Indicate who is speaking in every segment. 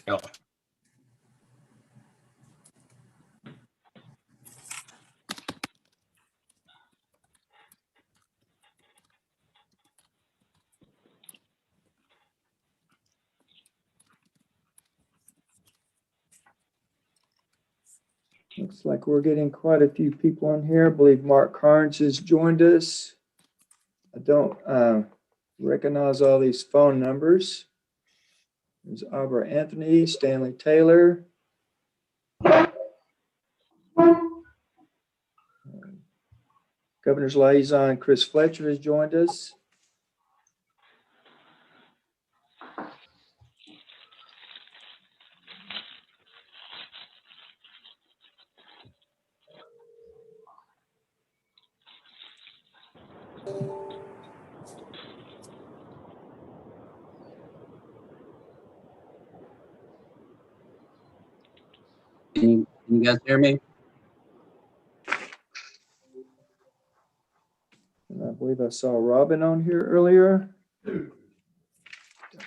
Speaker 1: Oh.
Speaker 2: Looks like we're getting quite a few people on here. I believe Mark Carnes has joined us. I don't recognize all these phone numbers. There's Aubrey Anthony, Stanley Taylor. Governor's Liaison Chris Fletcher has joined us.
Speaker 3: Can you guys hear me?
Speaker 2: And I believe I saw Robin on here earlier. Don't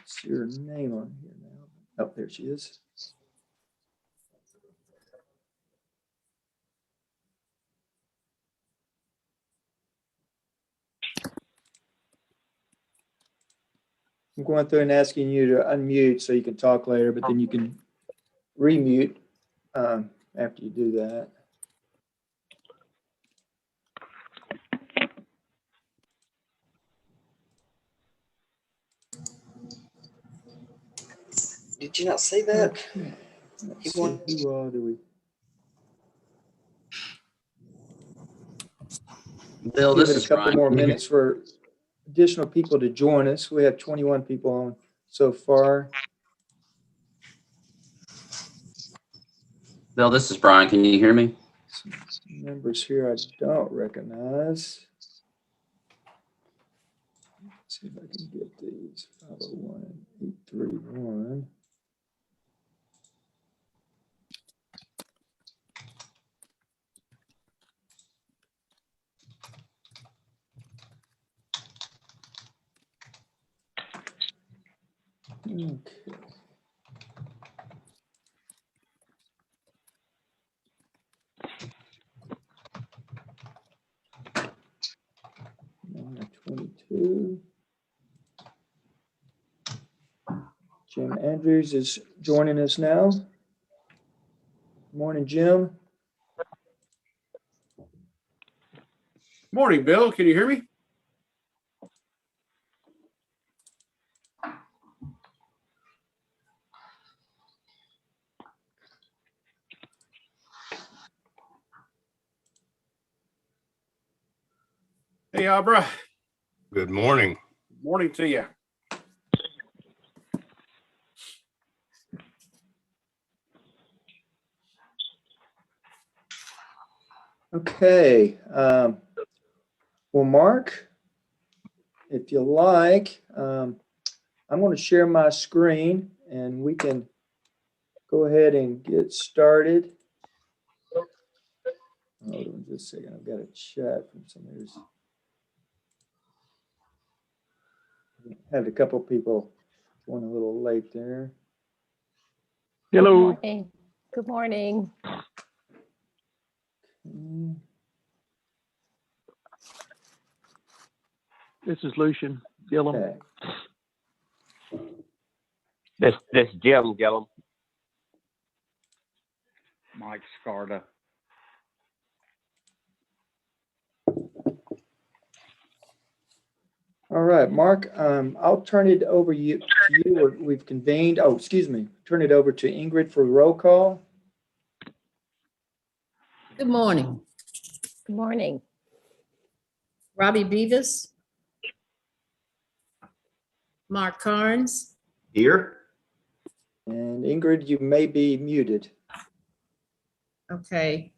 Speaker 2: see her name on here now. Oh, there she is. I'm going through and asking you to unmute so you can talk later, but then you can remute after you do that.
Speaker 4: Did you not see that?
Speaker 2: Okay. Let's
Speaker 4: He
Speaker 2: see,
Speaker 4: won-
Speaker 2: who all do we?
Speaker 3: Bill,
Speaker 2: Give
Speaker 3: this
Speaker 2: it
Speaker 3: is
Speaker 2: a couple
Speaker 3: Brian.
Speaker 2: more
Speaker 3: Can you hear-
Speaker 2: minutes for additional people to join us. We have 21 people on so far.
Speaker 3: Bill, this is Brian. Can you hear me?
Speaker 2: Some numbers here I don't recognize. Let's see if I can get these. 501 831. Okay. Number 22. Jim Andrews is joining us now. Morning, Jim.
Speaker 1: Morning, Bill. Can you hear me? Hey, Abra.
Speaker 5: Good morning.
Speaker 1: Morning to you.
Speaker 2: Okay. Well, Mark, if you like, I'm going to share my screen and we can go ahead and get started. Hold on just a second. I've got a chat from somebody who's had a couple people join a little late there.
Speaker 6: Hello.
Speaker 7: Good morning. Good morning.
Speaker 2: Okay.
Speaker 6: This is Lucian Gillum.
Speaker 2: Okay.
Speaker 8: This Jim Gillum.
Speaker 9: Mike Scarda.
Speaker 2: All right, Mark, I'll turn it over to you. We've convened. Oh, excuse me. Turn it over to Ingrid for roll call.
Speaker 10: Good morning.
Speaker 7: Good morning.
Speaker 10: Robbie Beavis. Mark Carnes.
Speaker 5: Here?
Speaker 2: And Ingrid, you may be muted.
Speaker 10: Okay.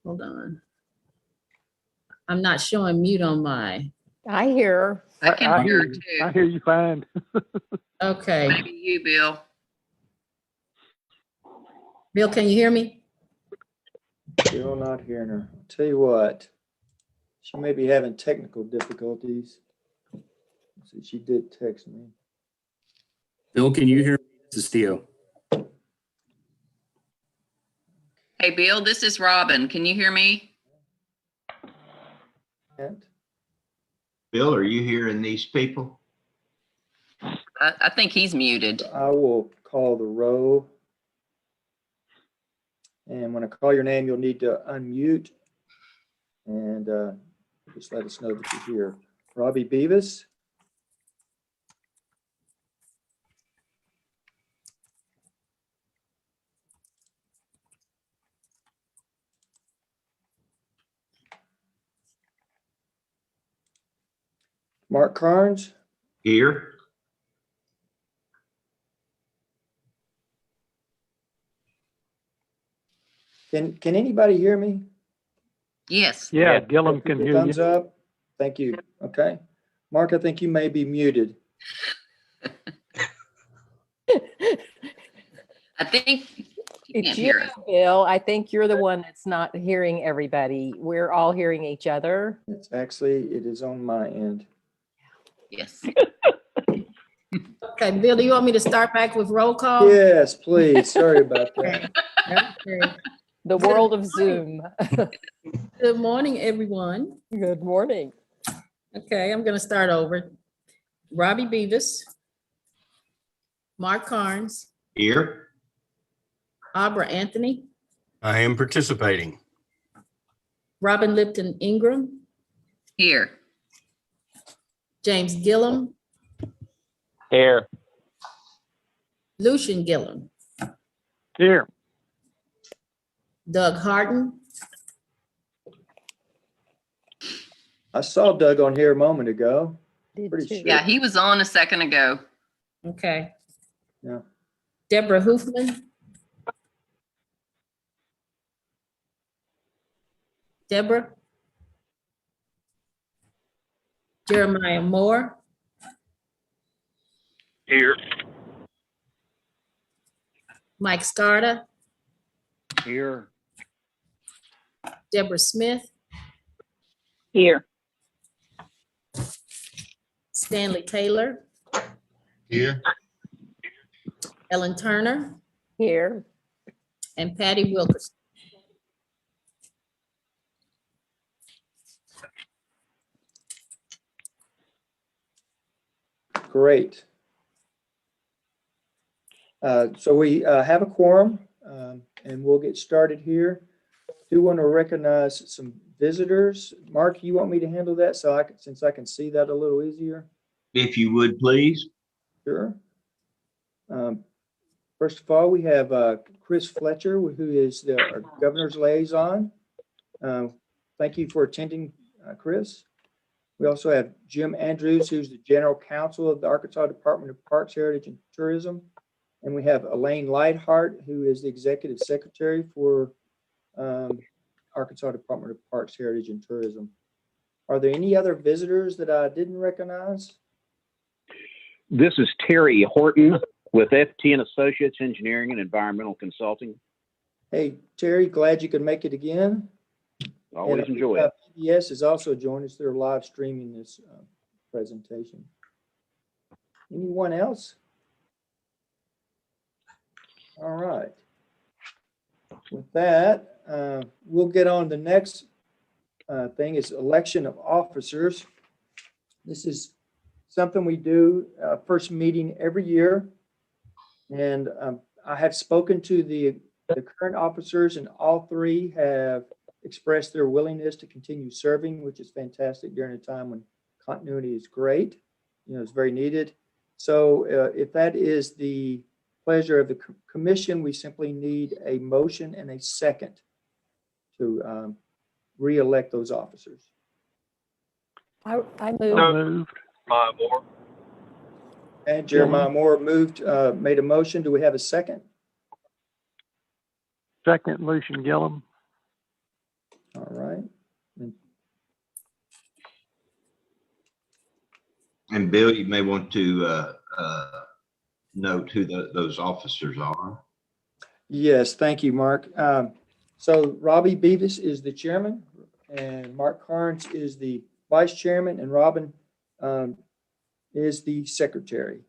Speaker 10: Hold on. I'm not showing mute on my,
Speaker 7: I hear.
Speaker 6: I hear you. I hear you fine.
Speaker 10: okay.
Speaker 4: Maybe you, Bill.
Speaker 10: Bill, can you hear me?
Speaker 2: Still not hearing her. I'll tell you what, she may be having technical difficulties. So she did text me.
Speaker 1: Bill, can you hear me
Speaker 11: is Theo.
Speaker 4: Hey, Bill, this is Robin. Can you hear me?
Speaker 2: And
Speaker 5: Bill, are you hearing these people?
Speaker 4: I think he's muted.
Speaker 2: I will call the roll. And when I call your name, you'll need to unmute and just let us know that you're here. Robbie Beavis, Mark Carnes,
Speaker 5: Here.
Speaker 2: can anybody hear me?
Speaker 4: Yes.
Speaker 6: Yeah,
Speaker 8: Yeah.
Speaker 6: Gillum can hear you.
Speaker 2: Thumbs up. Thank you. Okay. Mark, I think you may be muted.
Speaker 4: I think you
Speaker 7: It's
Speaker 4: can't
Speaker 7: you,
Speaker 4: hear us.
Speaker 7: Bill. I think you're the one that's not hearing everybody. We're all hearing each other.
Speaker 2: It's actually, it is on my end.
Speaker 4: Yes.
Speaker 10: Okay, Bill, do you want me to start back with roll call?
Speaker 2: Yes, please. Sorry about that.
Speaker 10: Okay.
Speaker 7: The world of Zoom.
Speaker 10: Good morning, everyone.
Speaker 7: Good morning.
Speaker 10: Okay, I'm gonna start over. Robbie Beavis, Mark Carnes,
Speaker 5: Here.
Speaker 10: Abra Anthony,
Speaker 5: I am participating.
Speaker 10: Robin Lipton Ingram,
Speaker 4: Here.
Speaker 10: James Gillum,
Speaker 8: Here.
Speaker 10: Lucian Gillum,
Speaker 6: Here.
Speaker 10: Doug Harden,
Speaker 2: I saw Doug on here a moment ago.
Speaker 7: Did
Speaker 2: Pretty
Speaker 7: too.
Speaker 2: sure.
Speaker 4: Yeah, he was on a second ago.
Speaker 10: okay.
Speaker 2: Yeah.
Speaker 10: Deborah Hoofman. Deborah. Jeremiah Moore,
Speaker 8: Here.
Speaker 10: Mike Scarda,
Speaker 9: Here.
Speaker 10: Deborah Smith,
Speaker 7: Here.
Speaker 10: Stanley Taylor,
Speaker 5: Here.
Speaker 10: Ellen Turner,
Speaker 7: Here.
Speaker 10: and Patty Wilkerson.
Speaker 2: Great. So we have a quorum, and we'll get started here. Do want to recognize some visitors. Mark, you want me to handle that since I can see that a little easier?
Speaker 5: If you would, please.
Speaker 2: Sure. First of all, we have Chris Fletcher, who is our governor's liaison. Thank you for attending, Chris. We also have Jim Andrews, who's the general counsel of the Arkansas Department of Parks, Heritage, and Tourism. And we have Elaine Lightheart, who is the executive secretary for Arkansas Department of Parks, Heritage, and Tourism. Are there any other visitors that I didn't recognize?
Speaker 8: This is Terry Horton with FT and Associates Engineering and Environmental Consulting.
Speaker 2: Hey, Terry, glad you could make it again.
Speaker 8: Always
Speaker 2: And
Speaker 8: enjoy it.
Speaker 2: PBS is also joining us. They're live streaming this presentation. Anyone else? All right. With that, we'll get on the next thing is election of officers. This is something we do first meeting every year. And I have spoken to the current officers, and all three have expressed their willingness to continue serving, which is fantastic during a time when continuity is great. You know, it's very needed. So if that is the pleasure of the commission, we simply need a motion and a second to re-elect those officers.
Speaker 7: I move.
Speaker 6: So moved.
Speaker 2: And Jeremiah Moore moved, made a motion. Do we have a second?
Speaker 6: Second, Lucian Gillum.
Speaker 2: All right.
Speaker 5: And Bill, you may want to note who those officers are.
Speaker 2: Yes, thank you, Mark. So Robbie Beavis is the chairman, and Mark Carnes is the vice chairman, and Robin is the secretary.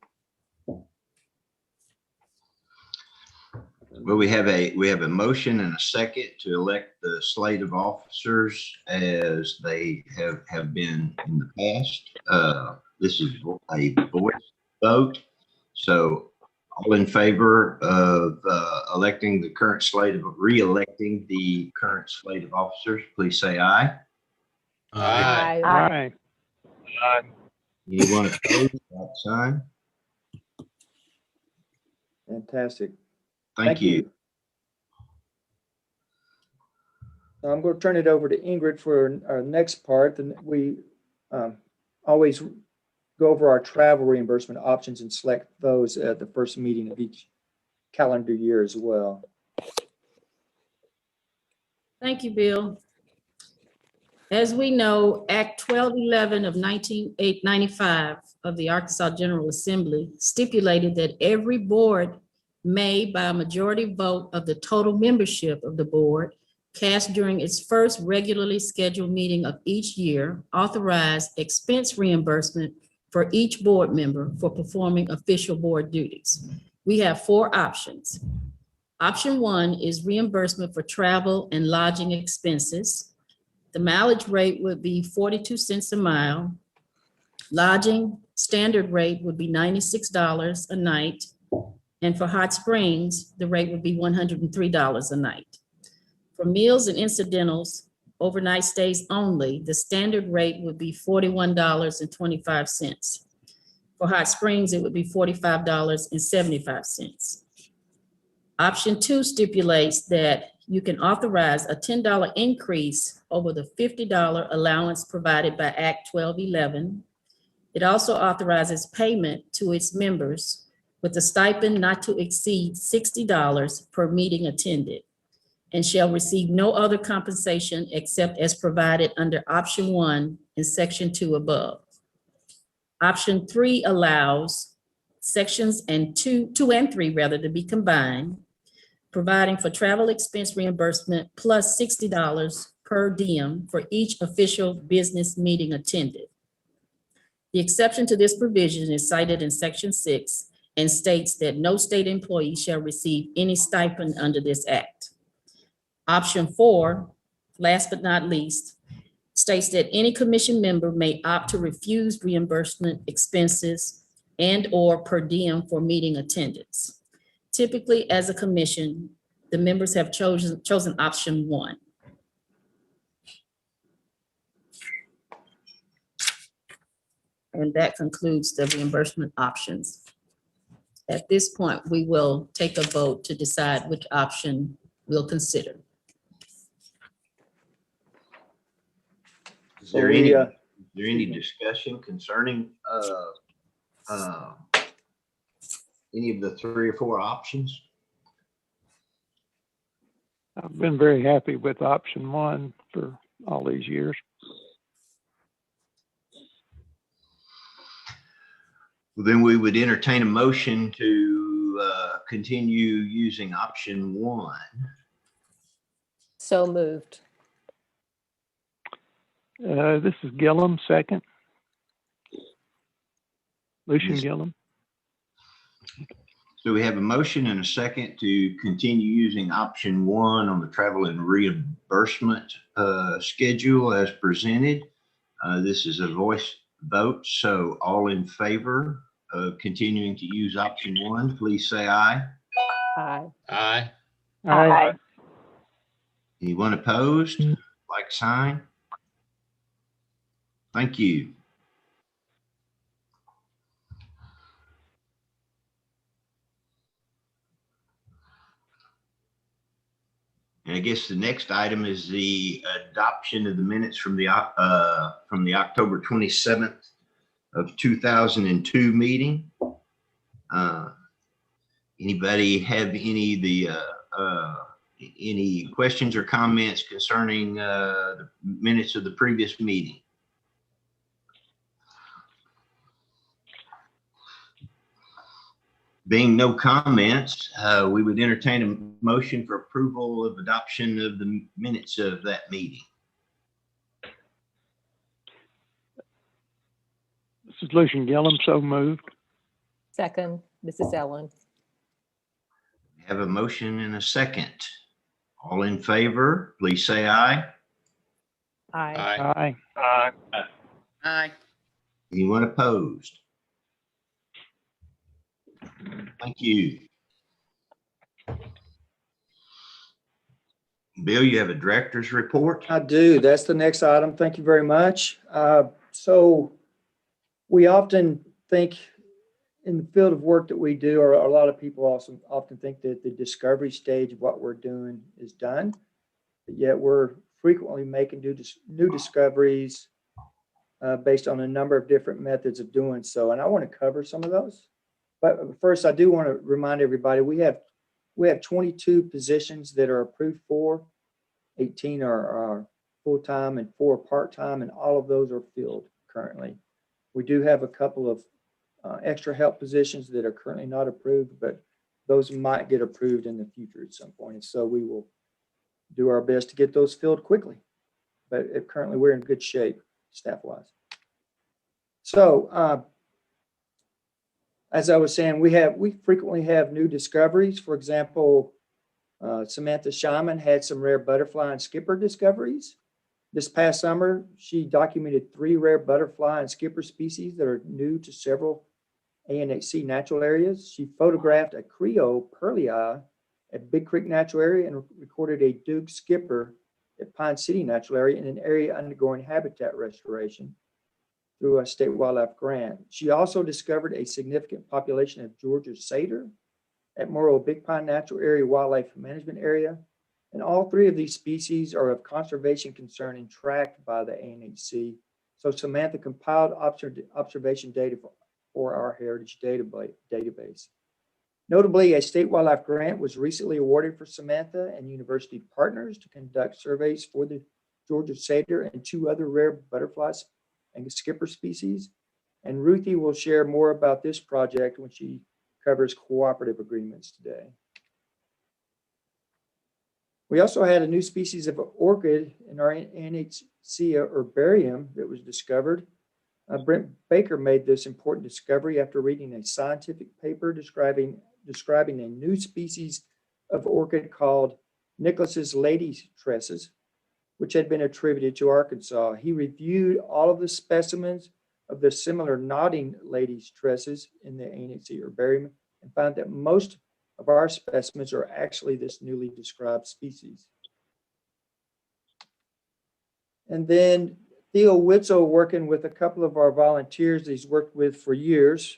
Speaker 5: Well, we have a motion and a second to elect the slate of officers as they have been in the past. This is a voice vote. So all in favor of re-electing the current slate of officers, please say aye.
Speaker 7: Aye.
Speaker 6: Aye.
Speaker 5: Anyone opposed, like sign.
Speaker 2: Fantastic.
Speaker 5: Thank you.
Speaker 2: Now I'm going to turn it over to Ingrid for our next part. And we always go over our travel reimbursement options and select those at the first meeting of each calendar year as well.
Speaker 10: Thank you, Bill. As we know, Act 1211 of 1995 of the Arkansas General Assembly stipulated that every board may, by a majority vote of the total membership of the board, cast during its first regularly scheduled meeting of each year, authorize expense reimbursement for each board member for performing official board duties. We have 4 options. Option 1 is reimbursement for travel and lodging expenses. The mileage rate would be 42 cents a mile. Lodging standard rate would be $96 a night. And for Hot Springs, the rate would be $103 a night. For meals and incidentals, overnight stays only, the standard rate would be $41.25. For Hot Springs, it would be $45.75. Option 2 stipulates that you can authorize a $10 increase over the $50 allowance provided by Act 1211. It also authorizes payment to its members with a stipend not to exceed $60 per meeting attended, and shall receive no other compensation except as provided under Option 1 in Section 2 above. Option 3 allows Sections 2 and 3 to be combined, providing for travel expense reimbursement plus $60 per diem for each official business meeting attended. The exception to this provision is cited in Section 6 and states that no state employee shall receive any stipend under this act. Option 4, last but not least, states that any commission member may opt to refuse reimbursement expenses and/or per diem for meeting attendance. Typically, as a commission, the members have chosen option 1. And that concludes the reimbursement options. At this point, we will take a vote to decide which option we'll consider.
Speaker 5: Is there any discussion concerning any of the 3 or 4 options?
Speaker 6: I've been very happy with option 1 for all these years.
Speaker 5: Then we would entertain a motion to continue using option 1.
Speaker 7: So moved.
Speaker 6: This is Gillum, second. Lucian Gillum.
Speaker 5: So we have a motion and a second to continue using option 1 on the travel and reimbursement schedule as presented. This is a voice vote, so all in favor of continuing to use option 1, please say aye.
Speaker 7: Aye.
Speaker 9: Aye.
Speaker 6: Aye.
Speaker 5: Anyone opposed? Like sign. Thank you. And I guess the next item is the adoption of the minutes from the October 27th of 2002 meeting. Anybody have any questions or comments concerning the minutes of the previous meeting? Being no comments, we would entertain a motion for approval of adoption of the minutes of that meeting.
Speaker 6: This is Lucian Gillum, so moved.
Speaker 7: Second, this is Ellen.
Speaker 5: Have a motion and a second. All in favor, please say aye.
Speaker 7: Aye.
Speaker 6: Aye.
Speaker 4: Aye.
Speaker 5: Anyone opposed? Thank you. Bill, you have a director's report?
Speaker 2: I do. That's the next item. Thank you very much. So we often think in the field of work that we do, or a lot of people also often think that the discovery stage of what we're doing is done, but yet we're frequently making new discoveries based on a number of different methods of doing so. And I want to cover some of those. But first, I do want to remind everybody, we have 22 positions that are approved for. 18 are full-time and 4 part-time, and all of those are filled currently. We do have a couple of extra help positions that are currently not approved, but those might get approved in the future at some point. And so we will do our best to get those filled quickly. But currently we're in good shape staff-wise. So as I was saying, we frequently have new discoveries. For example, Samantha Shyman had some rare butterfly and skipper discoveries. This past summer, she documented 3 rare butterfly and skipper species that are new to several ANHC natural areas. She photographed a Creole pearlii at Big Creek Natural Area and recorded a Duke skipper at Pine City Natural Area in an area undergoing habitat restoration through a state wildlife grant. She also discovered a significant population of Georgia satyr at Morrow Big Pine Natural Area Wildlife Management Area. And all 3 of these species are of conservation concern and tracked by the ANHC. So Samantha compiled observation data for our heritage database. Notably, a state wildlife grant was recently awarded for Samantha and university partners to conduct surveys for the Georgia satyr and 2 other rare butterflies and skipper species. And Ruthie will share more about this project when she covers cooperative agreements today. We also had a new species of orchid in our ANHC herbarium that was discovered. Brent Baker made this important discovery after reading a scientific paper describing a new species of orchid called Nicholas's lady tresses, which had been attributed to Arkansas. He reviewed all of the specimens of the similar nodding ladies tresses in the ANHC herbarium and found that most of our specimens are actually this newly described species. And then Theo Witzel, working with a couple of our volunteers that he's worked with for years.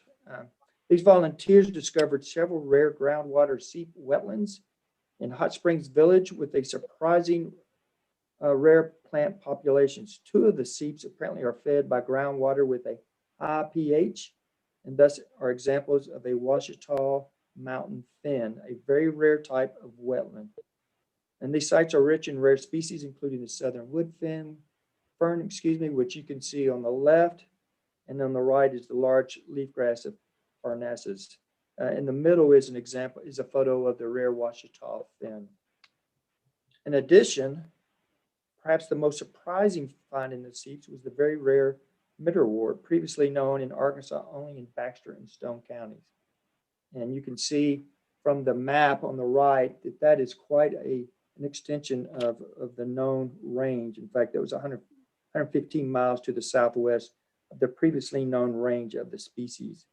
Speaker 2: These volunteers discovered several rare groundwater seep wetlands in Hot Springs Village with a surprising rare plant populations. 2 of the seeps apparently are fed by groundwater with a high pH, and thus are examples of a Ouachita mountain fen, a very rare type of wetland. And these sites are rich in rare species, including the southern wood fern, which you can see on the left, and on the right is the large leafgrass of Parnassus. In the middle is a photo of the rare Ouachita fen. In addition, perhaps the most surprising find in the seeps was the very rare midderwort, previously known in Arkansas only in Baxter and Stone counties. And you can see from the map on the right that is quite an extension of the known range. In fact, it was 115 miles to the southwest of the previously known range of the species.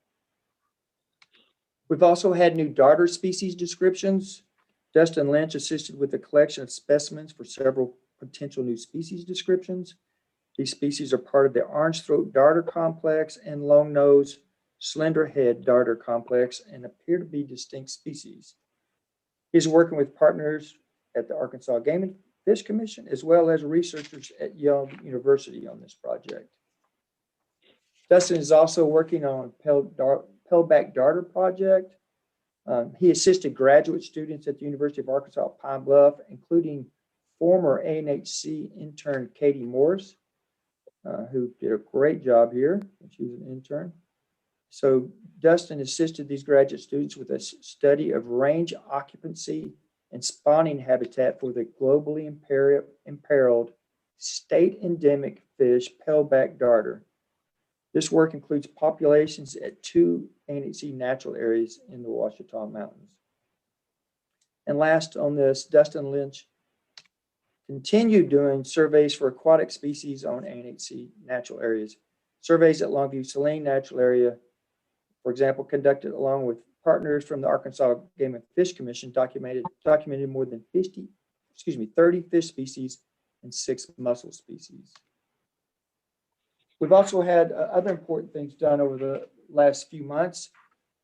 Speaker 2: We've also had new darter species descriptions. Dustin Lynch assisted with the collection of specimens for several potential new species descriptions. These species are part of the orange throat darter complex and long nose slender head darter complex and appear to be distinct species. He's working with partners at the Arkansas Game and Fish Commission, as well as researchers at Yale University on this project. Dustin is also working on Pellback Darter project. He assisted graduate students at the University of Arkansas at Pine Bluff, including former ANHC intern Katie Morris, who did a great job here when she was an intern. So Dustin assisted these graduate students with a study of range occupancy and spawning habitat for the globally imperiled state endemic fish Pellback darter. This work includes populations at 2 ANHC natural areas in the Ouachita Mountains. And last on this, Dustin Lynch continued doing surveys for aquatic species on ANHC natural areas. Surveys at Longview Saline Natural Area, for example, conducted along with partners from the Arkansas Game and Fish Commission, documented more than 30 fish species and 6 mussel species. We've also had other important things done over the last few months.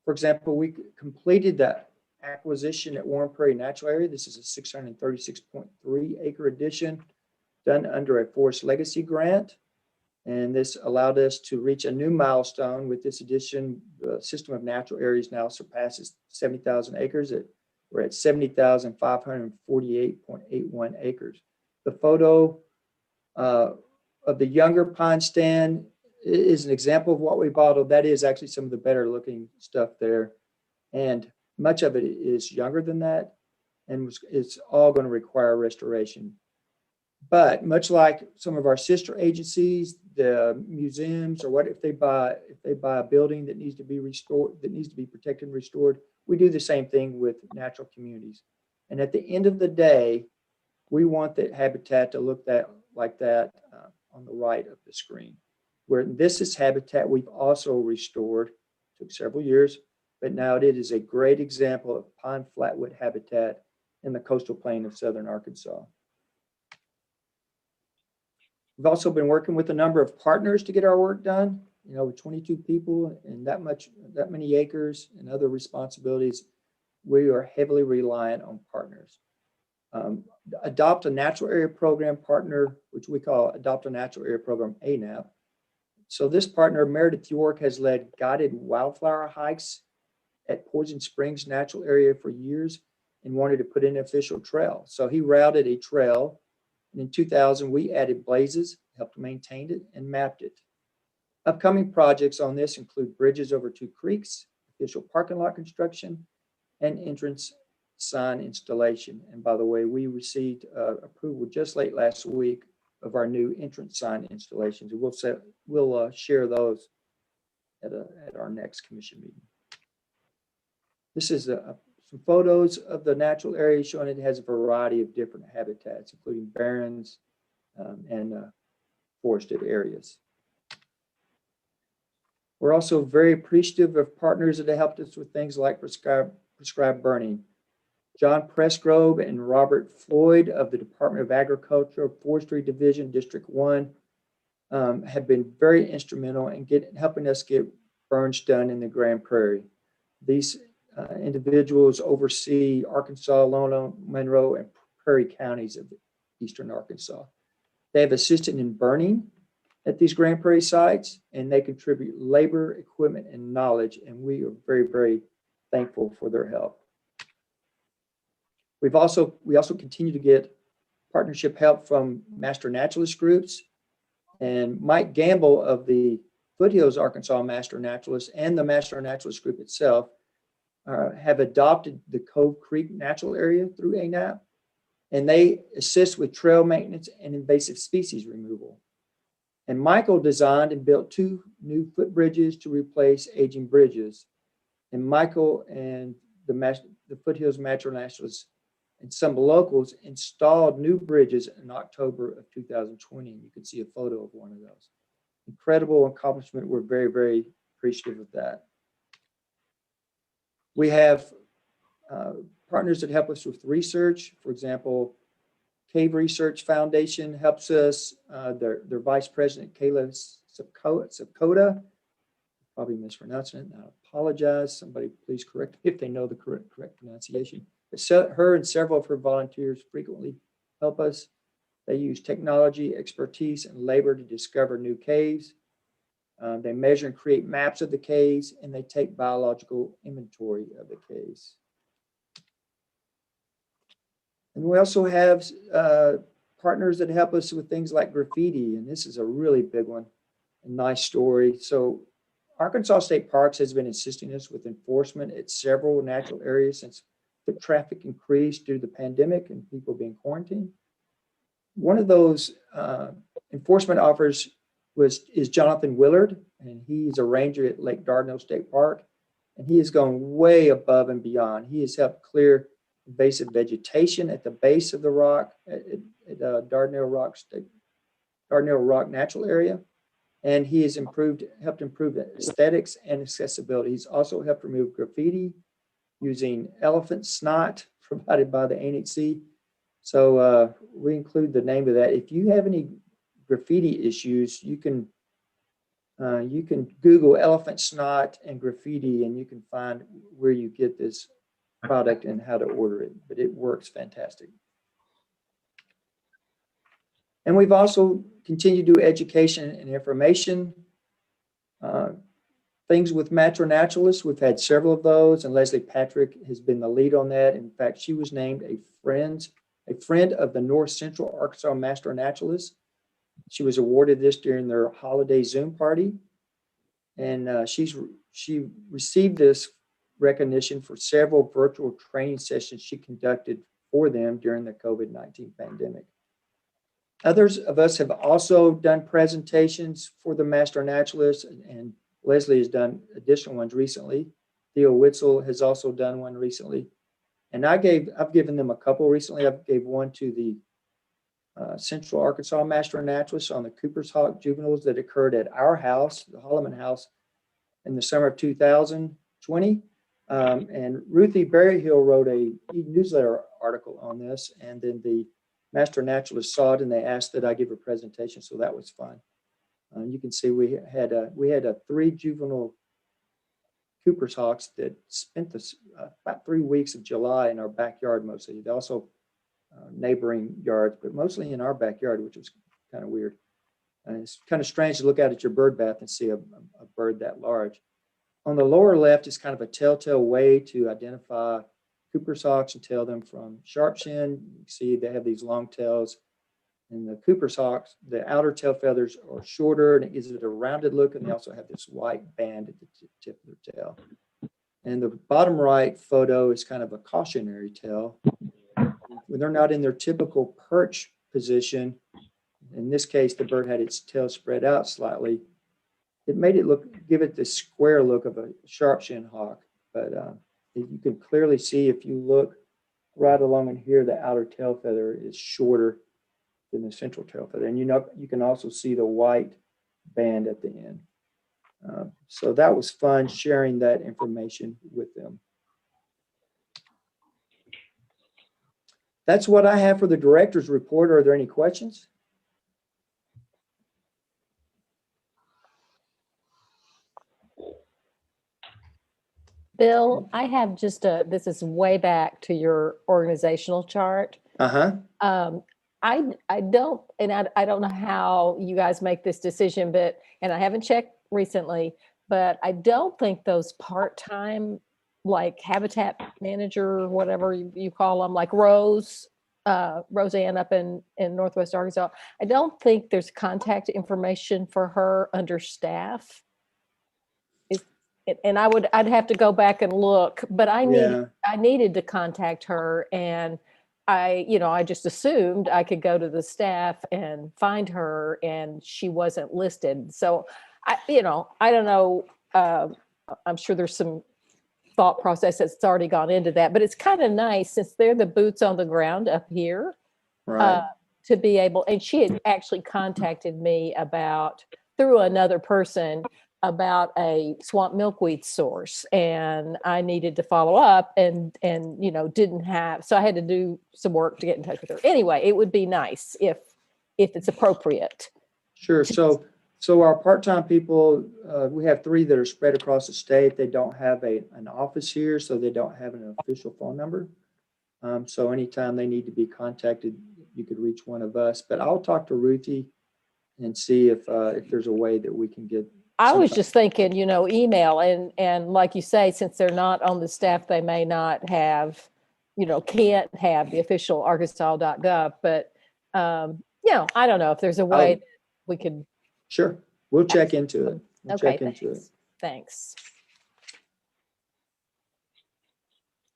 Speaker 2: For example, we completed the acquisition at Warren Prairie Natural Area. This is a 636.3 acre addition done under a Forest Legacy grant. And this allowed us to reach a new milestone. With this addition, the system of natural areas now surpasses 70,000 acres. We're at 70,548.81 acres. The photo of the younger pine stand is an example of what we bottled. That is actually some of the better looking stuff there. And much of it is younger than that, and it's all going to require restoration. But much like some of our sister agencies, the museums, or what if they buy a building that needs to be restored, that needs to be protected and restored, we do the same thing with natural communities. And at the end of the day, we want that habitat to look like that on the right of the screen. Where this is habitat we've also restored, took several years, but now it is a great example of pine flatwood habitat in the coastal plain of southern Arkansas. We've also been working with a number of partners to get our work done. You know, with 22 people and that many acres and other responsibilities, we are heavily reliant on partners. Adopt a Natural Area Program partner, which we call Adopt a Natural Area Program, ANAP. So this partner, Meredith York, has led guided wildflower hikes at Poison Springs Natural Area for years and wanted to put in an official trail. So he routed a trail, and in 2000, we added blazes, helped maintain it, and mapped it. Upcoming projects on this include bridges over 2 creeks, official parking lot construction, and entrance sign installation. And by the way, we received approval just late last week of our new entrance sign installations. We'll share those at our next commission meeting. This is some photos of the natural area showing it has a variety of different habitats, including barrens and forested areas. We're also very appreciative of partners that have helped us with things like prescribed burning. John Pressgrove and Robert Floyd of the Department of Agriculture, Forestry Division, District 1, have been very instrumental in helping us get burns done in the Grand Prairie. These individuals oversee Arkansas, Lonoke, Monroe, and Prairie counties of eastern Arkansas. They have assisted in burning at these Grand Prairie sites, and they contribute labor, equipment, and knowledge, and we are very, very thankful for their help. We also continue to get partnership help from master naturalist groups, and Mike Gamble of the Foothills Arkansas Master Naturalist and the Master Naturalist Group itself have adopted the Cove Creek Natural Area through ANAP, and they assist with trail maintenance and invasive species removal. And Michael designed and built 2 new footbridges to replace aging bridges. And Michael and the Foothills Master Naturalists and some locals installed new bridges in October of 2020. And you can see a photo of one of those. Incredible accomplishment. We're very, very appreciative of that. We have partners that help us with research. For example, Cave Research Foundation helps us. Their vice president, Kayla Sapkota, probably mispronouncing it, and I apologize. Somebody please correct me if they know the correct pronunciation. But her and several of her volunteers frequently help us. They use technology, expertise, and labor to discover new caves. They measure and create maps of the caves, and they take biological inventory of the caves. And we also have partners that help us with things like graffiti, and this is a really big one, a nice story. So Arkansas State Parks has been assisting us with enforcement at several natural areas since foot traffic increased due to the pandemic and people being quarantined. One of those enforcement offers is Jonathan Willard, and he's a ranger at Lake Dardanelle State Park, and he has gone way above and beyond. He has helped clear invasive vegetation at the base of the rock at Dardanelle Rock Natural Area. And he has helped improve aesthetics and accessibility. He's also helped remove graffiti using elephant snot provided by the NHC. So we include the name of that. If you have any graffiti issues, you can Google elephant snot and graffiti, and you can find where you get this product and how to order it. But it works fantastic. And we've also continued to do education and information. Things with Master Naturalists, we've had several of those, and Leslie Patrick has been the lead on that. In fact, she was named a friend of the North Central Arkansas Master Naturalist. She was awarded this during their holiday Zoom party. And she received this recognition for several virtual training sessions she conducted for them during the COVID-19 pandemic. Others of us have also done presentations for the Master Naturalists, and Leslie has done additional ones recently. Theo Witzel has also done one recently. And I've given them a couple recently. I gave one to the Central Arkansas Master Naturalist on the Cooper's Hawk juveniles that occurred at our house, the Holloman House, in the summer of 2020. And Ruthie Berryhill wrote a newsletter article on this, and then the Master Naturalists saw it and they asked that I give a presentation, so that was fun. You can see we had 3 juvenile Cooper's Hawks that spent about 3 weeks of July in our backyard mostly. They also neighboring yards, but mostly in our backyard, which was kind of weird. And it's kind of strange to look out at your bird bath and see a bird that large. On the lower left is kind of a telltale way to identify Cooper's Hawks and tell them from Sharpshin. You can see they have these long tails. And the Cooper's Hawks, the outer tail feathers are shorter and it gives it a rounded look, and they also have this white band at the tip of their tail. And the bottom right photo is kind of a cautionary tale. When they're not in their typical perch position, in this case, the bird had its tail spread out slightly. It made it give it the square look of a Sharpshin hawk, but you can clearly see if you look right along in here, the outer tail feather is shorter than the central tail feather. And you can also see the white band at the end. So that was fun sharing that information with them. That's what I have for the director's report. Are there any questions?
Speaker 7: Bill, I have just this is way back to your organizational chart.
Speaker 2: Uh-huh.
Speaker 7: I don't know how you guys make this decision, and I haven't checked recently, but I don't think those part-time, like habitat manager, whatever you call them, like Roseanne up in Northwest Arkansas, I don't think there's contact information for her under staff. And I'd have to go back and look, but I needed to contact her, and I just assumed I could go to the staff and find her, and she wasn't listed. So I don't know. I'm sure there's some thought process that's already gone into that, but it's kind of nice since they're the boots on the ground up here,
Speaker 2: right.
Speaker 7: To be able, and she had actually contacted me through another person about a swamp milkweed source, and I needed to follow up and didn't have, so I had to do some work to get in touch with her. Anyway, it would be nice if it's appropriate.
Speaker 2: Sure. So our part-time people, we have 3 that are spread across the state. They don't have an office here, so they don't have an official phone number. So anytime they need to be contacted, you could reach one of us. But I'll talk to Ruthie and see if there's a way that we can get.
Speaker 7: I was just thinking, email, and like you say, since they're not on the staff, they may not have, can't have the official arkansas.gov, but, I don't know if there's a way that we could.
Speaker 2: Sure. We'll check into it.
Speaker 7: Okay, thanks.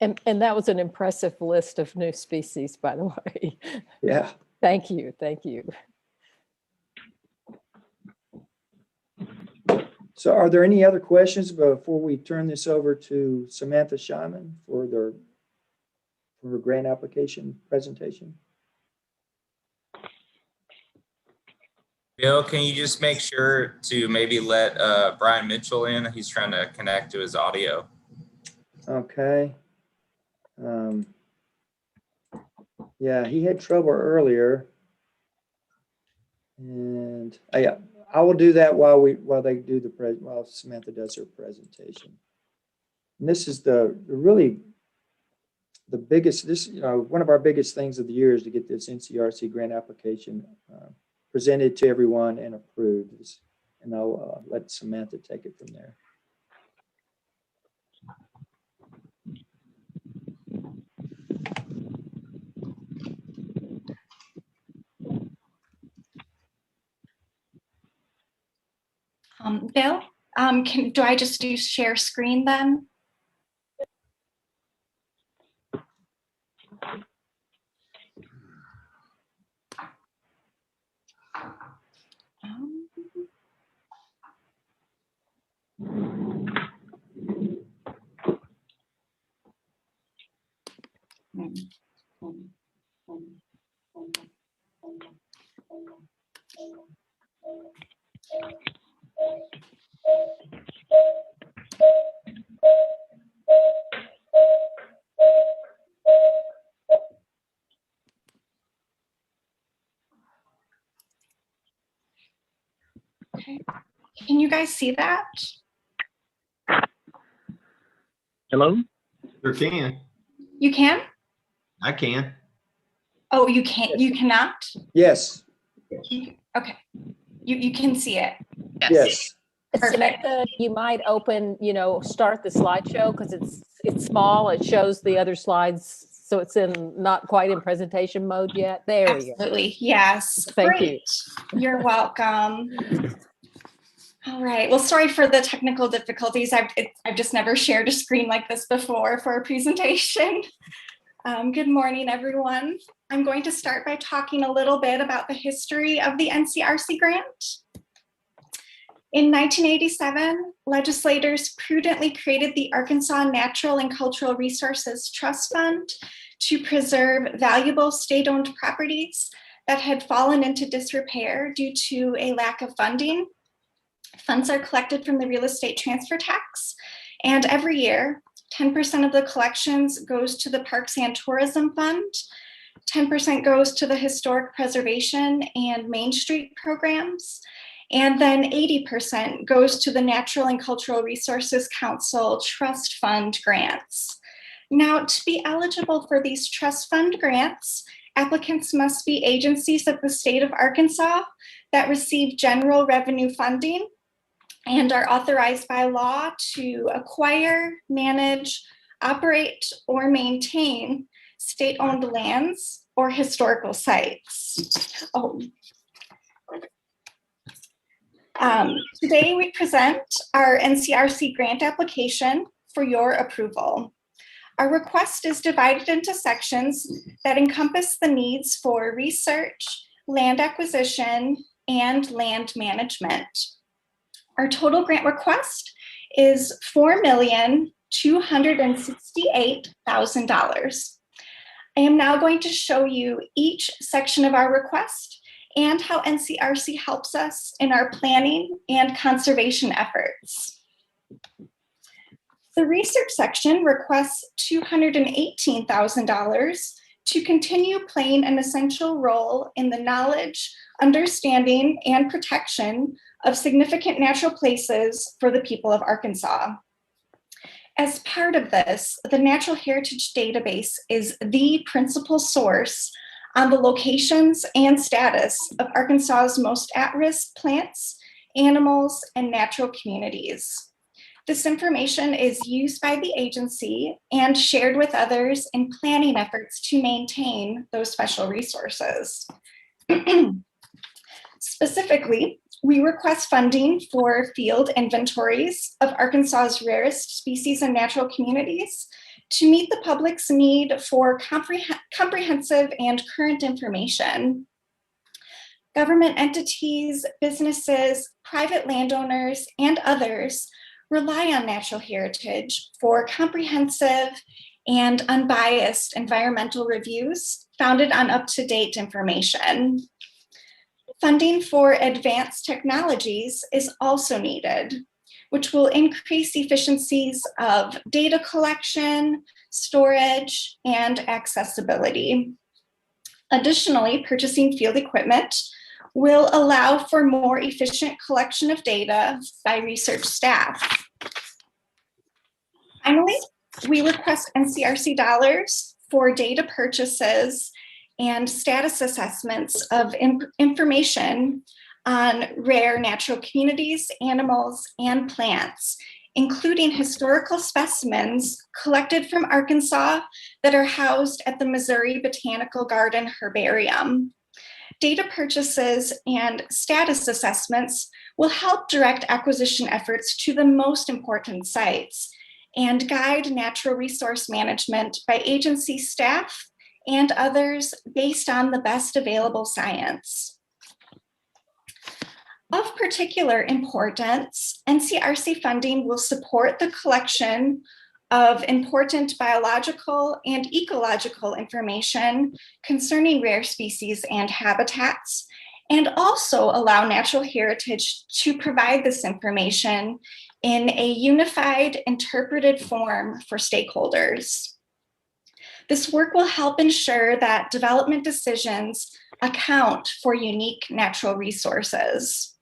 Speaker 7: And that was an impressive list of new species, by the way.
Speaker 2: Yeah.
Speaker 7: Thank you.
Speaker 2: So are there any other questions before we turn this over to Samantha Shyman for for her grant application presentation.
Speaker 11: Bill, can you just make sure to maybe let Brian Mitchell in? He's trying to connect to his audio.
Speaker 2: Okay. Yeah, he had trouble earlier. And yeah, I will do that while they do while Samantha does her presentation. And this is the biggest, one of our biggest things of the year is to get this NCRC grant application presented to everyone and approved. And I'll let Samantha take it from there.
Speaker 12: Bill, do I just do share screen then? Okay. Can you guys see that?
Speaker 8: Hello?
Speaker 5: Sure can.
Speaker 12: You can?
Speaker 5: I can.
Speaker 12: Oh, you can't. You cannot?
Speaker 2: Yes.
Speaker 12: Okay. You can see it.
Speaker 2: Yes.
Speaker 12: Perfect.
Speaker 7: Samantha, you might open, start the slideshow because it's small. It shows the other slides, so it's not quite in presentation mode yet. There we go.
Speaker 12: Absolutely. Yes.
Speaker 7: Thank
Speaker 12: Great. You're welcome. All right. Well, sorry for the technical difficulties. I've just never shared a screen like this before for a presentation. Good morning, everyone. I'm going to start by talking a little bit about the history of the NCRC grant. In 1987, legislators prudently created the Arkansas Natural and Cultural Resources Trust Fund to preserve valuable state-owned properties that had fallen into disrepair due to a lack of funding. Funds are collected from the real estate transfer tax, and every year, 10% of the collections goes to the Parks and Tourism Fund, 10% goes to the Historic Preservation and Main Street programs, and then 80% goes to the Natural and Cultural Resources Council Trust Fund grants. Now, to be eligible for these trust fund grants, applicants must be agencies of the state of Arkansas that receive general revenue funding and are authorized by law to acquire, manage, operate, or maintain state-owned lands or historical sites. Today we present our NCRC grant application for your approval. Our request is divided into sections that encompass the needs for research, land acquisition, and land management. Our total grant request is $4,268,000. I am now going to show you each section of our request and how NCRC helps us in our planning and conservation efforts. The research section requests $218,000 to continue playing an essential role in the knowledge, understanding, and protection of significant natural places for the people of Arkansas. As part of this, the Natural Heritage Database is the principal source on the locations and status of Arkansas's most at-risk plants, animals, and natural communities. This information is used by the agency and shared with others in planning efforts to maintain those special resources. Specifically, we request funding for field inventories of Arkansas's rarest species and natural communities to meet the public's need for comprehensive and current information. Government entities, businesses, private landowners, and others rely on natural heritage for comprehensive and unbiased environmental reviews founded on up-to-date information. Funding for advanced technologies is also needed, which will increase efficiencies of data collection, storage, and accessibility. Additionally, purchasing field equipment will allow for more efficient collection of data by research staff. Finally, we request NCRC dollars for data purchases and status assessments of information on rare natural communities, animals, and plants, including historical specimens collected from Arkansas that are housed at the Missouri Botanical Garden Herbarium. Data purchases and status assessments will help direct acquisition efforts to the most important sites and guide natural resource management by agency staff and others based on the best available science. Of particular importance, NCRC funding will support the collection of important biological and ecological information concerning rare species and habitats, and also allow Natural Heritage to provide this information in a unified, interpreted form for stakeholders. This work will help ensure that development decisions account for unique natural resources.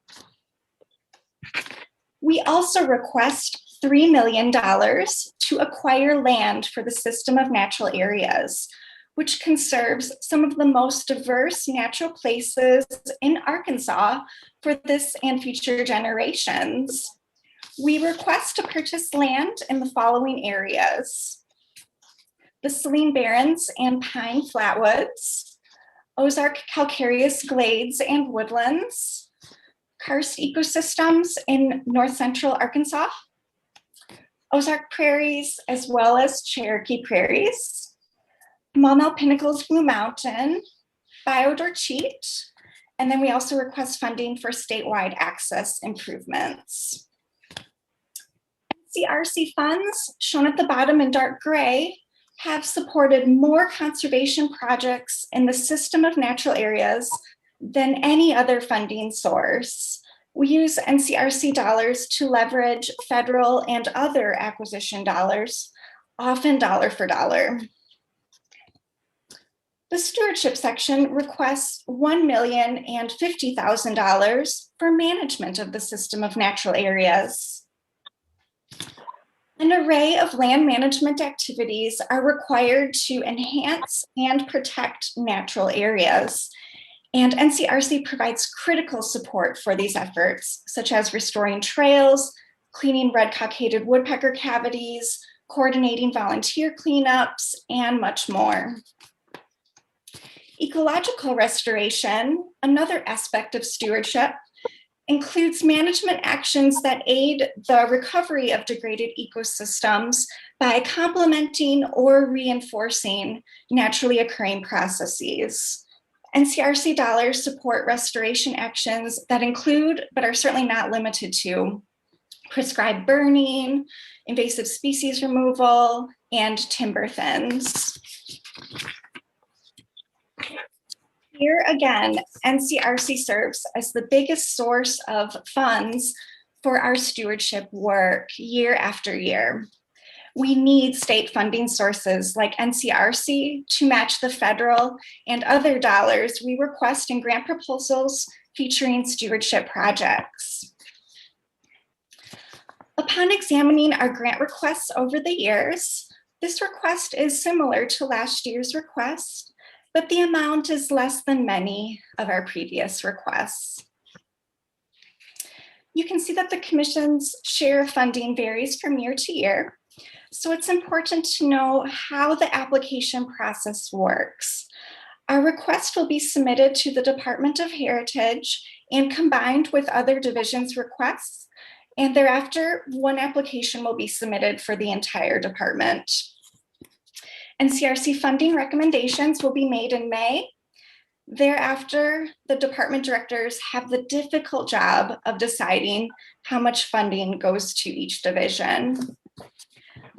Speaker 12: We also request $3 million to acquire land for the system of natural areas, which conserves some of the most diverse natural places in Arkansas for this and future generations. We request to purchase land in the following areas: the Saline Barrens and Pine Flatwoods, Ozark Calcareous Glades and Woodlands, Karst Ecosystems in North Central Arkansas, Ozark Prairies, as well as Cherokee Prairies, Maumelle Pinnacles Blue Mountain, Biodorcheat, and then we also request funding for statewide access improvements. NCRC funds, shown at the bottom in dark gray, have supported more conservation projects in the system of natural areas than any other funding source. We use NCRC dollars to leverage federal and other acquisition dollars, often dollar for dollar. The stewardship section requests $1,050,000 for management of the system of natural areas. An array of land management activities are required to enhance and protect natural areas. And NCRC provides critical support for these efforts, such as restoring trails, cleaning red-cockaded woodpecker cavities, coordinating volunteer cleanups, and much more. Ecological restoration, another aspect of stewardship, includes management actions that aid the recovery of degraded ecosystems by complementing or reinforcing naturally occurring processes. NCRC dollars support restoration actions that include, but are certainly not limited to, prescribed burning, invasive species removal, and timber thins. Here again, NCRC serves as the biggest source of funds for our stewardship work year after year. We need state funding sources like NCRC to match the federal and other dollars we request in grant proposals featuring stewardship projects. Upon examining our grant requests over the years, this request is similar to last year's request, but the amount is less than many of our previous requests. You can see that the Commission's share of funding varies from year to year, so it's important to know how the application process works. Our request will be submitted to the Department of Heritage and combined with other divisions' requests, and thereafter, one application will be submitted for the entire department. NCRC funding recommendations will be made in May. Thereafter, the department directors have the difficult job of deciding how much funding goes to each division.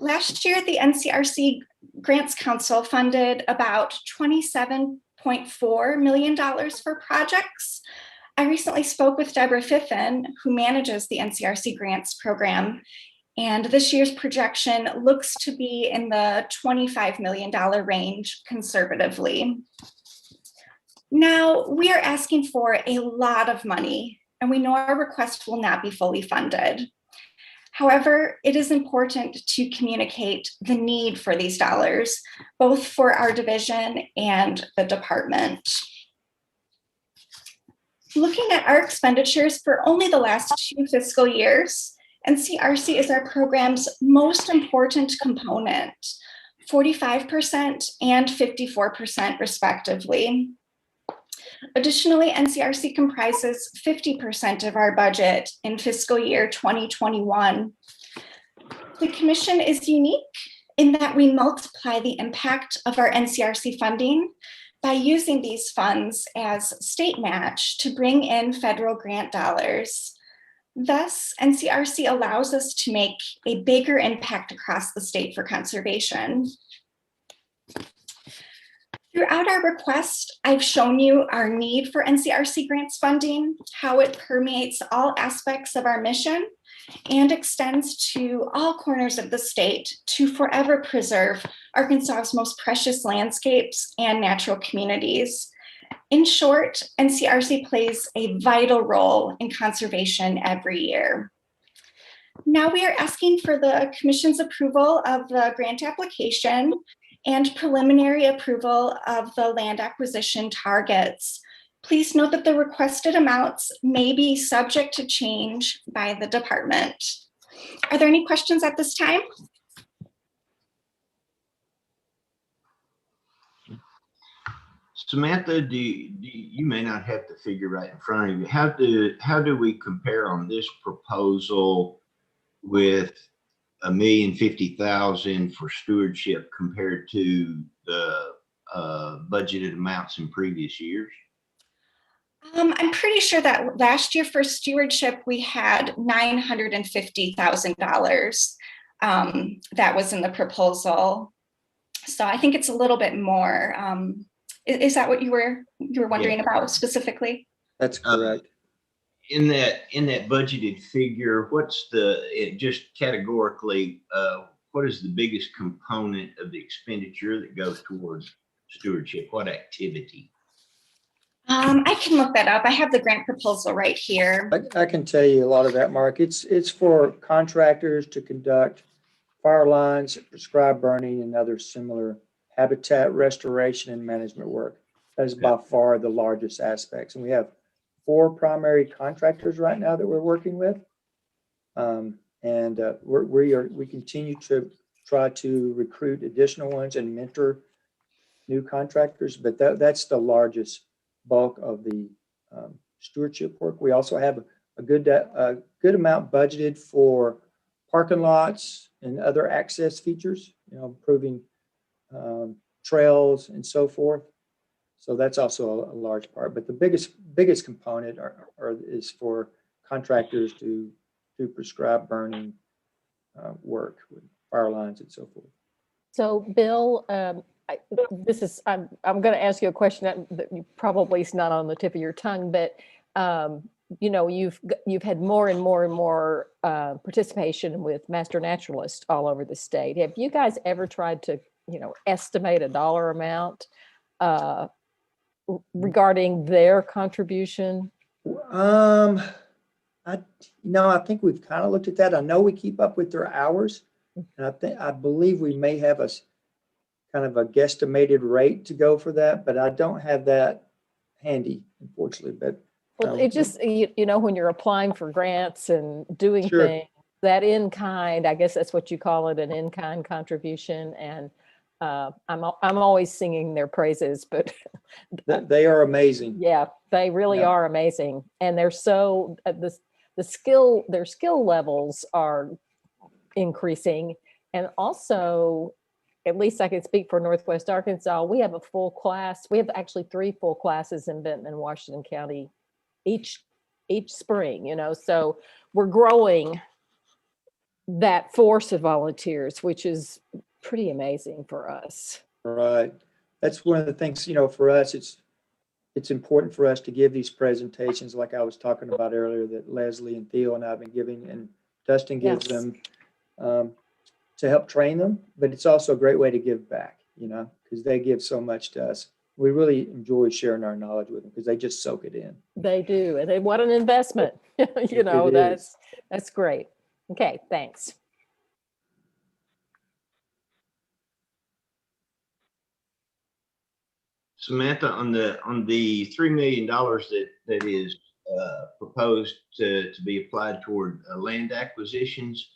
Speaker 12: Last year, the NCRC Grants Council funded about $27.4 million for projects. I recently spoke with Deborah Fiffin, who manages the NCRC Grants program, and this year's projection looks to be in the $25 million range conservatively. Now, we are asking for a lot of money, and we know our request will not be fully funded. However, it is important to communicate the need for these dollars, both for our division and the department. Looking at our expenditures for only the last 2 fiscal years, NCRC is our program's most important component, 45% and 54% respectively. Additionally, NCRC comprises 50% of our budget in fiscal year 2021. The commission is unique in that we multiply the impact of our NCRC funding by using these funds as state match to bring in federal grant dollars. Thus, NCRC allows us to make a bigger impact across the state for conservation. Throughout our request, I've shown you our need for NCRC grants funding, how it permeates all aspects of our mission, and extends to all corners of the state to forever preserve Arkansas's most precious landscapes and natural communities. In short, NCRC plays a vital role in conservation every year. Now we are asking for the Commission's approval of the grant application and preliminary approval of the land acquisition targets. Please note that the requested amounts may be subject to change by the department. Are there any questions at this time?
Speaker 5: Samantha, you may not have the figure right in front of you. How do we compare on this proposal with $1,050,000 for stewardship compared to the budgeted amounts in previous years?
Speaker 12: I'm pretty sure that last year for stewardship, we had $950,000 that was in the proposal. So I think it's a little bit more. Is that what you were wondering about specifically?
Speaker 2: That's correct.
Speaker 5: In that budgeted figure, what's just categorically, what is the biggest component of the expenditure that goes towards stewardship? What activity?
Speaker 12: I can look that up. I have the grant proposal right here.
Speaker 2: I can tell you a lot of that, Mark. It's for contractors to conduct fire lines, prescribed burning, and other similar habitat restoration and management work. That is by far the largest aspects. And we have 4 primary contractors right now that we're working with. We continue to try to recruit additional ones and mentor new contractors, but that's the largest bulk of the stewardship work. We also have a good amount budgeted for parking lots and other access features, improving trails and so forth. So that's also a large part. But the biggest component is for contractors to do prescribed burning work with fire lines and so forth.
Speaker 7: So Bill, I'm going to ask you a question that you probably is not on the tip of your tongue, but you've had more and more and more participation with master naturalists all over the state. Have you guys ever tried to estimate a dollar amount regarding their contribution?
Speaker 2: I think we've kind of looked at that. I know we keep up with their hours, and I believe we may have a kind of a guesstimated rate to go for that, but I don't have that handy, unfortunately. But
Speaker 7: well, it just when you're applying for grants and doing things, that in kind, I guess that's what you call it, an in kind contribution, and I'm always singing their praises, but
Speaker 2: they are amazing.
Speaker 7: Yeah, they really are amazing, and they're so their skill levels are increasing, and also, at least I can speak for Northwest Arkansas, we have a full class. We have actually 3 full classes in Benton and Washington County each spring. So we're growing that force of volunteers, which is pretty amazing for us.
Speaker 2: Right. That's one of the things, for us, it's important for us to give these presentations like I was talking about earlier that Leslie and Theo and I have been giving, and Dustin gives
Speaker 7: Yes.
Speaker 2: them to help train them, but it's also a great way to give back, because they give so much to us. We really enjoy sharing our knowledge with them because they just soak it in.
Speaker 7: They do. And they what an investment.
Speaker 2: It
Speaker 7: That's great. Okay, thanks.
Speaker 5: Samantha, on the $3 million that is proposed to be applied toward land acquisitions,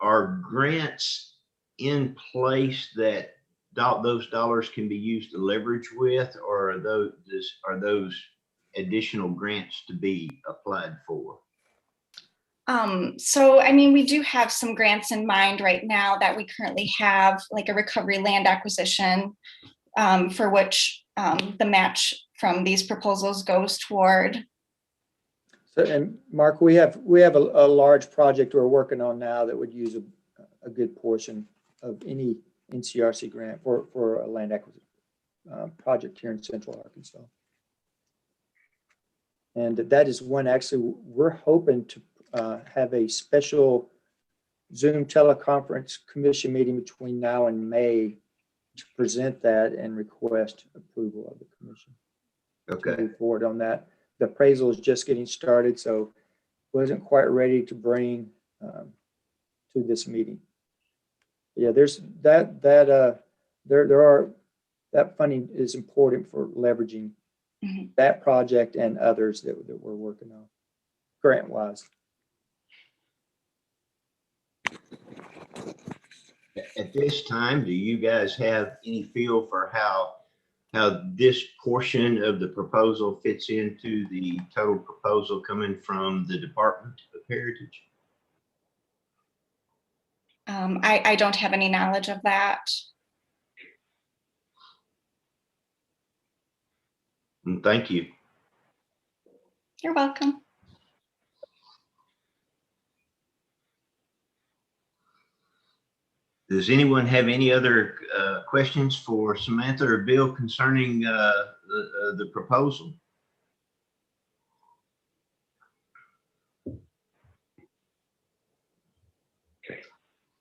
Speaker 5: are grants in place that those dollars can be used to leverage with, or are those additional grants to be applied for?
Speaker 12: So, I mean, we do have some grants in mind right now that we currently have, like a recovery land acquisition, for which the match from these proposals goes toward.
Speaker 2: So, and Mark, we have a large project we're working on now that would use a good portion of any NCRC grant for a land acquisition project here in Central Arkansas. And that is one, actually, we're hoping to have a special Zoom teleconference commission meeting between now and May to present that and request approval of the commission.
Speaker 5: Okay.
Speaker 2: To move forward on that. The appraisal is just getting started, so wasn't quite ready to bring to this meeting. Yeah, there's that funding is important for leveraging that project and others that we're working on grant wise.
Speaker 5: At this time, do you guys have any feel for how this portion of the proposal fits into the total proposal coming from the Department of Heritage?
Speaker 12: I don't have any knowledge of that.
Speaker 5: And thank you.
Speaker 12: You're welcome.
Speaker 5: Does anyone have any other questions for Samantha or Bill concerning the proposal?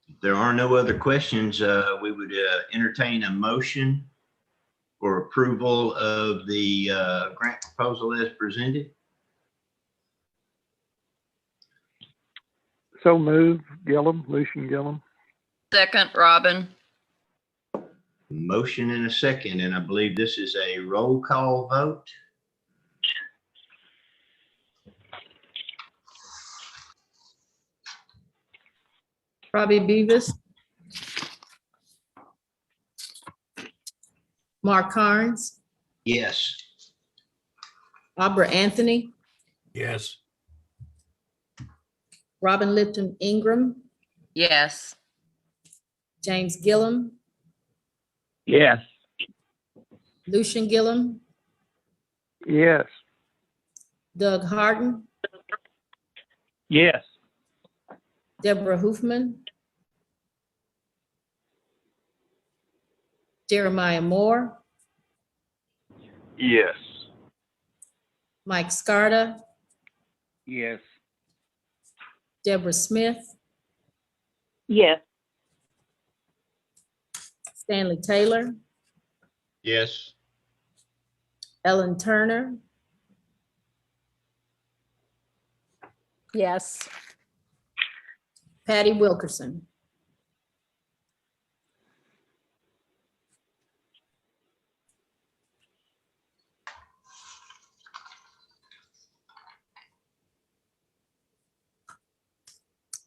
Speaker 5: If there are no other questions, we would entertain a motion for approval of the grant proposal as presented.
Speaker 6: So move, Lucian Gillum.
Speaker 4: Second, Robin.
Speaker 5: Motion and a second, and I believe this is a roll call vote.
Speaker 10: Robbie Beavis. Mark Carnes,
Speaker 5: Yes.
Speaker 10: Aubrey Anthony,
Speaker 1: Yes.
Speaker 10: Robin Lipton Ingram,
Speaker 4: Yes.
Speaker 10: James Gillum,
Speaker 9: Yes.
Speaker 10: Lucian Gillum,
Speaker 6: Yes.
Speaker 10: Doug Harden,
Speaker 9: Yes.
Speaker 10: Deborah Hoofman, Jeremiah Moore,
Speaker 9: Yes.
Speaker 10: Mike Scarda,
Speaker 9: Yes.
Speaker 10: Deborah Smith,
Speaker 13: Yes.
Speaker 10: Stanley Taylor,
Speaker 5: Yes.
Speaker 10: Ellen Turner,
Speaker 7: Yes.
Speaker 10: Patty Wilkerson.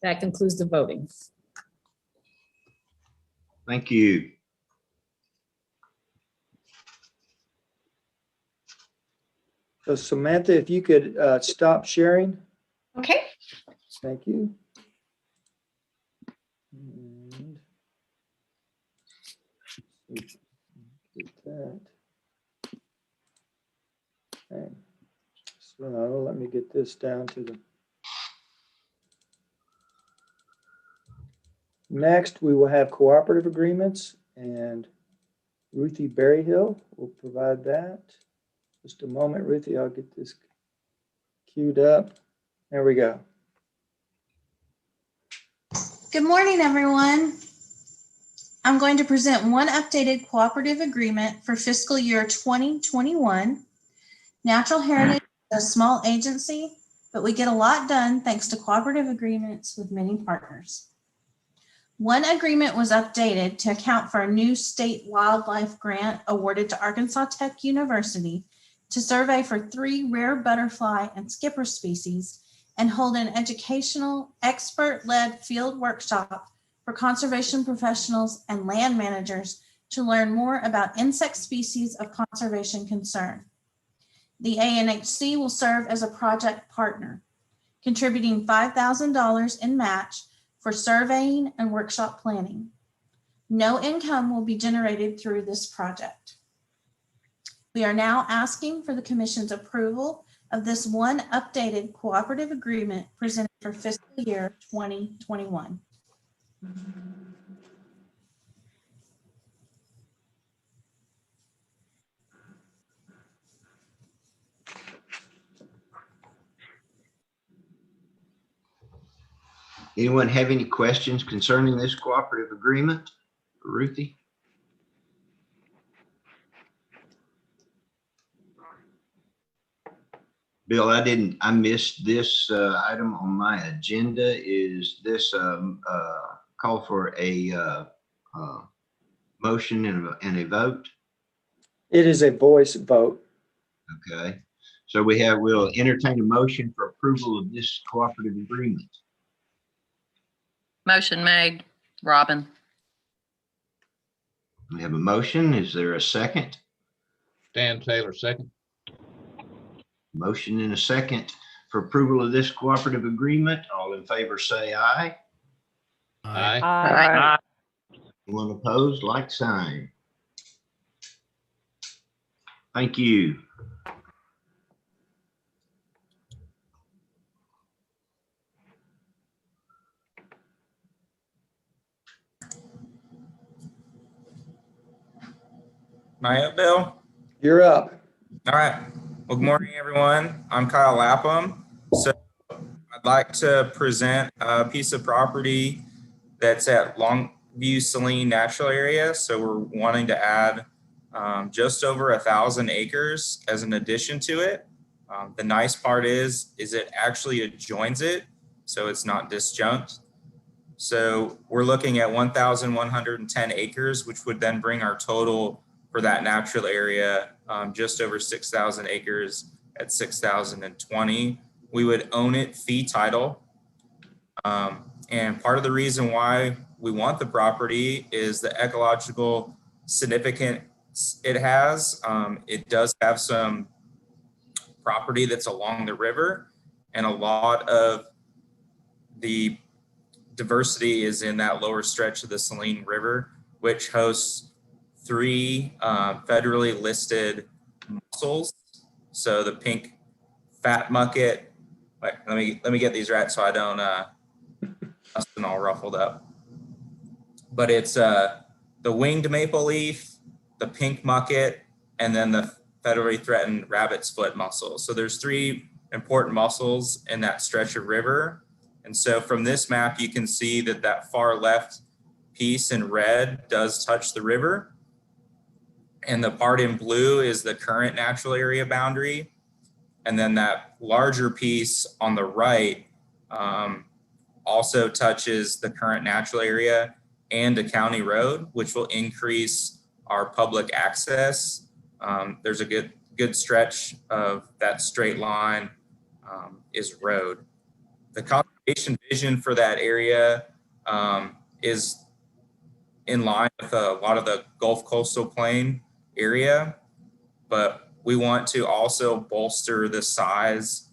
Speaker 10: That concludes the voting.
Speaker 5: Thank you.
Speaker 2: So Samantha, if you could stop sharing.
Speaker 12: Okay.
Speaker 2: Thank you. And get that. Okay. So let me get this down to the. Next, we will have cooperative agreements, and Ruthie Berryhill will provide that. Just a moment, Ruthie, I'll get this queued up. There we go.
Speaker 14: Good morning, everyone. I'm going to present one updated cooperative agreement for fiscal year 2021. Natural Heritage is a small agency, but we get a lot done thanks to cooperative agreements with many partners. One agreement was updated to account for a new state wildlife grant awarded to Arkansas Tech University to survey for 3 rare butterfly and skipper species and hold an educational, expert-led field workshop for conservation professionals and land managers to learn more about insect species of conservation concern. The ANHC will serve as a project partner, contributing $5,000 in match for surveying and workshop planning. No income will be generated through this project. We are now asking for the Commission's approval of this one updated cooperative agreement presented for fiscal year 2021.
Speaker 5: Anyone have any questions concerning this cooperative agreement? Ruthie? Bill, I missed this item on my agenda. Is this call for a motion and a vote?
Speaker 2: It is a voice vote.
Speaker 5: Okay. So we'll entertain a motion for approval of this cooperative agreement.
Speaker 4: Motion made, Robin.
Speaker 5: We have a motion. Is there a second?
Speaker 1: Dan Taylor, second.
Speaker 5: Motion and a second for approval of this cooperative agreement. All in favor say aye.
Speaker 1: Aye.
Speaker 9: Aye.
Speaker 5: Anyone opposed, like sign. Thank you.
Speaker 11: Am I up, Bill?
Speaker 2: You're up.
Speaker 11: All right. Well, good morning, everyone. I'm Kyle Lapham. So I'd like to present a piece of property that's at Longview Saline Natural Area. So we're wanting to add just over 1,000 acres as an addition to it. The nice part is it actually adjoins it, so it's not disjunct. So we're looking at 1,110 acres, which would then bring our total for that natural area just over 6,000 acres at 6,020. We would own it fee title. And part of the reason why we want the property is the ecological significance it has. It does have some property that's along the river, and a lot of the diversity is in that lower stretch of the Saline River, which hosts 3 federally listed mussels. So the pink fat mucket. Wait, let me get these right so I don't and all ruffled up. But it's the winged maple leaf, the pink mucket, and then the federally threatened rabbit's foot mussel. So there's 3 important mussels in that stretch of river. And so from this map, you can see that that far left piece in red does touch the river. And the part in blue is the current natural area boundary. And then that larger piece on the right also touches the current natural area and a county road, which will increase our public access. There's a good stretch of that straight line is road. The conservation vision for that area is in line with a lot of the Gulf Coastal Plain area, but we want to also bolster the size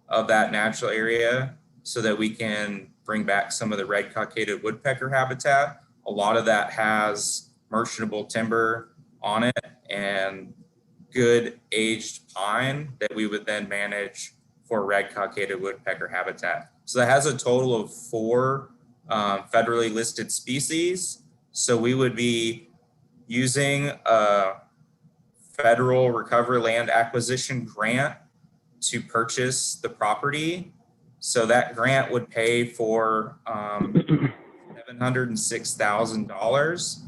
Speaker 11: of that natural area so that we can bring back some of the red cockaded woodpecker habitat. A lot of that has merchantable timber on it and good aged pine that we would then manage for red cockaded woodpecker habitat. So that has a total of 4 federally listed species. So we would be using a federal recovery land acquisition grant to purchase the property. So that grant would pay for $706,000.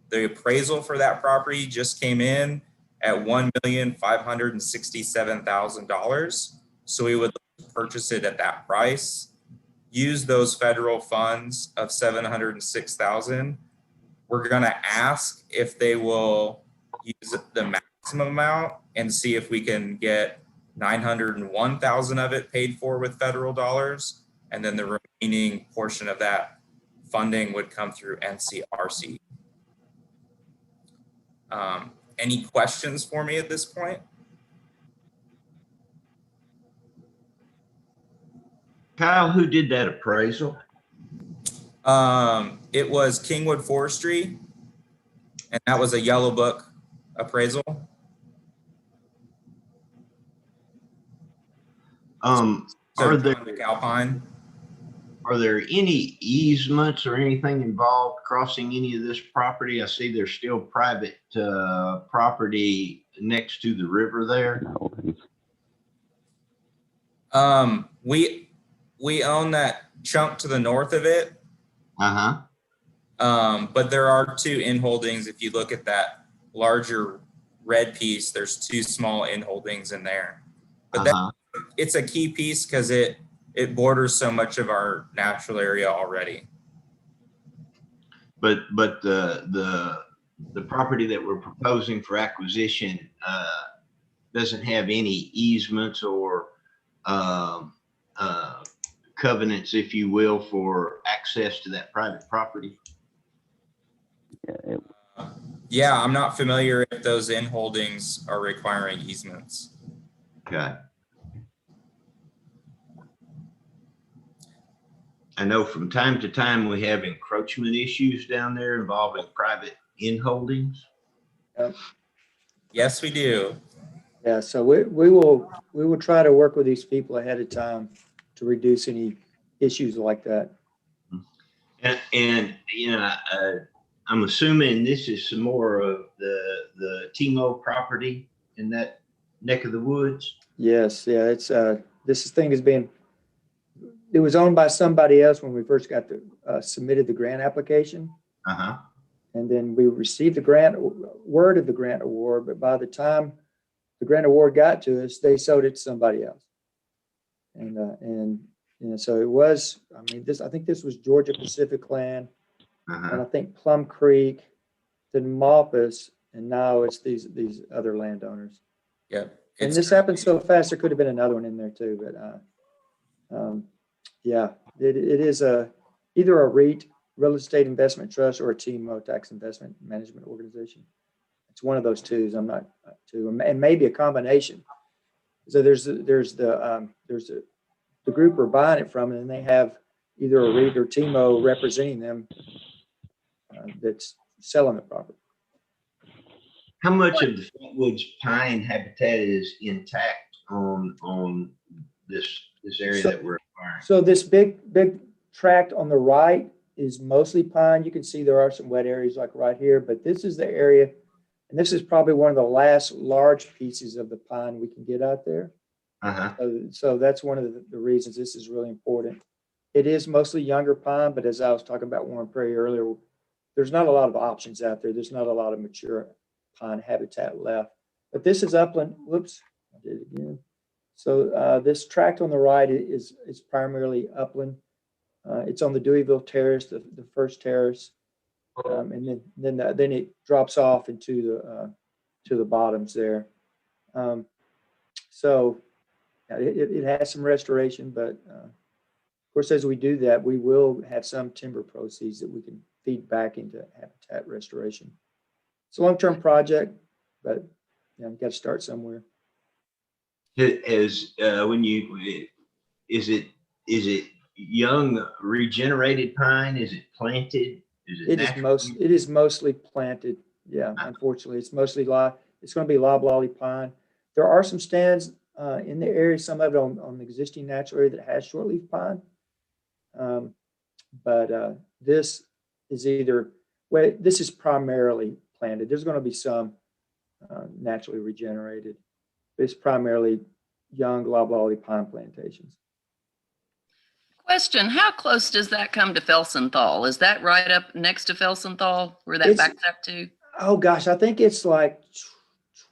Speaker 11: The appraisal for that property just came in at $1,567,000. So we would purchase it at that price, use those federal funds of $706,000. We're gonna ask if they will use the maximum amount and see if we can get $901,000 of it paid for with federal dollars. And then the remaining portion of that funding would come through NCRC. Any questions for me at this point?
Speaker 5: Kyle, who did that appraisal?
Speaker 11: It was Kingwood Forestry, and that was a Yellow Book appraisal.
Speaker 5: Are there
Speaker 11: Alpine?
Speaker 5: Are there any easements or anything involved crossing any of this property? I see there's still private property next to the river there.
Speaker 11: We own that chunk to the north of it.
Speaker 5: Uh-huh.
Speaker 11: But there are two in holdings. If you look at that larger red piece, there's two small in holdings in there. But it's a key piece because it borders so much of our natural area already.
Speaker 5: But the property that we're proposing for acquisition doesn't have any easements or covenants, if you will, for access to that private property.
Speaker 11: Yeah, I'm not familiar if those in holdings are requiring easements.
Speaker 5: Okay. I know from time to time we have encroachment issues down there involving private in holdings.
Speaker 11: Yes, we do.
Speaker 2: Yeah, so we will try to work with these people ahead of time to reduce any issues like that.
Speaker 5: And you know, I'm assuming this is some more of the TMO property in that neck of the woods.
Speaker 2: Yes, yeah, it's this thing has been. It was owned by somebody else when we first got submitted the grant application.
Speaker 5: Uh-huh.
Speaker 2: And then we received the word of the grant award, but by the time the grant award got to us, they sold it to somebody else. And you know, so it was, I think this was Georgia Pacific Land, and I think Plum Creek, then Malpas, and now it's these other landowners.
Speaker 11: Yeah.
Speaker 2: And this happened so fast, there could have been another one in there too, but yeah, it is either a REIT, real estate investment trust, or a TMO, tax investment management organization. It's one of those twos. I'm not two, and maybe a combination. So there's the group we're buying it from, and they have either a REIT or TMO representing them that's selling the property.
Speaker 5: How much of the Woods pine habitat is intact on this area that we're acquiring?
Speaker 2: So this big tract on the right is mostly pine. You can see there are some wet areas like right here, but this is the area, and this is probably one of the last large pieces of the pine we can get out there. So that's one of the reasons this is really important. It is mostly younger pine, but as I was talking about Warren Prairie earlier, there's not a lot of options out there. There's not a lot of mature pine habitat left. But this is upland. Whoops, I did it again. So this tract on the right is primarily upland. It's on the Deweyville Terrace, the first terrace, and then it drops off into the bottoms there. So it has some restoration, but of course, as we do that, we will have some timber proceeds that we can feed back into habitat restoration. It's a long-term project, but we've got to start somewhere.
Speaker 5: Is it young regenerated pine? Is it planted?
Speaker 2: It is mostly planted. Yeah, unfortunately, it's mostly it's going to be loblolly pine. There are some stands in the area, some of it on the existing natural area that has shortleaf pine. But this is either, well, this is primarily planted. There's going to be some naturally regenerated. It's primarily young loblolly pine plantations.
Speaker 4: Question, how close does that come to Felsenthal? Is that right up next to Felsenthal where that
Speaker 2: It's-
Speaker 4: backs up to?
Speaker 2: Oh, gosh, I think it's like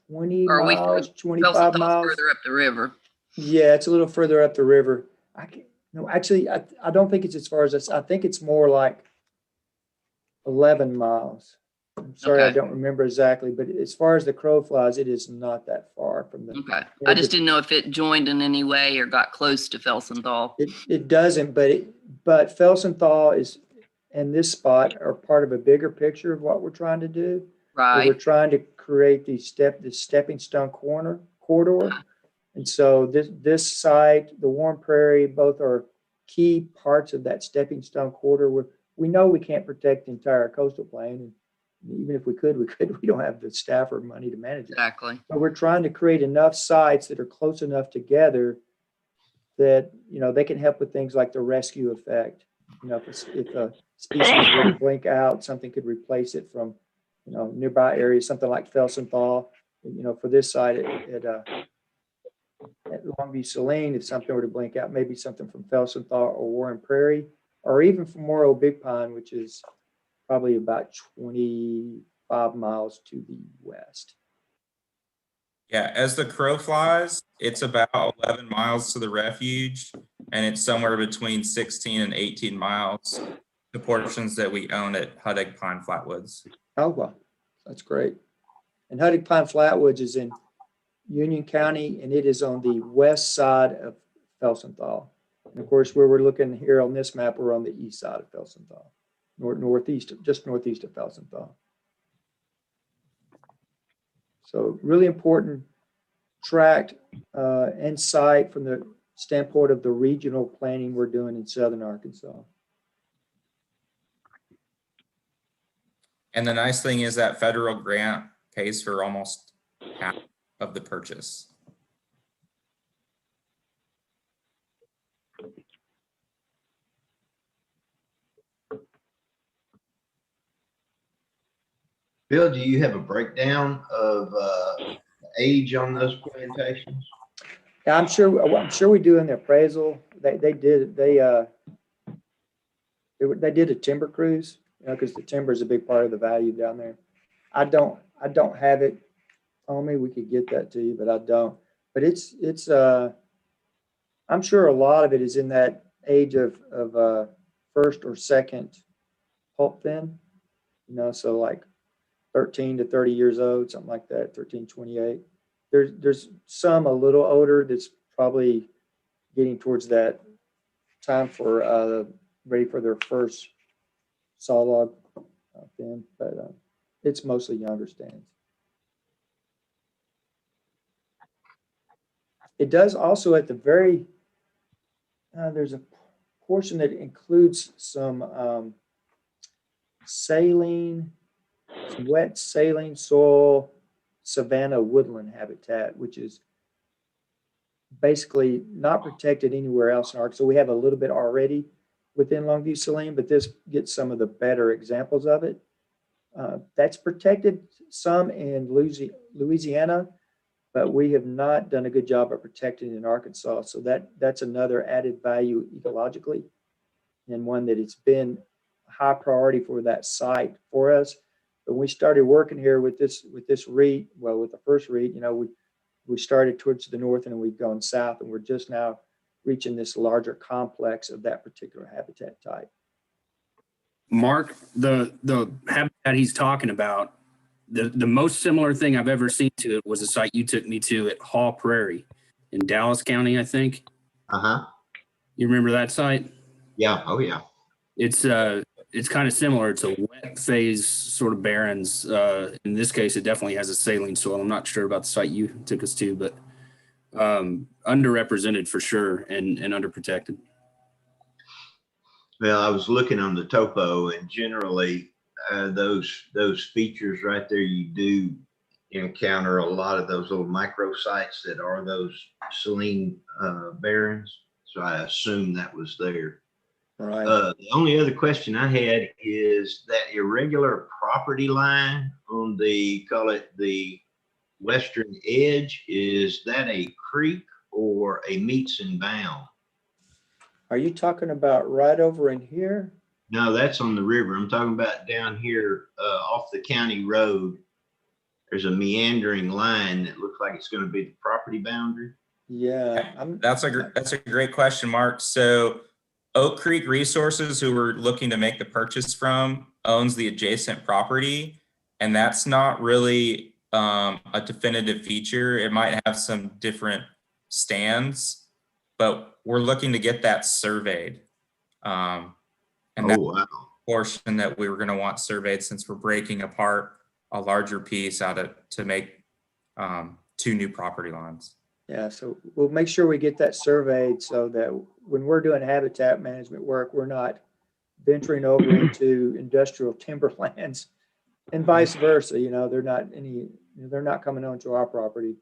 Speaker 2: 20
Speaker 4: Or are we
Speaker 2: miles, 25
Speaker 4: Felsenthal's
Speaker 2: miles.
Speaker 4: further up the river?
Speaker 2: Yeah, it's a little further up the river. No, actually, I don't think it's as far as this. I think it's more like 11 miles. I'm sorry, I
Speaker 4: Okay.
Speaker 2: don't remember exactly, but as far as the crow flies, it is not that far from the.
Speaker 4: Okay. I just didn't know if it joined in any way or got close to Felsenthal.
Speaker 2: It doesn't, but Felsenthal is, and this spot are part of a bigger picture of what we're trying to do. We're
Speaker 4: Right.
Speaker 2: trying to create this stepping stone corridor. And so this site, the Warm Prairie, both are key parts of that stepping stone corridor. We know we can't protect the entire coastal plain, and even if we could, we don't have the staff or money to manage it.
Speaker 4: Exactly.
Speaker 2: But we're trying to create enough sites that are close enough together that, they can help with things like the rescue effect. If a species were to blink out, something could replace it from, nearby areas, something like Felsenthal. For this site at Longview Saline, if something were to blink out, maybe something from Felsenthal or Warren Prairie, or even from Morrow Big Pine, which is probably about 25 miles to the west.
Speaker 11: Yeah, as the crow flies, it's about 11 miles to the refuge, and it's somewhere between 16 and 18 miles, the portions that we own at Huddig Pine Flatwoods.
Speaker 2: Oh, well, that's great. And Huddig Pine Flatwoods is in Union County, and it is on the west side of Felsenthal. And of course, where we're looking here on this map, we're on the east side of Felsenthal, just northeast of Felsenthal. So really important tract and site from the standpoint of the regional planning we're doing in southern Arkansas.
Speaker 11: And the nice thing is that federal grant pays for almost half of the purchase.
Speaker 5: Bill, do you have a breakdown of age on those plantations?
Speaker 2: Yeah, I'm sure we do in the appraisal. They did a timber cruise, because the timber is a big part of the value down there. I don't have it on me. We could get that to you, but I don't. But it's I'm sure a lot of it is in that age of first or second pulp thin, so like 13 to 30 years old, something like that, 13, 28. There's some a little older that's probably getting towards that time for ready for their first sawlog thin, but it's mostly younger stands. It does also at the very, there's a portion that includes some saline, some wet saline soil, savanna woodland habitat, which is basically not protected anywhere else in Arkansas. So we have a little bit already within Longview Saline, but this gets some of the better examples of it. That's protected some in Louisiana, but we have not done a good job of protecting it in Arkansas. So that's another added value ecologically, and one that it's been high priority for that site for us. But when we started working here with this REIT, well, with the first REIT, we started towards the north and we've gone south, and we're just now reaching this larger complex of that particular habitat type.
Speaker 15: Mark, the habitat he's talking about, the most similar thing I've ever seen to it was a site you took me to at Hall Prairie in Dallas County, I think.
Speaker 5: Uh-huh.
Speaker 15: You remember that site?
Speaker 5: Yeah. Oh, yeah.
Speaker 15: It's kind of similar. It's a wet phase sort of barrens. In this case, it definitely has a saline soil. I'm not sure about the site you took us to, but underrepresented for sure and underprotected.
Speaker 5: Well, I was looking on the topo, and generally those features right there, you do encounter a lot of those little microsites that are those saline barrens. So I assume that was there.
Speaker 2: Right.
Speaker 5: The only other question I had is that irregular property line on the, call it the western edge, is that a creek or a meets and bound?
Speaker 2: Are you talking about right over in here?
Speaker 5: No, that's on the river. I'm talking about down here off the county road. There's a meandering line that looks like it's going to be the property boundary.
Speaker 2: Yeah,
Speaker 11: That's a great question, Mark. So Oak Creek Resources, who we're looking to make the purchase from, owns the adjacent property, and that's not really a definitive feature. It might have some different stands, but we're looking to get that surveyed. And that's
Speaker 5: wow.
Speaker 11: the portion that we were going to want surveyed, since we're breaking apart a larger piece to make 2 new property lines.
Speaker 2: Yeah, so we'll make sure we get that surveyed so that when we're doing habitat management work, we're not venturing over into industrial timberlands and vice versa. You know, they're not coming onto our property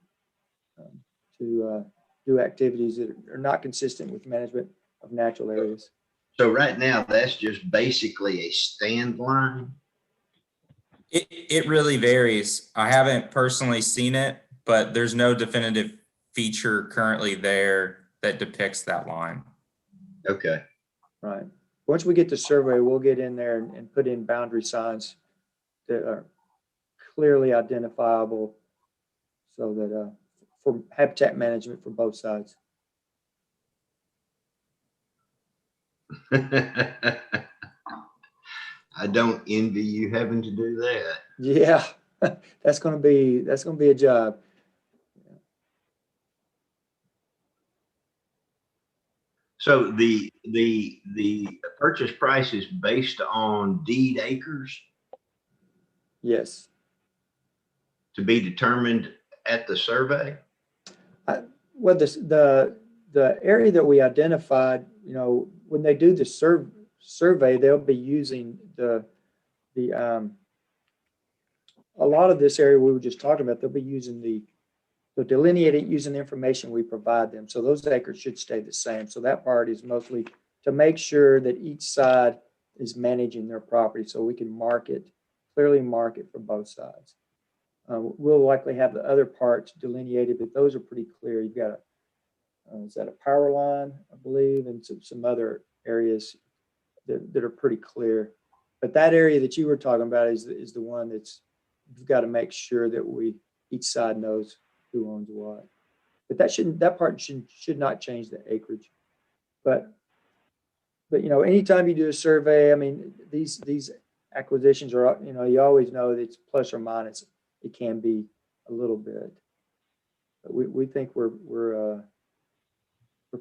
Speaker 2: to do activities that are not consistent with management of natural areas.
Speaker 5: So right now, that's just basically a stand line.
Speaker 11: It really varies. I haven't personally seen it, but there's no definitive feature currently there that depicts that line.
Speaker 5: Okay.
Speaker 2: Right. Once we get the survey, we'll get in there and put in boundary signs that are clearly identifiable so that for habitat management for both sides.
Speaker 5: I don't envy you having to do that.
Speaker 2: Yeah, that's gonna be a job.
Speaker 5: So the purchase price is based on deed acres
Speaker 2: Yes.
Speaker 5: to be determined at the survey?
Speaker 2: Well, the area that we identified, you know, when they do the survey, they'll be using a lot of this area we were just talking about, they'll be using they'll delineate it using the information we provide them. So those acres should stay the same. So that part is mostly to make sure that each side is managing their property so we can clearly market for both sides. We'll likely have the other parts delineated, but those are pretty clear. You've got is that a power line, I believe, and some other areas that are pretty clear. But that area that you were talking about is the one that's, you've got to make sure that each side knows who owns what. But that part should not change the acreage. But you know, anytime you do a survey, I mean, these acquisitions are, you know, you always know that it's plus or minus. It can be a little bit, but we think we're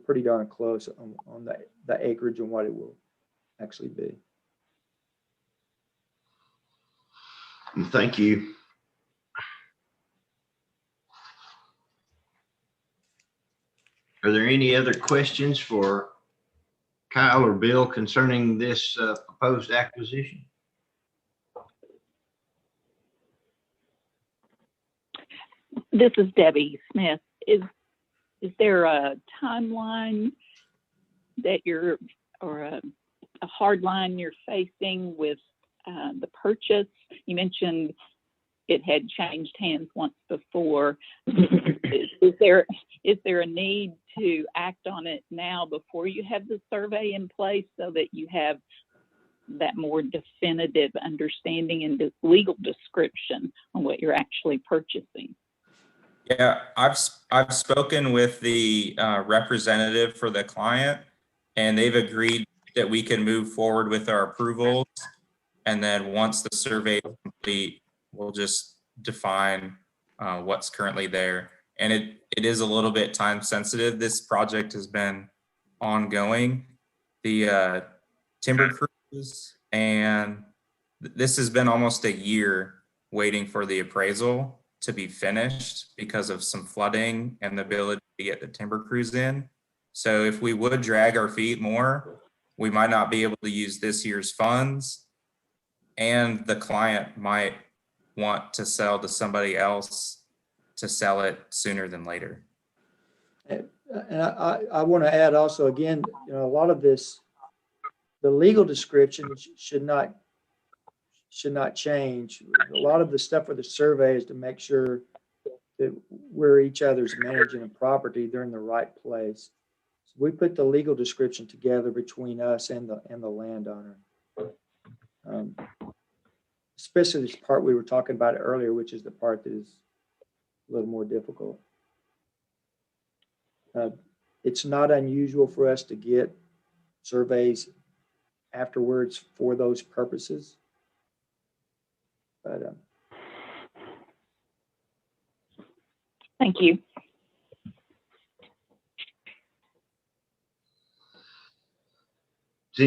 Speaker 2: pretty darn close on the acreage and what it will actually be.
Speaker 5: Thank you. Are there any other questions for Kyle or Bill concerning this proposed acquisition?
Speaker 13: This is Debbie Smith. Is there a timeline that or a hard line you're facing with the purchase? You mentioned it had changed hands once before. Is there a need to act on it now before you have the survey in place so that you have that more definitive understanding and legal description on what you're actually purchasing?
Speaker 11: Yeah, I've spoken with the representative for the client, and they've agreed that we can move forward with our approvals. And then once the survey is complete, we'll just define what's currently there. And it is a little bit time sensitive. This project has been ongoing. The timber crews, and this has been almost a year waiting for the appraisal to be finished because of some flooding and the ability to get the timber crews in. So if we would drag our feet more, we might not be able to use this year's funds, and the client might want to sell to somebody else to sell it sooner than later.
Speaker 2: And I want to add also, again, you know, a lot of this the legal description should not change. A lot of the stuff with the survey is to make sure that we're each other's managing a property, they're in the right place. So we put the legal description together between us and the landowner. Especially this part we were talking about earlier, which is the part that is a little more difficult. It's not unusual for us to get surveys afterwards for those purposes. But
Speaker 13: Thank you.
Speaker 5: Does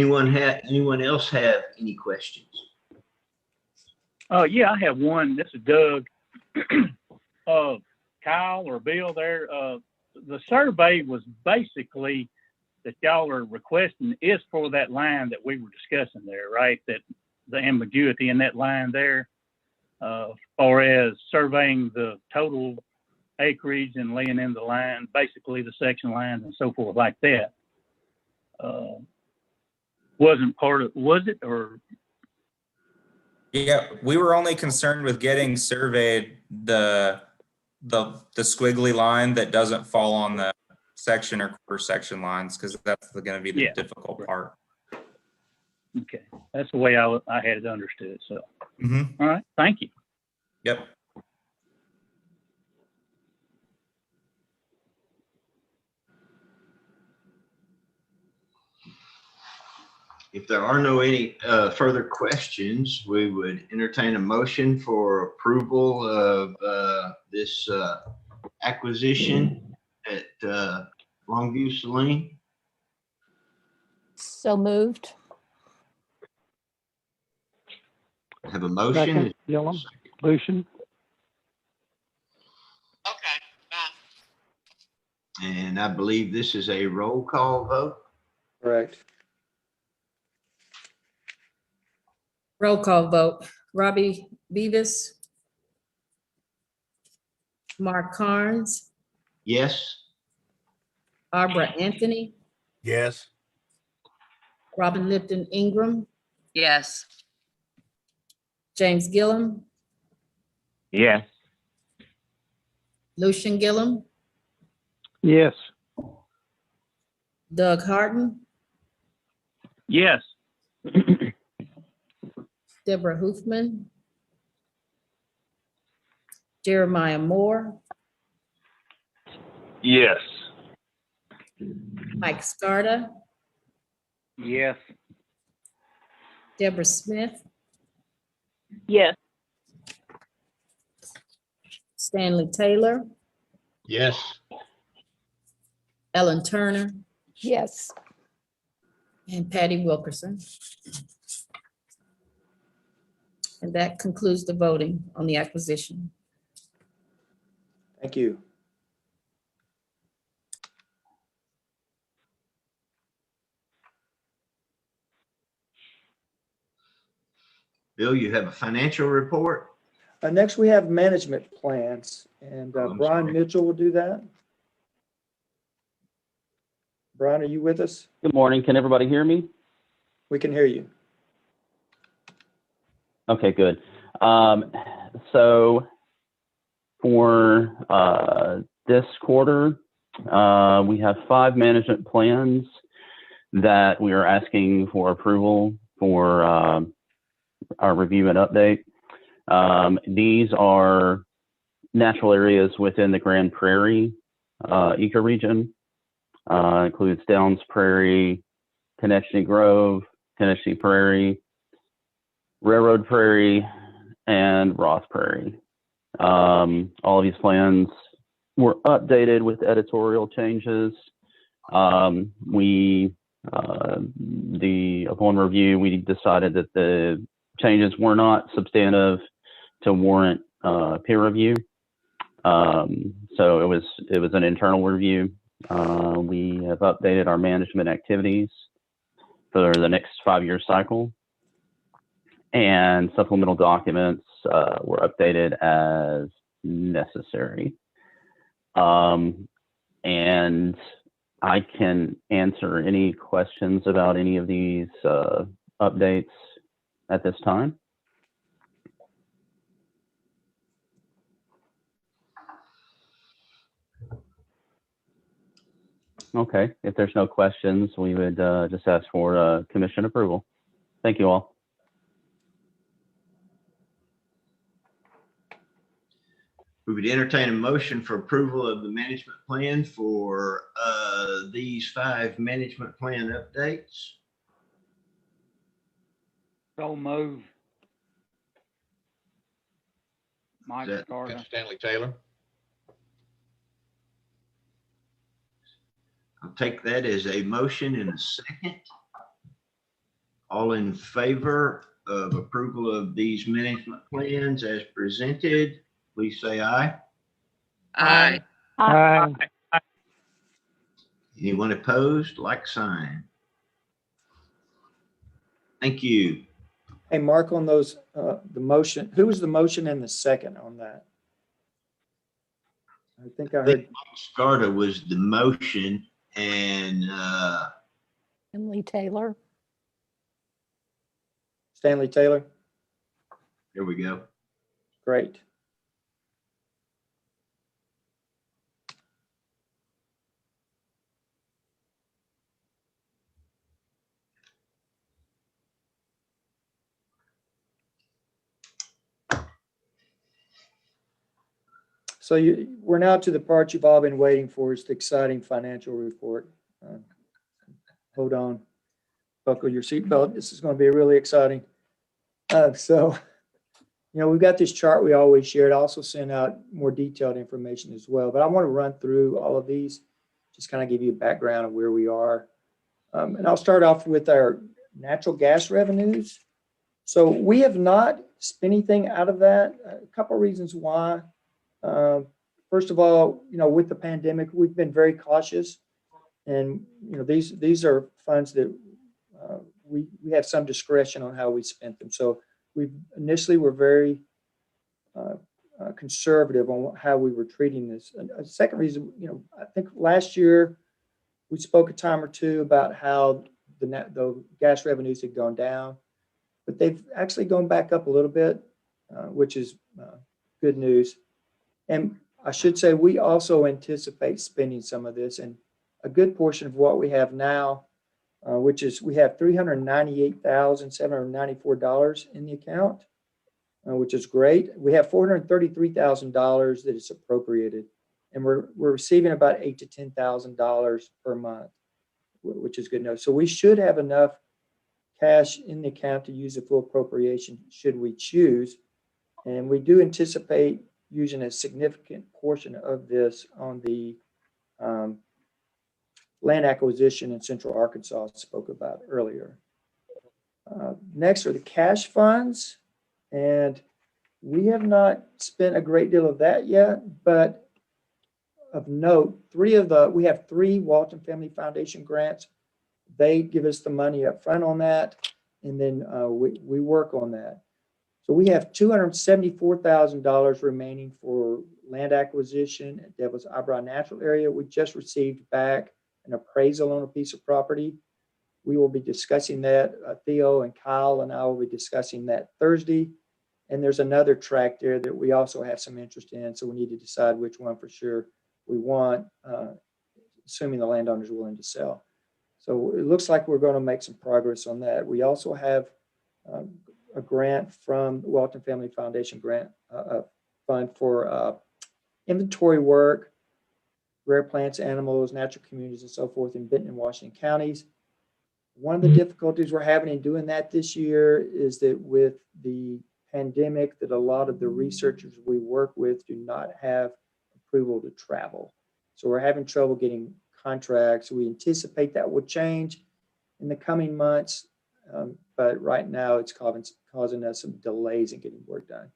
Speaker 5: anyone else have any questions?
Speaker 9: Yeah, I have one. This is Doug. Kyle or Bill there, the survey was basically that y'all are requesting is for that line that we were discussing there, right? That the ambiguity in that line there, or as surveying the total acreage and laying in the line, basically the section lines and so forth like that. Wasn't part of, was it, or?
Speaker 11: Yeah, we were only concerned with getting surveyed the squiggly line that doesn't fall on the section or quarter section lines, because that's going to be the difficult part.
Speaker 9: Okay, that's the way I had it understood. So,
Speaker 11: Mm-hmm.
Speaker 9: All right, thank you.
Speaker 11: Yep.
Speaker 5: If there are no any further questions, we would entertain a motion for approval of this acquisition at Longview Saline.
Speaker 7: So moved.
Speaker 5: Have a motion.
Speaker 6: Second, Gillum, Lucian.
Speaker 5: And I believe this is a roll call vote.
Speaker 2: correct.
Speaker 10: Roll call vote. Robbie Beavis. Mark Carnes.
Speaker 5: Yes.
Speaker 10: Barbara Anthony.
Speaker 1: Yes.
Speaker 10: Robin Lipton Ingram.
Speaker 4: Yes.
Speaker 10: James Gillum.
Speaker 9: Yes.
Speaker 10: Lucian Gillum.
Speaker 6: Yes.
Speaker 10: Doug Harden.
Speaker 9: Yes.
Speaker 10: Deborah Hoofman. Jeremiah Moore.
Speaker 9: Yes.
Speaker 10: Mike Scarda.
Speaker 9: Yes.
Speaker 10: Deborah Smith.
Speaker 13: Yes.
Speaker 10: Stanley Taylor.
Speaker 1: Yes.
Speaker 10: Ellen Turner.
Speaker 7: Yes.
Speaker 10: And Patty Wilkerson. And that concludes the voting on the acquisition.
Speaker 2: Thank you.
Speaker 5: Bill, you have a financial report?
Speaker 2: Next, we have management plans, and
Speaker 5: I'm
Speaker 2: Brian
Speaker 5: sorry.
Speaker 2: Mitchell will do that. Brian, are you with us?
Speaker 3: Good morning. Can everybody hear me?
Speaker 2: We can hear you.
Speaker 3: Okay, good. So for this quarter, we have 5 management plans that we are asking for approval for our review and update. These are natural areas within the Grand Prairie ecoregion. Includes Downs Prairie, Connection Grove, Tennessee Prairie, Railroad Prairie, and Ross Prairie. All of these plans were updated with editorial changes. Upon review, we decided that the changes were not substantive to warrant peer review. So it was an internal review. We have updated our management activities for the next 5-year cycle, and supplemental documents were updated as necessary. And I can answer any questions about any of these updates at this time. Okay, if there's no questions, we would just ask for commission approval. Thank you all.
Speaker 5: We would entertain a motion for approval of the management plan for these 5 management plan updates.
Speaker 9: So move. Mike
Speaker 5: Is that-
Speaker 9: Carter.
Speaker 1: Stanley Taylor.
Speaker 5: I'll take that as a motion and a second. All in favor of approval of these management plans as presented, please say aye.
Speaker 4: Aye.
Speaker 6: Aye.
Speaker 5: Anyone opposed, like sign. Thank you.
Speaker 2: Hey, Mark, on those, the motion, who was the motion and the second on that? I think I
Speaker 5: I think
Speaker 2: heard
Speaker 5: Mike Scarta was the motion and
Speaker 7: And Lee Taylor.
Speaker 2: Stanley Taylor.
Speaker 5: there we go.
Speaker 2: Great. So we're now to the part you've all been waiting for. It's the exciting financial report. Hold on, buckle your seatbelt. This is going to be really exciting. We've got this chart we always share. It also sent out more detailed information as well. But I want to run through all of these, just kind of give you a background of where we are. And I'll start off with our natural gas revenues. So we have not spent anything out of that. A couple of reasons why. First of all, with the pandemic, we've been very cautious, and these are funds that we have some discretion on how we spent them. So we initially were very conservative on how we were treating this. And a second reason, I think last year we spoke a time or two about how the gas revenues had gone down, but they've actually gone back up a little bit, which is good news. And I should say, we also anticipate spending some of this, and a good portion of what we have now, which is we have $398,794 in the account, which is great. We have $433,000 that is appropriated, and we're receiving about $8,000 to $10,000 per month, which is good news. So we should have enough cash in the account to use the full appropriation should we choose, and we do anticipate using a significant portion of this on the land acquisition in Central Arkansas I spoke about earlier. Next are the cash funds, and we have not spent a great deal of that yet, but of note, we have 3 Walton Family Foundation grants. They give us the money up front on that, and then we work on that. So we have $274,000 remaining for land acquisition at Devil's Eyebrow Natural Area. We just received back an appraisal on a piece of property. We will be discussing that. Theo and Kyle and I will be discussing that Thursday. And there's another tract there that we also have some interest in. So we need to decide which one for sure we want, assuming the landowner is willing to sell. So it looks like we're going to make some progress on that. We also have a grant from the Walton Family Foundation grant fund for inventory work, rare plants, animals, natural communities, and so forth in Benton and Washington counties. One of the difficulties we're having in doing that this year is that with the pandemic, that a lot of the researchers we work with do not have approval to travel. So we're having trouble getting contracts. We anticipate that will change in the coming months. But right now it's causing us some delays in getting work done.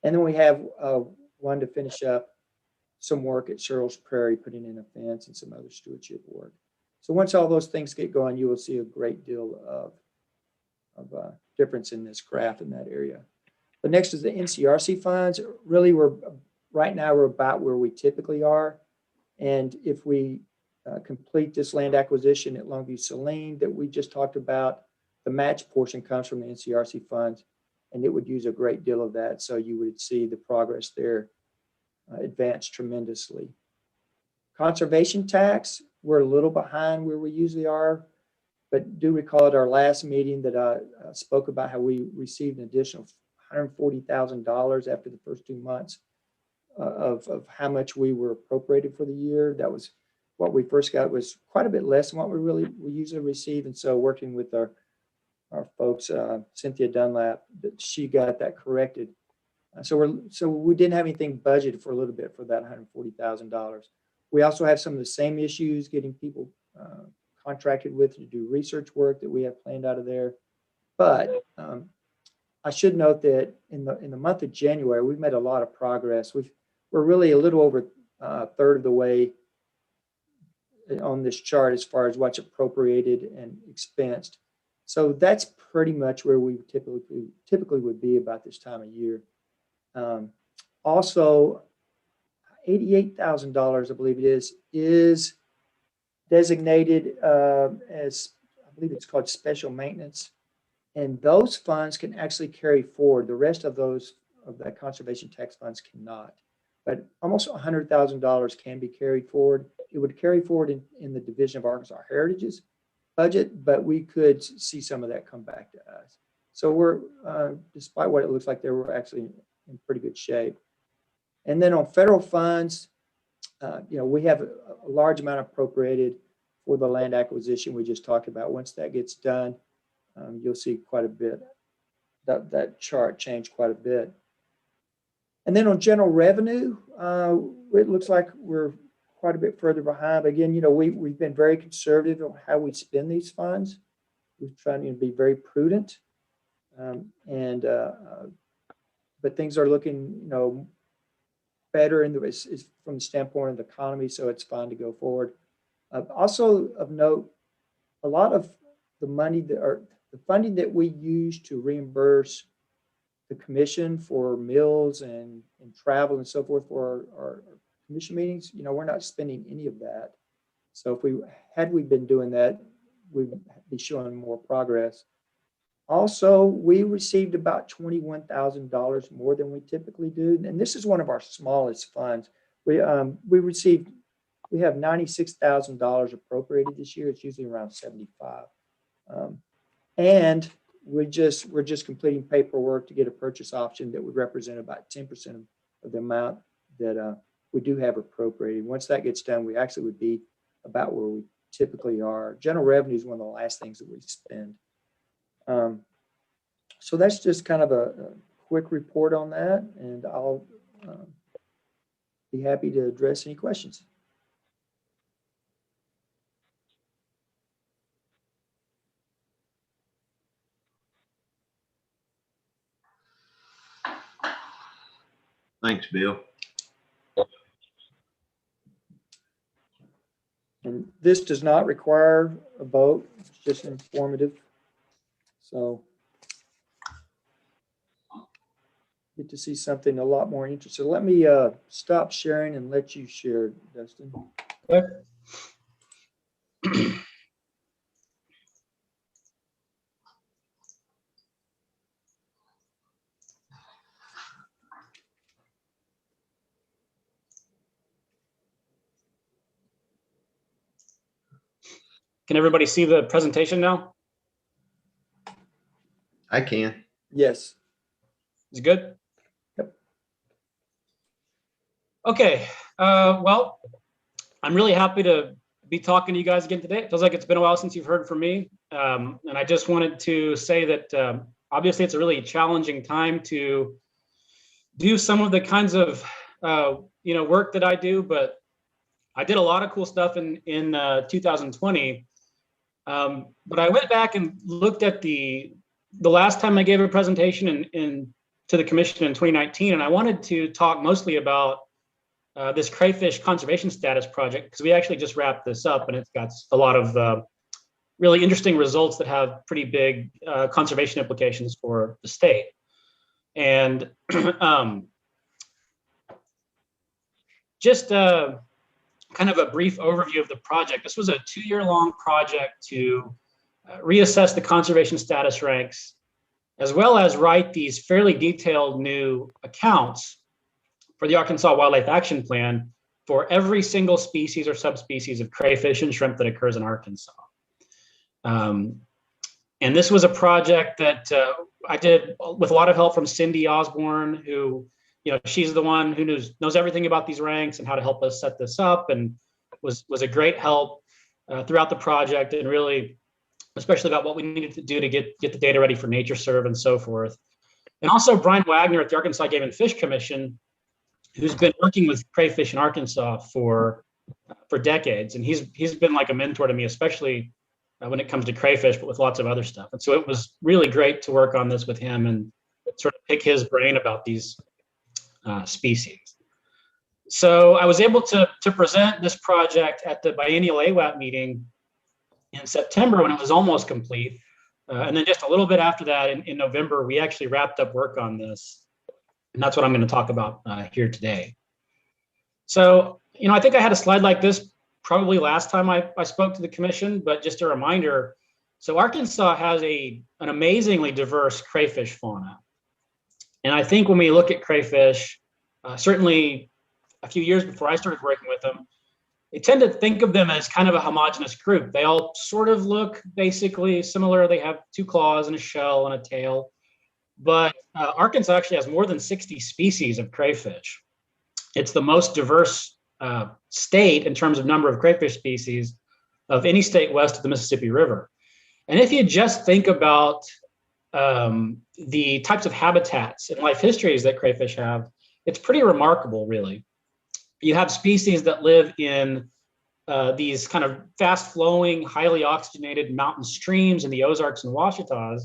Speaker 2: And then we have one to finish up some work at Cheryl's Prairie, putting in a fence and some other stewardship work. So once all those things get going, you will see a great deal of difference in this graph in that area. But next is the NCRC funds. Really, right now we're about where we typically are. And if we complete this land acquisition at Longview Saline that we just talked about. The match portion comes from the NCRC funds, and it would use a great deal of that. So you would see the progress there advance tremendously. Conservation tax, we're a little behind where we usually are, but do recall at our last meeting that I spoke about how we received an additional $140,000 after the first 2 months of how much we were appropriated for the year. That was what we first got, was quite a bit less than what we usually receive. And so working with our folks, Cynthia Dunlap, that she got that corrected. So we didn't have anything budgeted for a little bit for that $140,000. We also have some of the same issues getting people contracted with to do research work that we have planned out of there. But I should note that in the month of January, we've made a lot of progress. We're really a little over a third of the way on this chart as far as what's appropriated and expensed. So that's pretty much where we typically would be about this time of year. Also, $88,000, I believe it is designated as, I believe it's called special maintenance. And those funds can actually carry forward. The rest of that conservation tax funds cannot. But almost $100,000 can be carried forward. It would carry forward in the Division of Arkansas Heritage's budget, but we could see some of that come back to us. So we're, despite what it looks like there, we're actually in pretty good shape. And then on federal funds, we have a large amount appropriated for the land acquisition we just talked about. Once that gets done, you'll see quite a bit, that chart change quite a bit. And then on general revenue, it looks like we're quite a bit further behind. But again, we've been very conservative on how we spend these funds. We're trying to be very prudent. But things are looking, better from the standpoint of the economy, so it's fine to go forward. Also of note, a lot of the money the funding that we use to reimburse the commission for meals and travel and so forth for our commission meetings, we're not spending any of that. So if we been doing that, we'd be showing more progress. Also, we received about $21,000 more than we typically do. And this is one of our smallest funds. We have $96,000 appropriated this year. It's usually around 75. And we're just completing paperwork to get a purchase option that would represent about 10% of the amount that we do have appropriated. Once that gets done, we actually would be about where we typically are. General revenue is one of the last things that we spend. So that's just kind of a quick report on that, and I'll be happy to address any questions.
Speaker 5: Thanks, Bill.
Speaker 2: And this does not require a vote, it's just informative. So get to see something a lot more interesting. Let me stop sharing and let you share, Dustin.
Speaker 16: Okay. Can everybody see the presentation now?
Speaker 5: I can.
Speaker 2: Yes.
Speaker 16: Is it good?
Speaker 2: Yep.
Speaker 16: Okay. Well, I'm really happy to be talking to you guys again today. It feels like it's been a while since you've heard from me. And I just wanted to say that obviously it's a really challenging time to do some of the kinds of work that I do, but I did a lot of cool stuff in 2020. But I went back and looked at the last time I gave a presentation to the commission in 2019, and I wanted to talk mostly about this crayfish conservation status project, because we actually just wrapped this up, and it's got a lot of really interesting results that have pretty big conservation implications for the state. And just kind of a brief overview of the project. This was a 2-year-long project to reassess the conservation status ranks, as well as write these fairly detailed new accounts for the Arkansas Wildlife Action Plan for every single species or subspecies of crayfish and shrimp that occurs in Arkansas. And this was a project that I did with a lot of help from Cindy Osborne, who, she's the one who knows everything about these ranks and how to help us set this up, and was a great help throughout the project, and really, especially about what we needed to do to get the data ready for NatureServe and so forth. And also Brian Wagner at the Arkansas Game and Fish Commission, who's been working with crayfish in Arkansas for decades, and he's been like a mentor to me, especially when it comes to crayfish, but with lots of other stuff. And so it was really great to work on this with him and sort of pick his brain about these species. So I was able to present this project at the biennial AWAP meeting in September when it was almost complete. And then just a little bit after that, in November, we actually wrapped up work on this. And that's what I'm going to talk about here today. So, I think I had a slide like this probably last time I spoke to the commission, but just a reminder. So Arkansas has an amazingly diverse crayfish fauna. And I think when we look at crayfish, certainly a few years before I started working with them, they tend to think of them as kind of a homogeneous group. They all sort of look basically similar. They have 2 claws and a shell and a tail. But Arkansas actually has more than 60 species of crayfish. It's the most diverse state in terms of number of crayfish species of any state west of the Mississippi River. And if you just think about the types of habitats and life histories that crayfish have, it's pretty remarkable, really. You have species that live in these kind of fast-flowing, highly oxygenated mountain streams in the Ozarks and Ouachitas.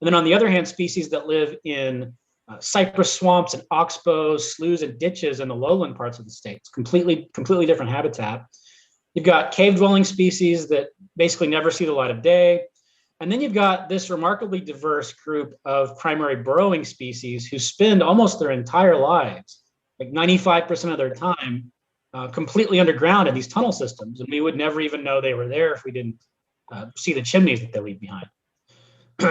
Speaker 16: And then on the other hand, species that live in cypress swamps and oxbows, sloughs, and ditches in the lowland parts of the state. It's completely different habitat. You've got cave-dwelling species that basically never see the light of day. And then you've got this remarkably diverse group of primary burrowing species who spend almost their entire lives, like 95% of their time, completely underground in these tunnel systems. And we would never even know they were there if we didn't see the chimneys that they leave behind.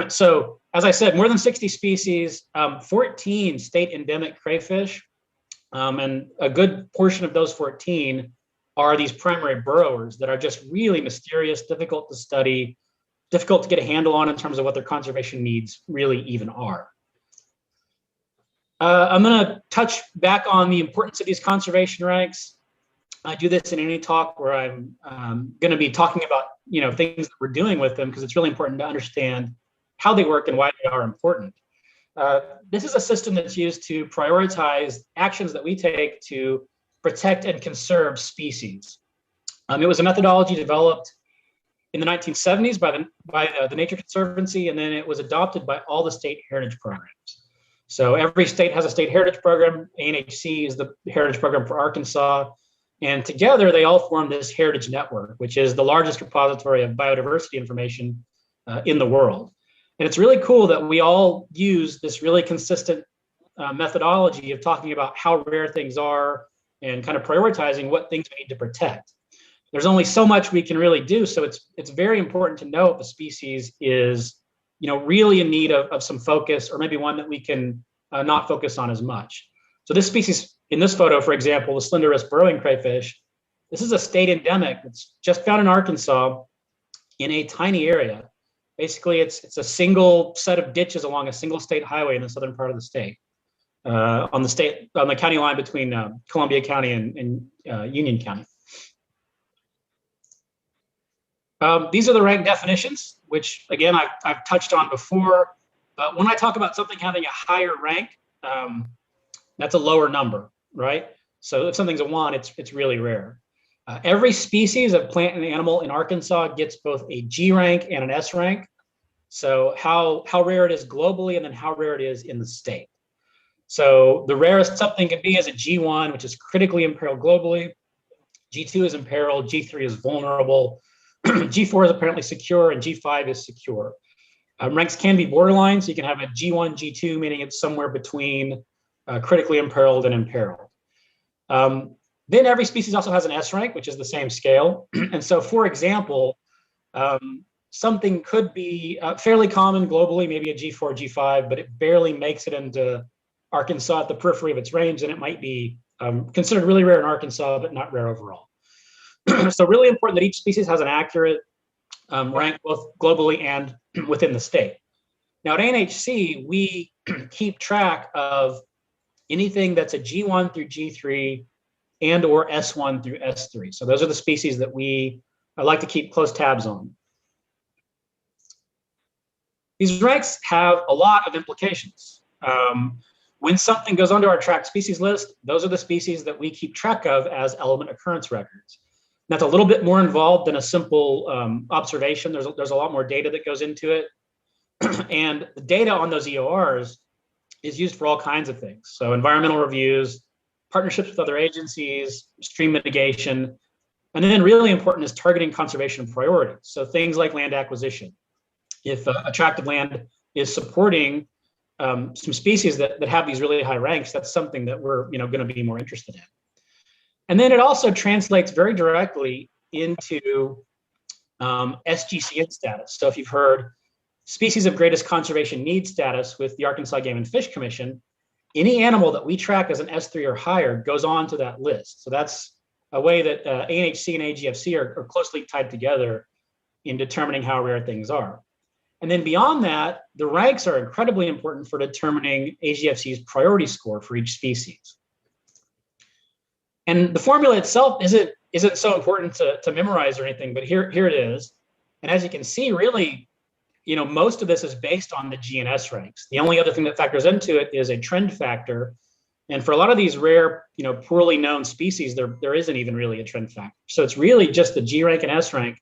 Speaker 16: So, as I said, more than 60 species, 14 state endemic crayfish, and a good portion of those 14 are these primary burrowers that are just really mysterious, difficult to study, difficult to get a handle on in terms of what their conservation needs really even are. I'm going to touch back on the importance of these conservation ranks. I do this in any talk where I'm going to be talking about things that we're doing with them, because it's really important to understand how they work and why they are important. This is a system that's used to prioritize actions that we take to protect and conserve species. It was a methodology developed in the 1970s by the Nature Conservancy, and then it was adopted by all the state heritage programs. So every state has a state heritage program. ANHC is the heritage program for Arkansas. And together they all form this heritage network, which is the largest repository of biodiversity information in the world. And it's really cool that we all use this really consistent methodology of talking about how rare things are and kind of prioritizing what things we need to protect. There's only so much we can really do. So it's very important to know if a species is, really in need of some focus, or maybe one that we can not focus on as much. So this species in this photo, for example, the slender wrist burrowing crayfish, this is a state endemic. It's just found in Arkansas in a tiny area. Basically, it's a single set of ditches along a single state highway in the southern part of the state, on the county line between Columbia County and Union County. These are the rank definitions, which again I've touched on before. But when I talk about something having a higher rank, that's a lower number, right? So if something's a 1, it's really rare. Every species of plant and animal in Arkansas gets both a G rank and an S rank. So how rare it is globally, and then how rare it is in the state. So the rarest something can be is a G1, which is critically imperiled globally. G2 is imperiled, G3 is vulnerable, G4 is apparently secure, and G5 is secure. Ranks can be borderline, so you can have a G1, G2, meaning it's somewhere between critically imperiled and imperiled. Then every species also has an S rank, which is the same scale. And so, for example, something could be fairly common globally, maybe a G4, G5, but it barely makes it into Arkansas at the periphery of its range, and it might be considered really rare in Arkansas, but not rare overall. So really important that each species has an accurate rank both globally and within the state. Now at ANHC, we keep track of anything that's a G1 through G3 and or S1 through S3. So those are the species that we like to keep close tabs on. These ranks have a lot of implications. When something goes onto our tracked species list, those are the species that we keep track of as element occurrence records. That's a little bit more involved than a simple observation. There's a lot more data that goes into it. And the data on those EORs is used for all kinds of things. So environmental reviews, partnerships with other agencies, stream mitigation, and then really important is targeting conservation priorities. So things like land acquisition. If a tract of land is supporting some species that have these really high ranks, that's something that we're going to be more interested in. And then it also translates very directly into SGCN status. So if you've heard species of greatest conservation need status with the Arkansas Game and Fish Commission, any animal that we track as an S3 or higher goes on to that list. So that's a way that ANHC and AGFC are closely tied together in determining how rare things are. And then beyond that, the ranks are incredibly important for determining AGFC's priority score for each species. And the formula itself isn't so important to memorize or anything, but here it is. And as you can see, really, most of this is based on the GNS ranks. The only other thing that factors into it is a trend factor. And for a lot of these rare, poorly known species, there isn't even really a trend factor. So it's really just the G rank and S rank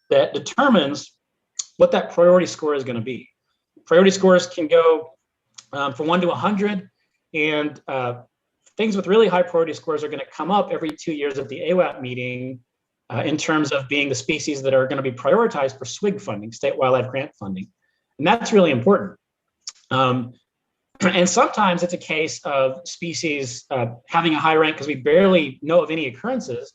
Speaker 16: that determines what that priority score is going to be. Priority scores can go from 1 to 100, and things with really high priority scores are going to come up every 2 years at the AWAP meeting in terms of being the species that are going to be prioritized for SWIG funding, state wildlife grant funding. And that's really important. And sometimes it's a case of species having a high rank because we barely know of any occurrences,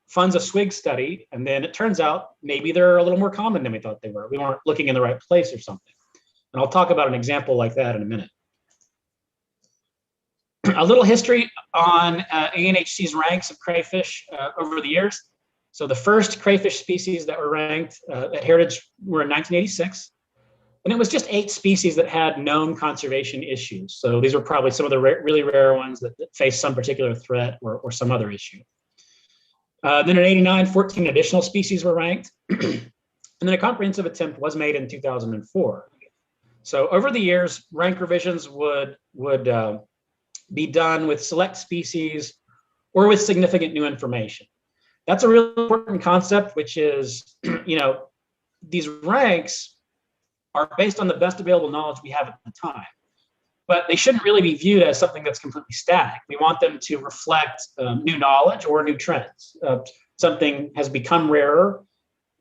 Speaker 16: funds a SWIG study, and then it turns out maybe they're a little more common than we thought they were. We weren't looking in the right place or something. And I'll talk about an example like that in a minute. A little history on ANHC's ranks of crayfish over the years. So the first crayfish species that were ranked at Heritage were in 1986. And it was just 8 species that had known conservation issues. So these were probably some of the really rare ones that face some particular threat or some other issue. Then in 89, 14 additional species were ranked. And then a comprehensive attempt was made in 2004. So over the years, rank revisions would be done with select species or with significant new information. That's a really important concept, which is, these ranks are based on the best available knowledge we have at the time, but they shouldn't really be viewed as something that's completely static. We want them to reflect new knowledge or new trends. Something has become rarer,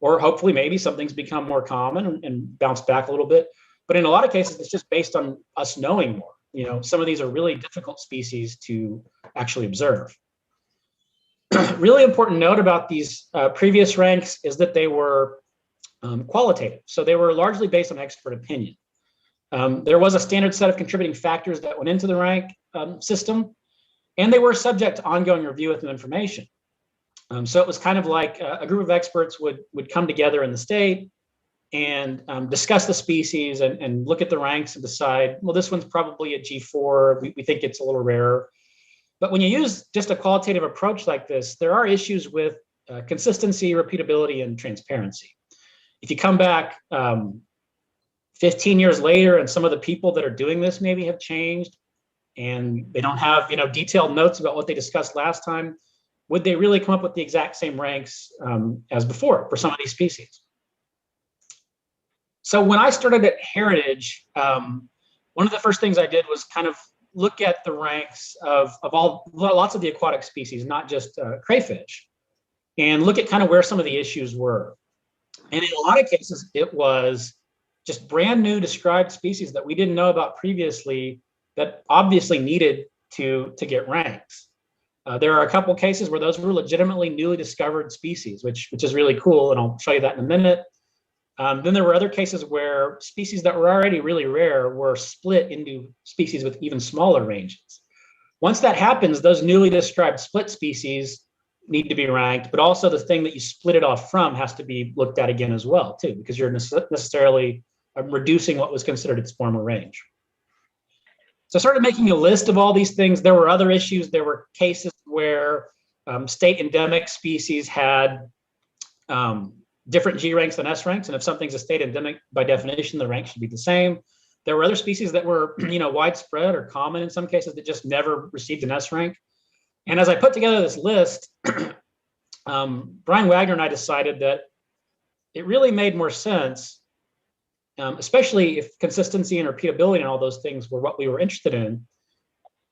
Speaker 16: or hopefully maybe something's become more common and bounced back a little bit. But in a lot of cases, it's just based on us knowing more. Some of these are really difficult species to actually observe. Really important note about these previous ranks is that they were qualitative. So they were largely based on expert opinion. There was a standard set of contributing factors that went into the rank system, and they were subject to ongoing review with new information. So it was kind of like a group of experts would come together in the state and discuss the species and look at the ranks and decide, well, this one's probably a G4. We think it's a little rarer. But when you use just a qualitative approach like this, there are issues with consistency, repeatability, and transparency. If you come back 15 years later and some of the people that are doing this maybe have changed and they don't have detailed notes about what they discussed last time, would they really come up with the exact same ranks as before for some of these species? So when I started at Heritage, one of the first things I did was kind of look at the ranks of lots of the aquatic species, not just crayfish, and look at kind of where some of the issues were. And in a lot of cases, it was just brand new described species that we didn't know about previously that obviously needed to get ranks. There are a couple cases where those were legitimately newly discovered species, which is really cool, and I'll show you that in a minute. Then there were other cases where species that were already really rare were split into species with even smaller ranges. Once that happens, those newly described split species need to be ranked, but also the thing that you split it off from has to be looked at again as well, too, because you're necessarily reducing what was considered its former range. So I started making a list of all these things. There were other issues. There were cases where state endemic species had different G ranks than S ranks. And if something's a state endemic, by definition, the rank should be the same. There were other species that were, widespread or common in some cases that just never received an S rank. And as I put together this list, Brian Wagner and I decided that it really made more sense, especially if consistency and repeatability and all those things were what we were interested in,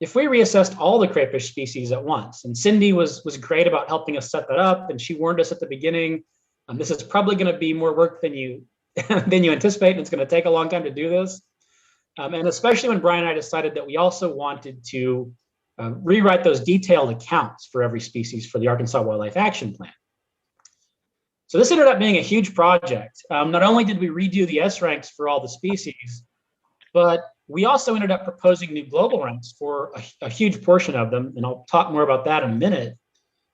Speaker 16: if we reassessed all the crayfish species at once. And Cindy was great about helping us set that up, and she warned us at the beginning, this is probably going to be more work than you anticipate, and it's going to take a long time to do this. And especially when Brian and I decided that we also wanted to rewrite those detailed accounts for every species for the Arkansas Wildlife Action Plan. So this ended up being a huge project. Not only did we redo the S ranks for all the species, but we also ended up proposing new global ranks for a huge portion of them, and I'll talk more about that in a minute.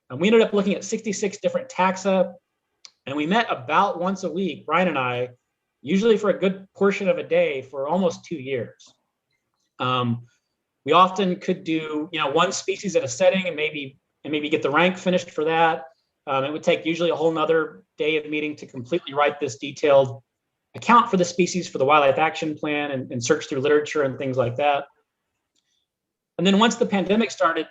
Speaker 16: And we ended up looking at 66 different taxa, and we met about once a week, Brian and I, usually for a good portion of a day for almost 2 years. We often could do, one species at a setting and maybe get the rank finished for that. It would take usually a whole nother day of meeting to completely write this detailed account for the species for the Wildlife Action Plan and search through literature and things like that. And then once the pandemic started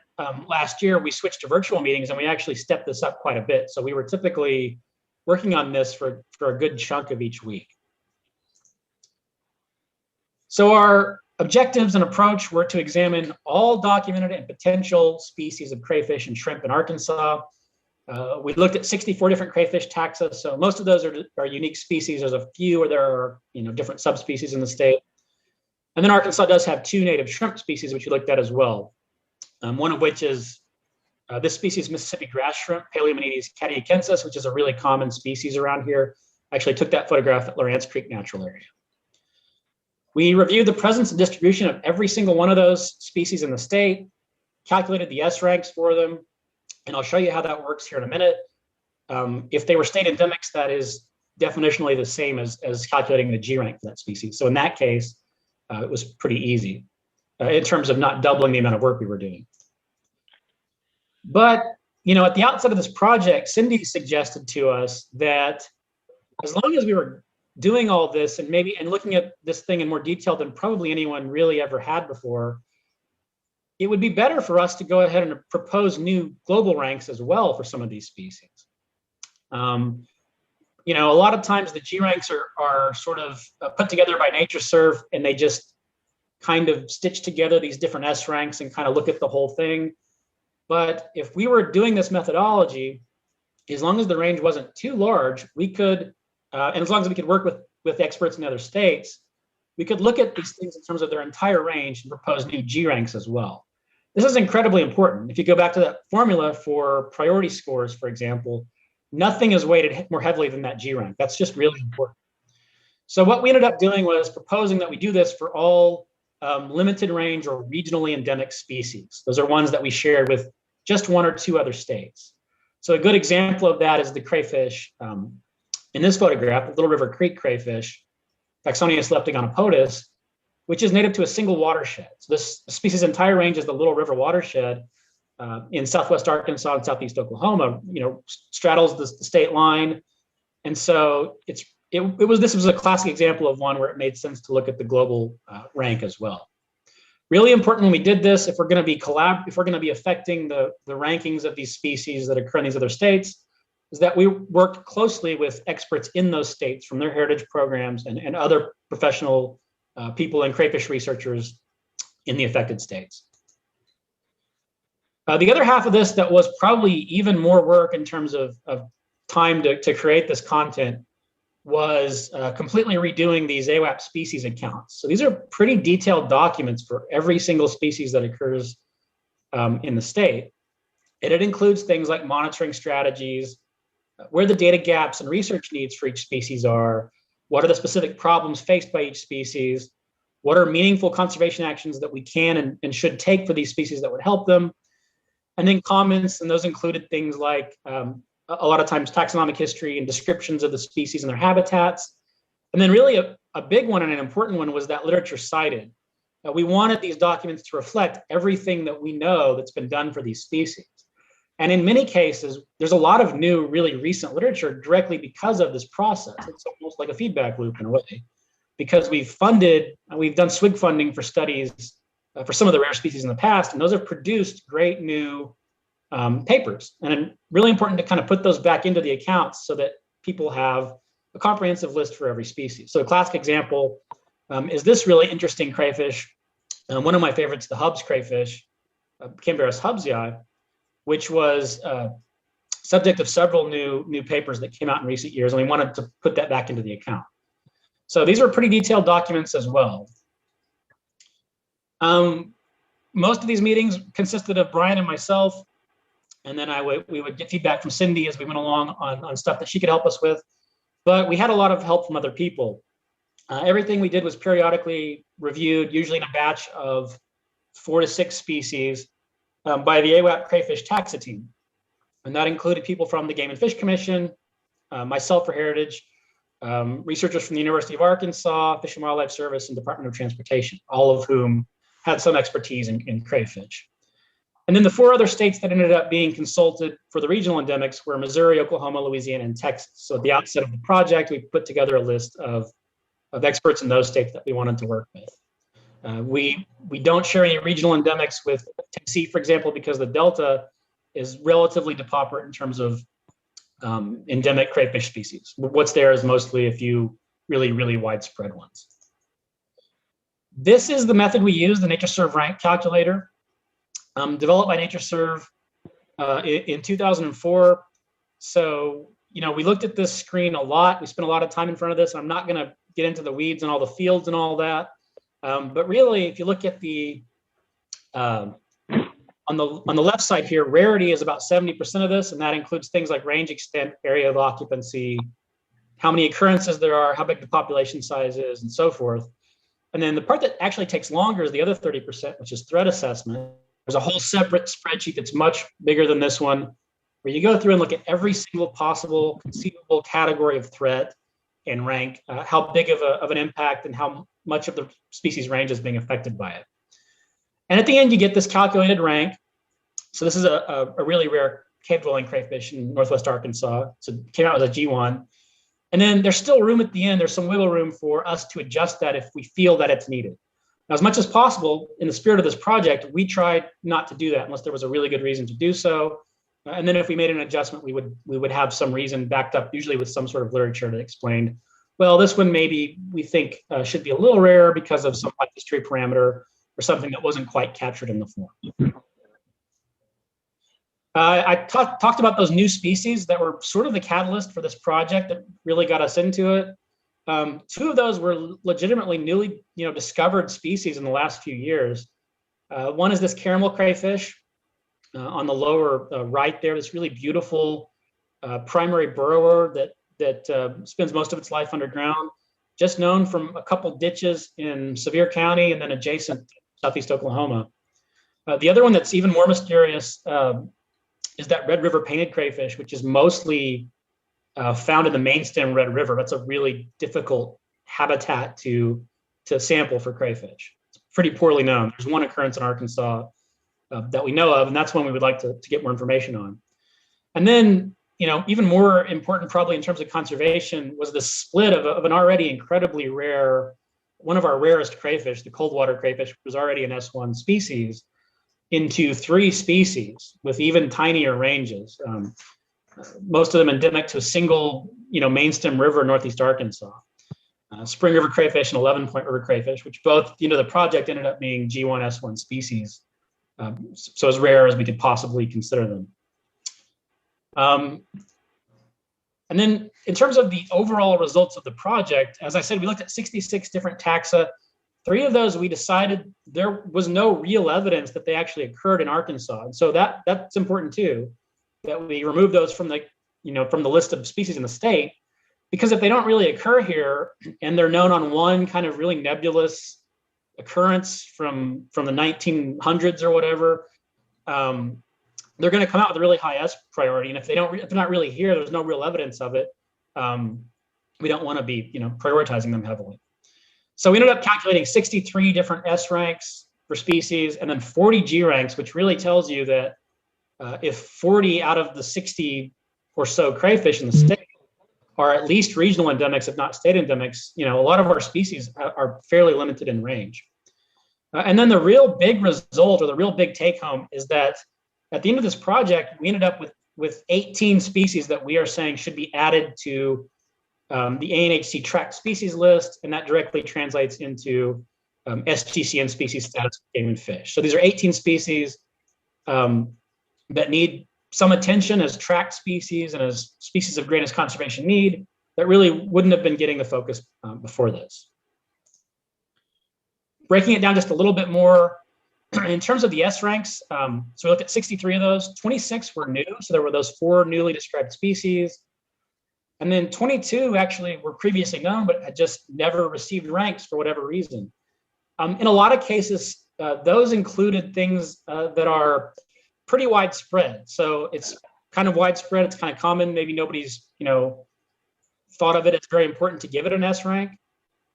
Speaker 16: last year, we switched to virtual meetings and we actually stepped this up quite a bit. So we were typically working on this for a good chunk of each week. So our objectives and approach were to examine all documented and potential species of crayfish and shrimp in Arkansas. We looked at 64 different crayfish taxa, so most of those are unique species. There's a few where there are different subspecies in the state. And then Arkansas does have 2 native shrimp species, which we looked at as well. One of which is this species, Mississippi grass shrimp, Paleomenides catiokensis, which is a really common species around here. I actually took that photograph at Lawrence Creek Natural Area. We reviewed the presence and distribution of every single one of those species in the state, calculated the S ranks for them, and I'll show you how that works here in a minute. If they were state endemics, that is definitionally the same as calculating the G rank for that species. So in that case, it was pretty easy in terms of not doubling the amount of work we were doing. But, at the outset of this project, Cindy suggested to us that as long as we were doing all this and looking at this thing in more detail than probably anyone really ever had before, it would be better for us to go ahead and propose new global ranks as well for some of these species. A lot of times the G ranks are sort of put together by NatureServe, and they just kind of stitch together these different S ranks and kind of look at the whole thing. But if we were doing this methodology, as long as the range wasn't too large, we could, and as long as we could work with experts in other states, we could look at these things in terms of their entire range and propose new G ranks as well. This is incredibly important. If you go back to that formula for priority scores, for example, nothing is weighted more heavily than that G rank. That's just really important. So what we ended up doing was proposing that we do this for all limited range or regionally endemic species. Those are ones that we shared with just 1 or 2 other states. So a good example of that is the crayfish in this photograph, the Little River Creek crayfish, Taxonius leptogonopodes, which is native to a single watershed. So this species' entire range is the Little River watershed in southwest Arkansas and southeast Oklahoma. Straddles the state line, and so this was a classic example of one where it made sense to look at the global rank as well. Really important when we did this, if we're going to be affecting the rankings of these species that occur in these other states, is that we worked closely with experts in those states from their heritage programs and other professional people and crayfish researchers in the affected states. The other half of this that was probably even more work in terms of time to create this content was completely redoing these AWAP species accounts. So these are pretty detailed documents for every single species that occurs in the state. And it includes things like monitoring strategies, where the data gaps and research needs for each species are, what are the specific problems faced by each species, what are meaningful conservation actions that we can and should take for these species that would help them, and then comments, and those included things like a lot of times taxonomic history and descriptions of the species and their habitats. And then really a big one and an important one was that literature cited. We wanted these documents to reflect everything that we know that's been done for these species. And in many cases, there's a lot of new, really recent literature directly because of this process. It's almost like a feedback loop in a way, because we've done SWIG funding for studies for some of the rare species in the past, and those have produced great new papers. And really important to kind of put those back into the accounts so that people have a comprehensive list for every species. So a classic example is this really interesting crayfish. One of my favorites, the Hubs crayfish, Cambarus hubsii, which was subject of several new papers that came out in recent years, and we wanted to put that back into the account. So these are pretty detailed documents as well. Most of these meetings consisted of Brian and myself, and then we would get feedback from Cindy as we went along on stuff that she could help us with. But we had a lot of help from other people. Everything we did was periodically reviewed, usually in a batch of 4 to 6 species by the AWAP Crayfish Taxa Team. And that included people from the Game and Fish Commission, myself for Heritage, researchers from the University of Arkansas, Fish and Wildlife Service, and Department of Transportation, all of whom had some expertise in crayfish. And then the 4 other states that ended up being consulted for the regional endemics were Missouri, Oklahoma, Louisiana, and Texas. So at the outset of the project, we put together a list of experts in those states that we wanted to work with. We don't share any regional endemics with Tennessee, for example, because the Delta is relatively depauperate in terms of endemic crayfish species. What's there is mostly a few really, really widespread ones. This is the method we use, the NatureServe rank calculator, developed by NatureServe in 2004. So, we looked at this screen a lot. We spent a lot of time in front of this. I'm not going to get into the weeds and all the fields and all that. But really, if you look at the on the left side here, rarity is about 70% of this, and that includes things like range extent, area of occupancy, how many occurrences there are, how big the population size is, and so forth. And then the part that actually takes longer is the other 30%, which is threat assessment. There's a whole separate spreadsheet that's much bigger than this one, where you go through and look at every single possible conceivable category of threat and rank how big of an impact and how much of the species range is being affected by it. And at the end, you get this calculated rank. So this is a really rare cave-dwelling crayfish in Northwest Arkansas. So it came out as a G1. And then there's still room at the end. There's some wiggle room for us to adjust that if we feel that it's needed. Now, as much as possible, in the spirit of this project, we tried not to do that unless there was a really good reason to do so. And then if we made an adjustment, we would have some reason backed up, usually with some sort of literature that explained, well, this one maybe we think should be a little rarer because of some history parameter or something that wasn't quite captured in the form. I talked about those new species that were sort of the catalyst for this project that really got us into it. 2 of those were legitimately newly discovered species in the last few years. One is this caramel crayfish on the lower right there, this really beautiful primary burrower that spends most of its life underground, just known from a couple ditches in Sevier County and then adjacent southeast Oklahoma. The other one that's even more mysterious is that Red River painted crayfish, which is mostly found in the main stem Red River. That's a really difficult habitat to sample for crayfish. It's pretty poorly known. There's one occurrence in Arkansas that we know of, and that's one we would like to get more information on. And then, even more important probably in terms of conservation was the split of an already incredibly rare, one of our rarest crayfish, the coldwater crayfish, which was already an S1 species, into 3 species with even tinier ranges. Most of them endemic to a single, main stem river in Northeast Arkansas. Spring River crayfish and 11-point river crayfish, which both, the project ended up being G1 S1 species. So as rare as we could possibly consider them. And then in terms of the overall results of the project, as I said, we looked at 66 different taxa. 3 of those we decided there was no real evidence that they actually occurred in Arkansas. And so that's important too, that we remove those from the, from the list of species in the state, because if they don't really occur here and they're known on one kind of really nebulous occurrence from the 1900s or whatever, they're going to come out with a really high S priority. And if they're not really here, there's no real evidence of it. We don't want to be, prioritizing them heavily. So we ended up calculating 63 different S ranks for species and then 40 G ranks, which really tells you that if 40 out of the 60 or so crayfish in the state are at least regional endemics, if not state endemics, a lot of our species are fairly limited in range. And then the real big result, or the real big take home, is that at the end of this project, we ended up with 18 species that we are saying should be added to the ANHC tracked species list, and that directly translates into SGCN species status for game and fish. So these are 18 species that need some attention as tracked species and as species of greatest conservation need that really wouldn't have been getting the focus before this. Breaking it down just a little bit more, in terms of the S ranks, so we looked at 63 of those, 26 were new, so there were those 4 newly described species. And then 22 actually were previously known, but had just never received ranks for whatever reason. In a lot of cases, those included things that are pretty widespread. So it's kind of widespread, it's kind of common. Maybe nobody's, thought of it as very important to give it an S rank.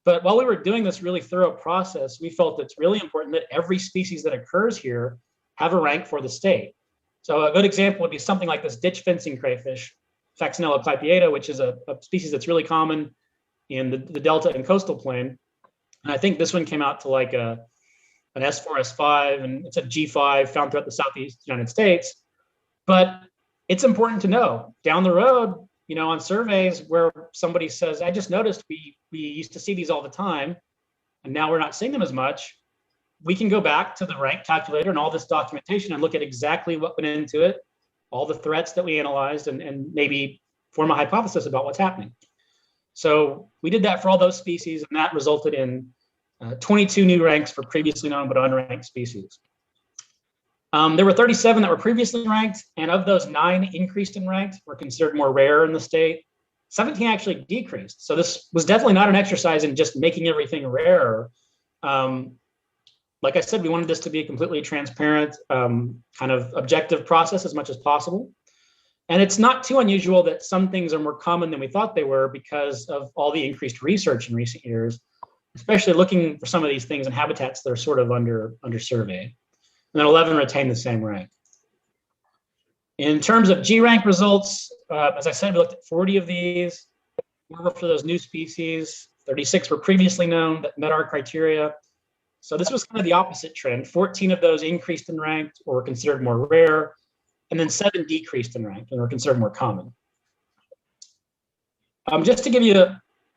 Speaker 16: But while we were doing this really thorough process, we felt it's really important that every species that occurs here have a rank for the state. So a good example would be something like this ditch fencing crayfish, Faxinella clypeata, which is a species that's really common in the Delta and coastal plain. And I think this one came out to like an S4, S5, and it's a G5 found throughout the Southeast United States. But it's important to know down the road, on surveys where somebody says, I just noticed we used to see these all the time, and now we're not seeing them as much. We can go back to the rank calculator and all this documentation and look at exactly what went into it, all the threats that we analyzed, and maybe form a hypothesis about what's happening. So we did that for all those species, and that resulted in 22 new ranks for previously known but unranked species. There were 37 that were previously ranked, and of those 9 increased in ranked were considered more rare in the state. 17 actually decreased. So this was definitely not an exercise in just making everything rarer. Like I said, we wanted this to be a completely transparent, kind of objective process as much as possible. And it's not too unusual that some things are more common than we thought they were because of all the increased research in recent years, especially looking for some of these things in habitats that are sort of under surveyed. And then 11 retain the same rank. In terms of G rank results, as I said, we looked at 40 of these. For those new species, 36 were previously known that met our criteria. So this was kind of the opposite trend. 14 of those increased in rank or were considered more rare, and then 7 decreased in rank and were considered more common. Just to give you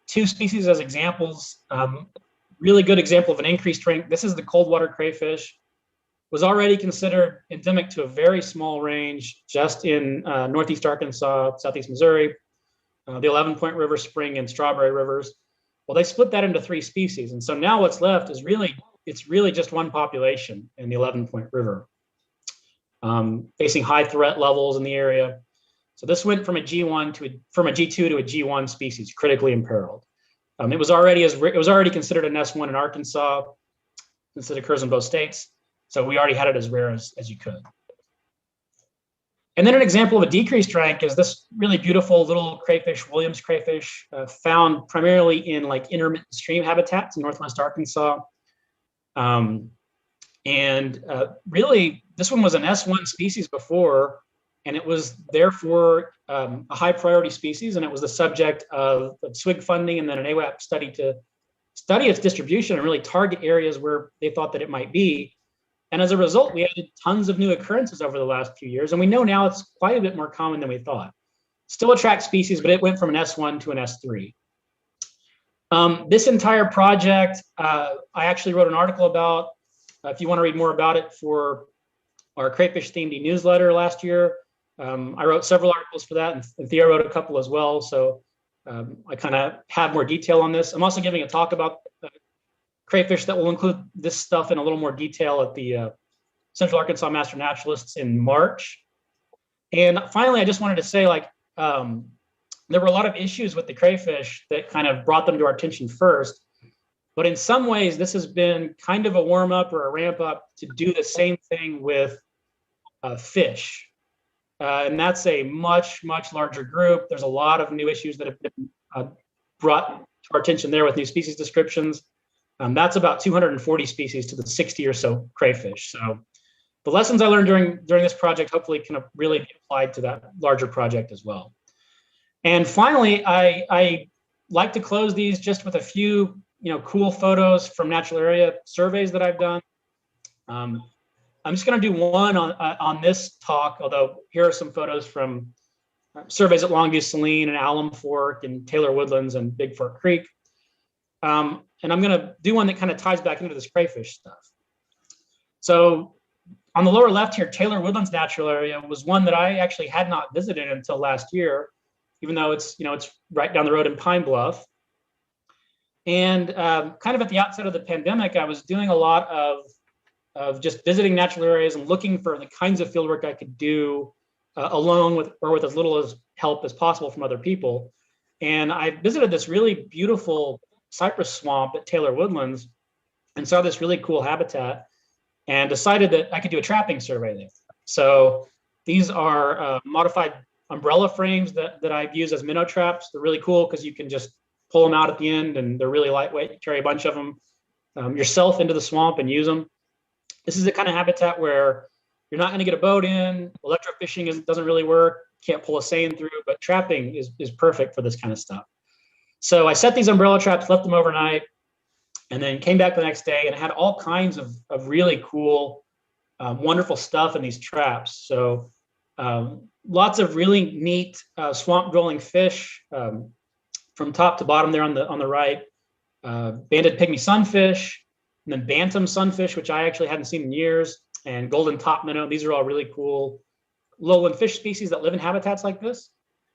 Speaker 16: 2 species as examples, really good example of an increased rank. This is the cold water crayfish. Was already considered endemic to a very small range just in Northeast Arkansas, Southeast Missouri, the 11 Point River, Spring, and Strawberry Rivers. Well, they split that into 3 species. And so now what's left is it's really just one population in the 11 Point River, facing high threat levels in the area. So this went from a from a G2 to a G1 species, critically imperiled. It was already considered an S1 in Arkansas, since it occurs in both states. So we already had it as rare as you could. And then an example of a decreased rank is this really beautiful little crayfish, Williams crayfish, found primarily in like intermittent stream habitats in Northwest Arkansas. Really, this one was an S1 species before, and it was therefore a high priority species, and it was the subject of SWIG funding and then an AWAP study to study its distribution and really target areas where they thought that it might be. And as a result, we added tons of new occurrences over the last few years. And we know now it's quite a bit more common than we thought. Still a tracked species, but it went from an S1 to an S3. This entire project, I actually wrote an article about, if you want to read more about it, for our crayfish themed newsletter last year. I wrote several articles for that, and Thea wrote a couple as well. So I kind of have more detail on this. I'm also giving a talk about crayfish that will include this stuff in a little more detail at the Central Arkansas Master Naturalists in March. And finally, I just wanted to say, like, there were a lot of issues with the crayfish that kind of brought them to our attention first. But in some ways, this has been kind of a warm up or a ramp up to do the same thing with fish. And that's a much, much larger group. There's a lot of new issues that have been brought to our attention there with new species descriptions. That's about 240 species to the 60 or so crayfish. So the lessons I learned during this project hopefully can really be applied to that larger project as well. And finally, I like to close these just with a few cool photos from natural area surveys that I've done. I'm just going to do one on this talk, although here are some photos from surveys at Longview Saline and Alum Fork and Taylor Woodlands and Big Fork Creek. And I'm going to do one that kind of ties back into this crayfish stuff. So on the lower left here, Taylor Woodlands Natural Area was one that I actually had not visited until last year, even though it's right down the road in Pine Bluff. And kind of at the outset of the pandemic, I was doing a lot of just visiting natural areas and looking for the kinds of fieldwork I could do alone with as little help as possible from other people. And I visited this really beautiful cypress swamp at Taylor Woodlands and saw this really cool habitat and decided that I could do a trapping survey there. So these are modified umbrella frames that I've used as minnow traps. They're really cool because you can just pull them out at the end and they're really lightweight. You carry a bunch of them yourself into the swamp and use them. This is the kind of habitat where you're not going to get a boat in. Electrofishing doesn't really work. Can't pull a seine through, but trapping is perfect for this kind of stuff. So I set these umbrella traps, left them overnight, and then came back the next day and had all kinds of really cool, wonderful stuff in these traps. So lots of really neat swamp dwelling fish from top to bottom there on the right. Banded pygmy sunfish, and then bantam sunfish, which I actually hadn't seen in years, and golden top minnow. These are all really cool lowland fish species that live in habitats like this.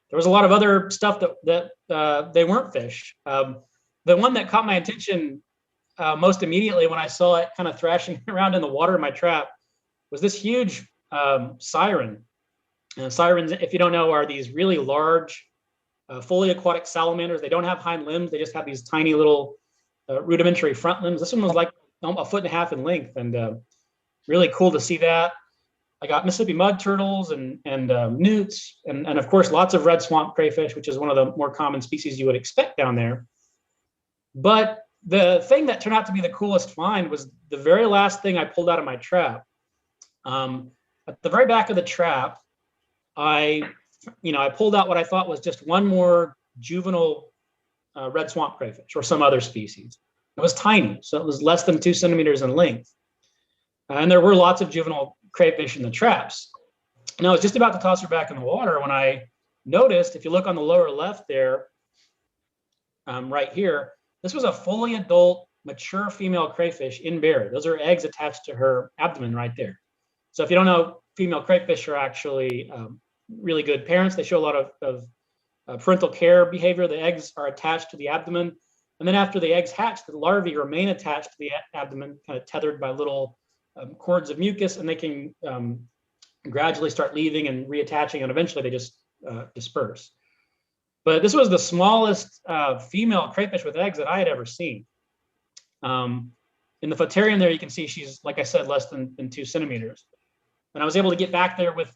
Speaker 16: There was a lot of other stuff that they weren't fish. The one that caught my attention most immediately when I saw it kind of thrashing around in the water in my trap was this huge siren. And sirens, if you don't know, are these really large fully aquatic salamanders. They don't have hind limbs. They just have these tiny little rudimentary front limbs. This one was like a 1.5 feet in length, and really cool to see that. I got Mississippi mud turtles and newts, and of course lots of red swamp crayfish, which is one of the more common species you would expect down there. But the thing that turned out to be the coolest find was the very last thing I pulled out of my trap. At the very back of the trap, I pulled out what I thought was just one more juvenile red swamp crayfish or some other species. It was tiny, so it was less than 2 centimeters in length. And there were lots of juvenile crayfish in the traps. And I was just about to toss her back in the water when I noticed, if you look on the lower left there, right here, this was a fully adult, mature female crayfish in berry. Those are eggs attached to her abdomen right there. So if you don't know, female crayfish are actually really good parents. They show a lot of parental care behavior. The eggs are attached to the abdomen. And then after the eggs hatch, the larvae remain attached to the abdomen, kind of tethered by little cords of mucus, and they can gradually start leaving and reattaching, and eventually they just disperse. But this was the smallest female crayfish with eggs that I had ever seen. In the photerium there, you can see she's, like I said, less than 2 centimeters. And I was able to get back there with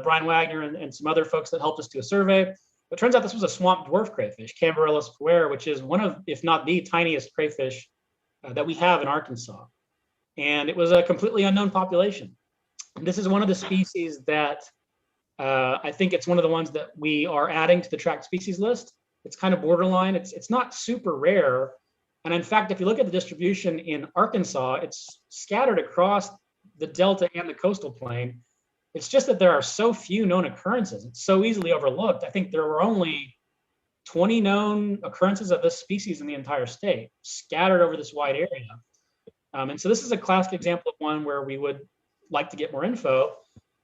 Speaker 16: Brian Wagner and some other folks that helped us do a survey. But it turns out this was a swamp dwarf crayfish, Cambarellus puer, which is one of, if not the tiniest crayfish that we have in Arkansas. And it was a completely unknown population. And this is one of the species that I think it's one of the ones that we are adding to the tracked species list. It's kind of borderline. It's not super rare. And in fact, if you look at the distribution in Arkansas, it's scattered across the Delta and the coastal plain. It's just that there are so few known occurrences. It's so easily overlooked. I think there were only 20 known occurrences of this species in the entire state, scattered over this wide area. And so this is a classic example of one where we would like to get more info.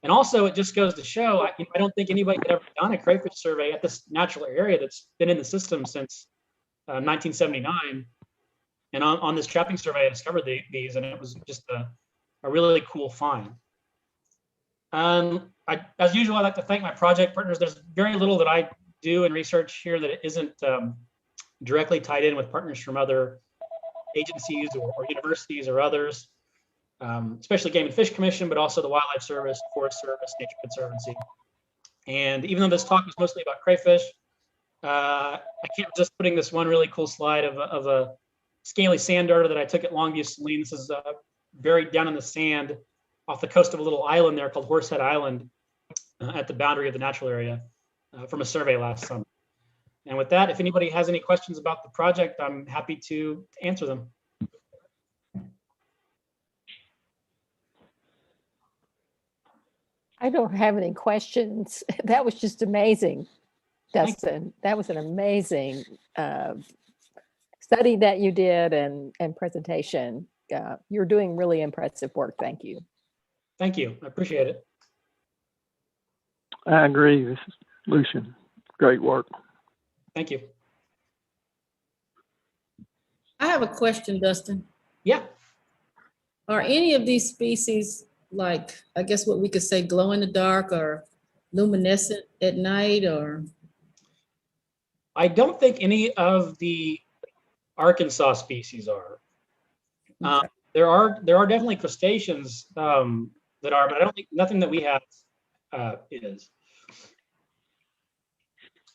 Speaker 16: And also, it just goes to show, I don't think anybody had ever done a crayfish survey at this natural area that's been in the system since 1979. And on this trapping survey, I discovered these, and it was just a really cool find. As usual, I'd like to thank my project partners. There's very little that I do in research here that isn't directly tied in with partners from other agencies or universities or others, especially Game and Fish Commission, but also the Wildlife Service, Forest Service, Nature Conservancy. And even though this talk was mostly about crayfish, I can't resist putting this one really cool slide of a scaly sand darter that I took at Longview Saline. This is buried down in the sand off the coast of a little island there called Horsehead Island at the boundary of the natural area from a survey last summer. And with that, if anybody has any questions about the project, I'm happy to answer them.
Speaker 7: I don't have any questions. That was just amazing, Dustin. That was an amazing study that you did and presentation. You're doing really impressive work. Thank you.
Speaker 16: Thank you. I appreciate it.
Speaker 6: I agree. This is Lucian. Great work.
Speaker 16: Thank you.
Speaker 10: I have a question, Dustin.
Speaker 16: Yeah.
Speaker 10: Are any of these species, like, I guess what we could say, glow in the dark or luminescent at night, or?
Speaker 16: I don't think any of the Arkansas species are.
Speaker 10: Okay.
Speaker 16: There are definitely crustaceans that are, but I don't think nothing that we have is.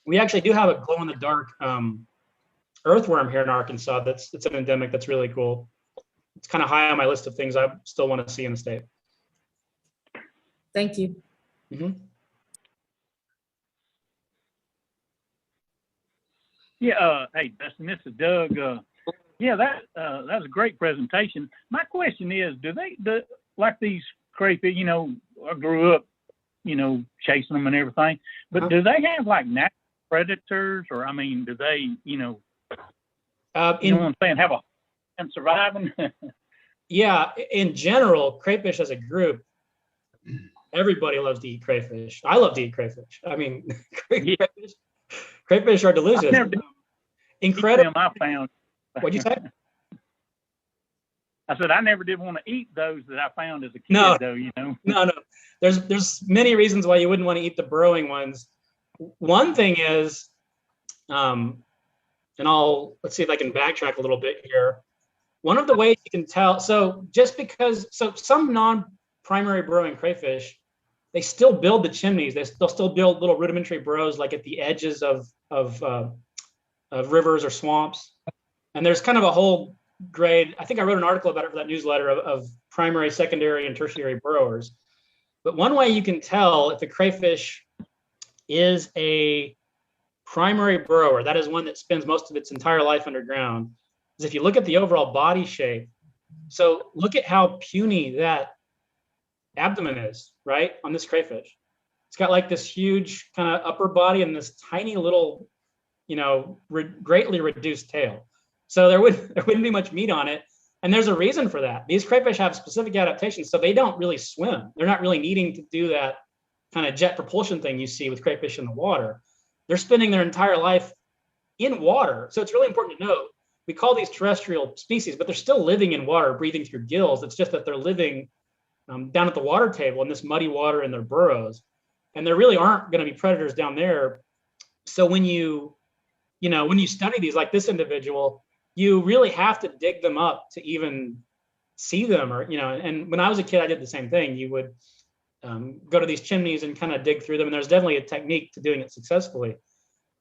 Speaker 16: We actually do have a glow in the dark earthworm here in Arkansas. That's an endemic. That's really cool. It's kind of high on my list of things I still want to see in the state.
Speaker 10: Thank you.
Speaker 16: Mm-hmm.
Speaker 9: Yeah, hey, Dustin, this is Doug. Yeah, that was a great presentation. My question is, do like these crayfish, you know, I grew up, you know, chasing them and everything, but do they have like natural predators, or, I mean, do they, you know what I'm saying, have a and surviving?
Speaker 16: Yeah, in general, crayfish as a group, everybody loves to eat crayfish. I love to eat crayfish. I mean, crayfish are delicious. Incredible.
Speaker 9: I found.
Speaker 16: What'd you say?
Speaker 9: I said I never did want to eat those that I found as a kid,
Speaker 16: No.
Speaker 9: though, you know.
Speaker 16: No. There's many reasons why you wouldn't want to eat the burrowing ones. One thing is, and let's see if I can backtrack a little bit here. One of the ways you can tell, so some non-primary burrowing crayfish, they still build the chimneys. They'll still build little rudimentary burrows like at the edges of rivers or swamps. And there's kind of a whole grade, I think I wrote an article about it for that newsletter of primary, secondary, and tertiary burrowers. But one way you can tell if a crayfish is a primary burrower, that is one that spends most of its entire life underground, is if you look at the overall body shape. So look at how puny that abdomen is, right, on this crayfish. It's got like this huge kind of upper body and this tiny little, you know, greatly reduced tail. So there wouldn't be much meat on it. And there's a reason for that. These crayfish have specific adaptations, so they don't really swim. They're not really needing to do that kind of jet propulsion thing you see with crayfish in the water. They're spending their entire life in water. So it's really important to note, we call these terrestrial species, but they're still living in water, breathing through gills. It's just that they're living down at the water table in this muddy water in their burrows. And there really aren't going to be predators down there. So when you study these, like this individual, you really have to dig them up to even see them, or, you know, and when I was a kid, I did the same thing. You would go to these chimneys and kind of dig through them. And there's definitely a technique to doing it successfully.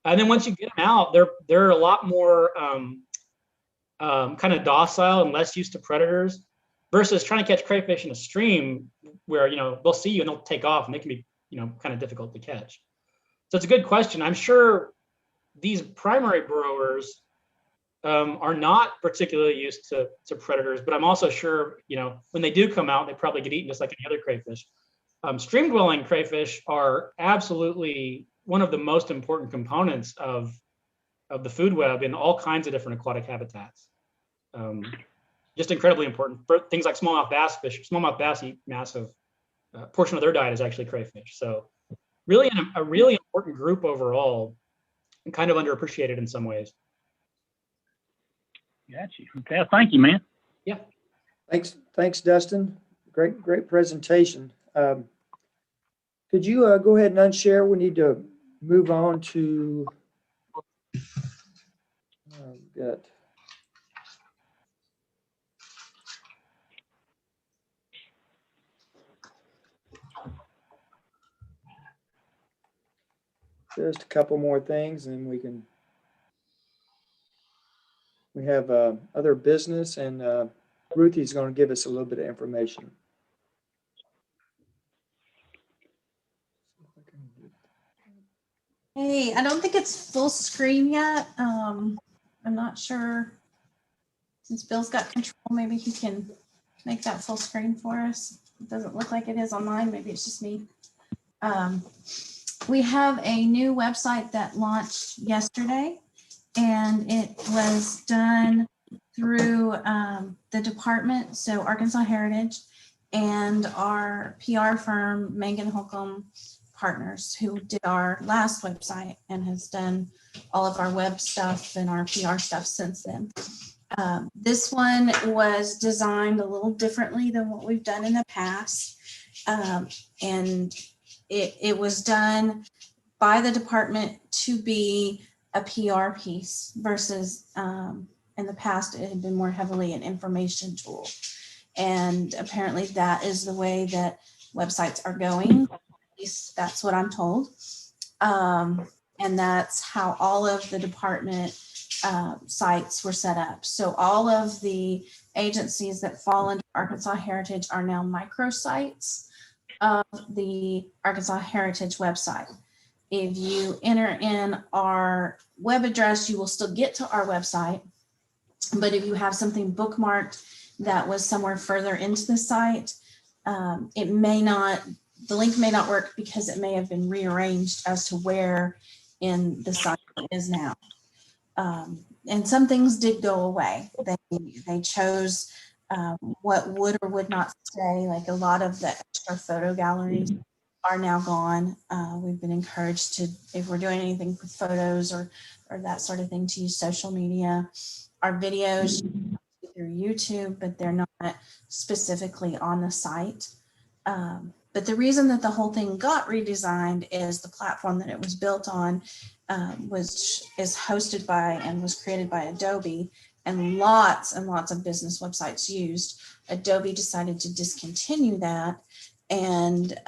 Speaker 16: And then once you get them out, they're a lot more kind of docile and less used to predators versus trying to catch crayfish in a stream where, you know, they'll see you and they'll take off and they can be, you know, kind of difficult to catch. So it's a good question. I'm sure these primary burrowers are not particularly used to predators, but I'm also sure, you know, when they do come out, they probably get eaten just like any other crayfish. Stream dwelling crayfish are absolutely one of the most important components of the food web in all kinds of different aquatic habitats. Just incredibly important for things like smallmouth bass fish. Smallmouth bass eat massive portion of their diet is actually crayfish. So really a really important group overall, and kind of underappreciated in some ways.
Speaker 9: Got you. Okay, thank you, man.
Speaker 2: Thanks, Dustin. Great presentation. Could you go ahead and unshare? We need to move on to got just a couple more things, and we have other business, and Ruthie's going to give us a little bit of information.
Speaker 14: Hey, I don't think it's full screen yet. I'm not sure. Since Bill's got control, maybe he can make that full screen for us. It doesn't look like it is on mine. Maybe it's just me. We have a new website that launched yesterday, and it was done through the department, so Arkansas Heritage, and our PR firm, Megan Holcomb Partners, who did our last website and has done all of our web stuff and our PR stuff since then. This one was designed a little differently than what we've done in the past. And it was done by the department to be a PR piece versus in the past, it had been more heavily an information tool. And apparently that is the way that websites are going. At least that's what I'm told. And that's how all of the department sites were set up. So all of the agencies that fall under Arkansas Heritage are now microsites of the Arkansas Heritage website. If you enter in our web address, you will still get to our website. But if you have something bookmarked that was somewhere further into the site, it may not, the link may not work because it may have been rearranged as to where in the site it is now. And some things did go away. They chose what would or would not stay, like a lot of the extra photo galleries are now gone. We've been encouraged to, if we're doing anything with photos or that sort of thing, to use social media. Our videos through YouTube, but they're not specifically on the site. But the reason that the whole thing got redesigned is the platform that it was built on, which is hosted by and was created by Adobe, and lots of business websites used. Adobe decided to discontinue that, and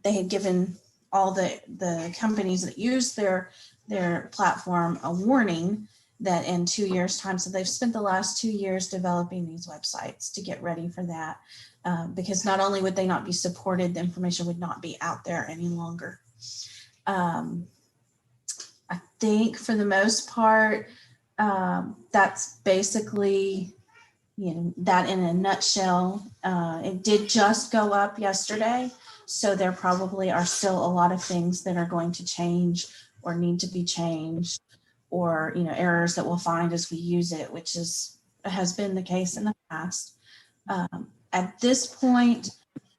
Speaker 14: they had given all the companies that use their platform a warning that in 2 years' time, so they've spent the last 2 years developing these websites to get ready for that, because not only would they not be supported, the information would not be out there any longer. I think for the most part, that's basically, that in a nutshell. It did just go up yesterday, so there probably are still a lot of things that are going to change or need to be changed, or errors that we'll find as we use it, which has been the case in the past. At this point,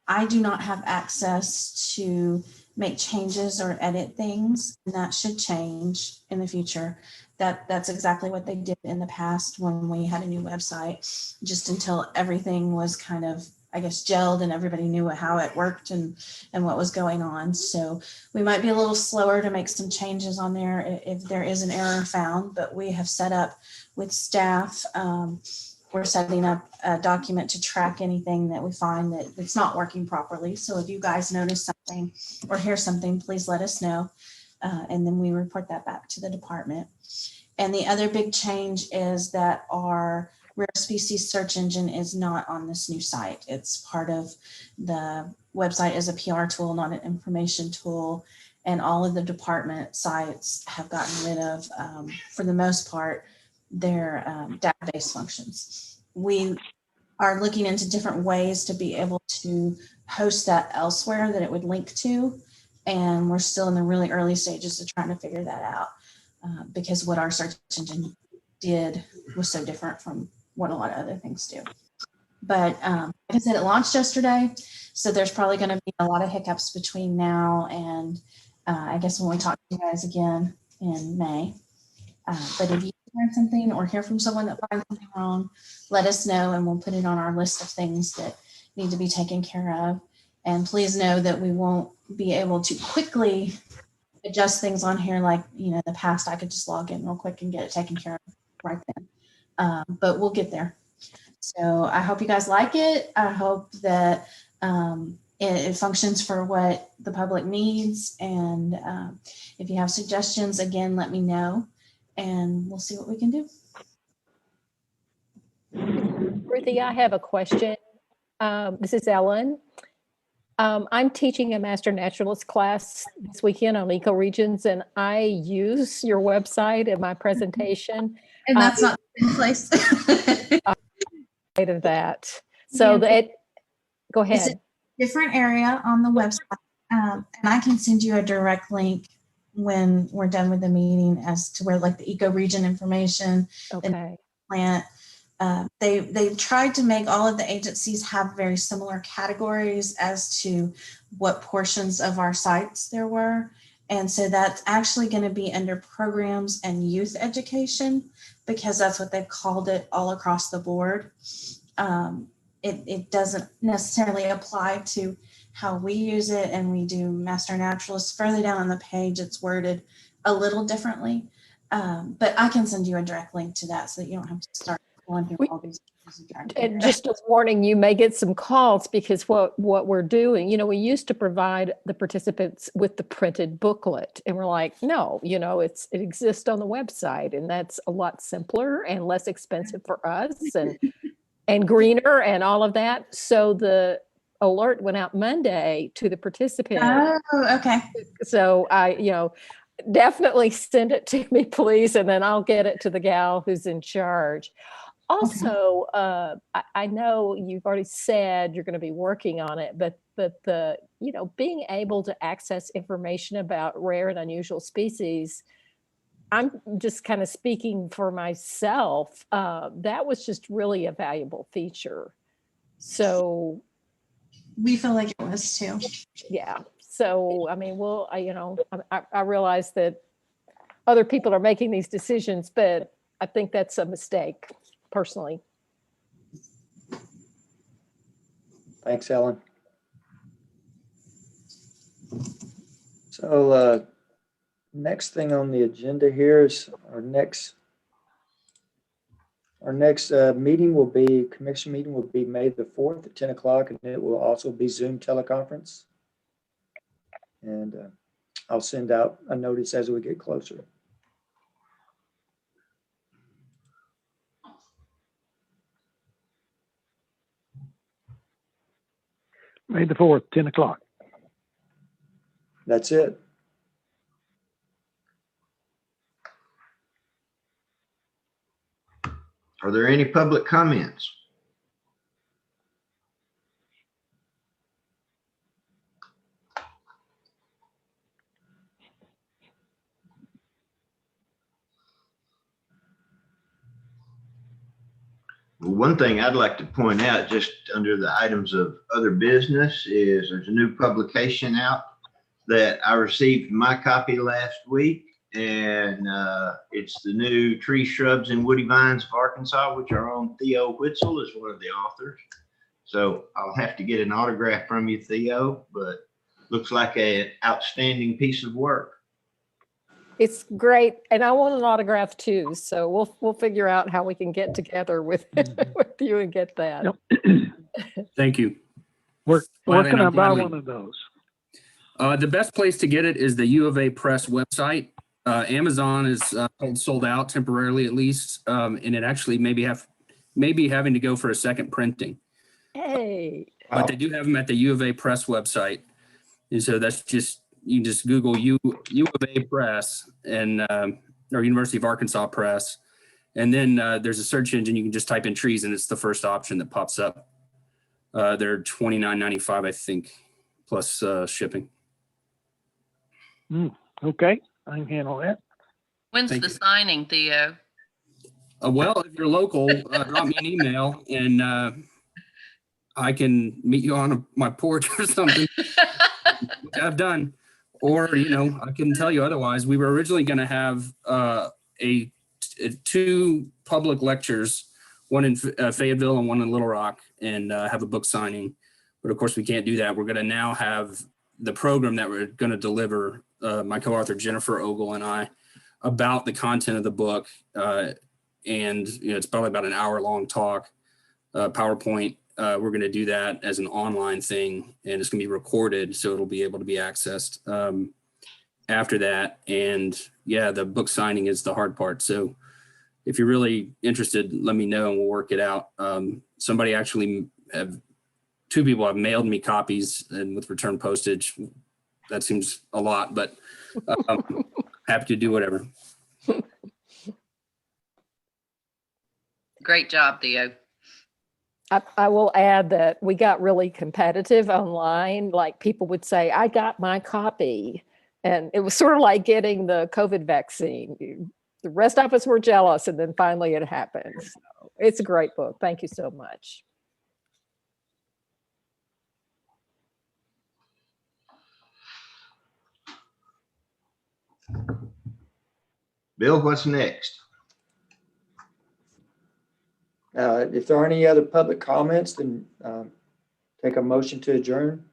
Speaker 14: I do not have access to make changes or edit things, and that should change in the future. That's exactly what they did in the past when we had a new website, just until everything was kind of, I guess, gelled and everybody knew how it worked and what was going on. So we might be a little slower to make some changes on there if there is an error found, but we have set up with staff, we're setting up a document to track anything that we find that it's not working properly. So if you guys notice something or hear something, please let us know. And then we report that back to the department. And the other big change is that our rare species search engine is not on this new site. It's part of the website as a PR tool, not an information tool. And all of the department sites have gotten rid of, for the most part, their database functions. We are looking into different ways to be able to host that elsewhere that it would link to. And we're still in the really early stages of trying to figure that out, because what our search engine did was so different from what a lot of other things do. But like I said, it launched yesterday, so there's probably going to be a lot of hiccups between now and I guess when we talk to you guys again in May. But if you find something or hear from someone that finds something wrong, let us know and we'll put it on our list of things that need to be taken care of. And please know that we won't be able to quickly adjust things on here like, in the past, I could just log in real quick and get it taken care of right then. But we'll get there. So I hope you guys like it. I hope that it functions for what the public needs. And if you have suggestions, again, let me know and we'll see what we can do.
Speaker 7: Ruthie, I have a question. This is Ellen. I'm teaching a Master Naturalist class this weekend on ecoregions, and I use your website in my presentation.
Speaker 14: And that's not in place.
Speaker 7: Of that. So that, go ahead.
Speaker 14: It's a different area on the website. And I can send you a direct link when we're done with the meeting as to where like the ecoregion information,
Speaker 7: okay,
Speaker 14: plant. They've tried to make all of the agencies have very similar categories as to what portions of our sites there were. And so that's actually going to be under programs and youth education, because that's what they've called it all across the board. It doesn't necessarily apply to how we use it, and we do Master Naturalists. Further down on the page, it's worded a little differently, but I can send you a direct link to that so that you don't have to start going through all these.
Speaker 7: And just a warning, you may get some calls because what we're doing, we used to provide the participants with the printed booklet, and we're like, no, it exists on the website, and that's a lot simpler and less expensive for us and greener and all of that. So the alert went out Monday to the participants.
Speaker 14: Oh, okay.
Speaker 7: So I, definitely send it to me, please, and then I'll get it to the gal who's in charge. Also, I know you've already said you're going to be working on it, but the, being able to access information about rare and unusual species, I'm just kind of speaking for myself. That was just really a valuable feature. So
Speaker 14: we feel like it was too.
Speaker 7: Yeah. So, I mean, I realize that other people are making these decisions, but I think that's a mistake. Personally.
Speaker 2: Thanks, Ellen. So next thing on the agenda here is our next meeting will be, commission meeting will be May the 4th at 10 o'clock, and it will also be Zoom teleconference. And I'll send out a notice as we get closer.
Speaker 6: May the 4th, 10 o'clock.
Speaker 2: That's it.
Speaker 5: Are there any public comments? One thing I'd like to point out just under the items of other business is there's a new publication out that I received my copy last week, and it's the new Tree, Shrubs, and Woody Vines of Arkansas, which our own Theo Whitzel is one of the authors. So I'll have to get an autograph from you, Theo, but looks like an outstanding piece of work.
Speaker 7: It's great, and I want an autograph too. So we'll figure out how we can get together with with you and get that.
Speaker 15: Yep. Thank you.
Speaker 6: Where can I buy
Speaker 15: gladly.
Speaker 6: one of those?
Speaker 15: The best place to get it is the U of A Press website. Amazon is sold out temporarily, at least, and it actually may be having to go for a second printing.
Speaker 7: Hey.
Speaker 15: But they do have them at the U of A Press website, and so that's just. You can just Google U of A Press and or University of Arkansas Press, and then there's a search engine. You can just type in trees, and it's the first option that pops up. They're $29.95, I think, plus shipping.
Speaker 6: Okay, I can handle that.
Speaker 4: When's the signing, Theo?
Speaker 15: Well, if you're local, drop me an email, and I can meet you on my porch or something. Which I've done. Or, I can tell you otherwise. We were originally going to have a 2 public lectures, one in Fayetteville and one in Little Rock, and have a book signing. But of course, we can't do that. We're going to now have the program that we're going to deliver, my co-author Jennifer Ogle and I, about the content of the book. And it's probably about an hour-long talk, PowerPoint. We're going to do that as an online thing, and it's going to be recorded, so it'll be able to be accessed after that. And yeah, the book signing is the hard part. So if you're really interested, let me know and we'll work it out. Somebody actually 2 people have mailed me copies, and with return postage, that seems a lot, but happy to do whatever.
Speaker 4: Great job, Theo.
Speaker 7: I will add that we got really competitive online. Like people would say, I got my copy. And it was sort of like getting the COVID vaccine. The rest of us were jealous, and then finally it happened. So it's a great book. Thank you so much.
Speaker 5: Bill, what's next?
Speaker 2: If there are any other public comments, then take a motion to adjourn.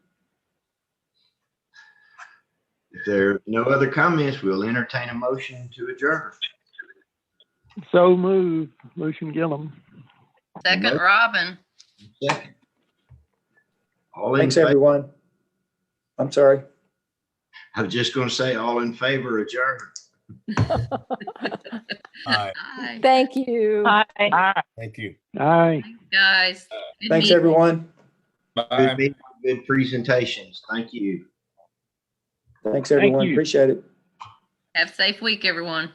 Speaker 5: If there are no other comments, we'll entertain a motion to adjourn.
Speaker 6: So moved. Lucian Gillum.
Speaker 4: Second, Robin.
Speaker 5: Second. All in
Speaker 2: Thanks,
Speaker 5: favor?
Speaker 2: everyone. I'm sorry.
Speaker 5: I was just going to say, all in favor, adjourn.
Speaker 1: Aye.
Speaker 4: Hi,
Speaker 7: Thank you.
Speaker 1: Thank you.
Speaker 6: Aye.
Speaker 4: guys. Good
Speaker 2: Thanks,
Speaker 4: meeting.
Speaker 2: everyone.
Speaker 5: Good
Speaker 11: Bye.
Speaker 5: meeting, good presentations. Thank you.
Speaker 2: Thanks, everyone.
Speaker 6: you.
Speaker 2: Appreciate it.
Speaker 4: Have a safe week, everyone.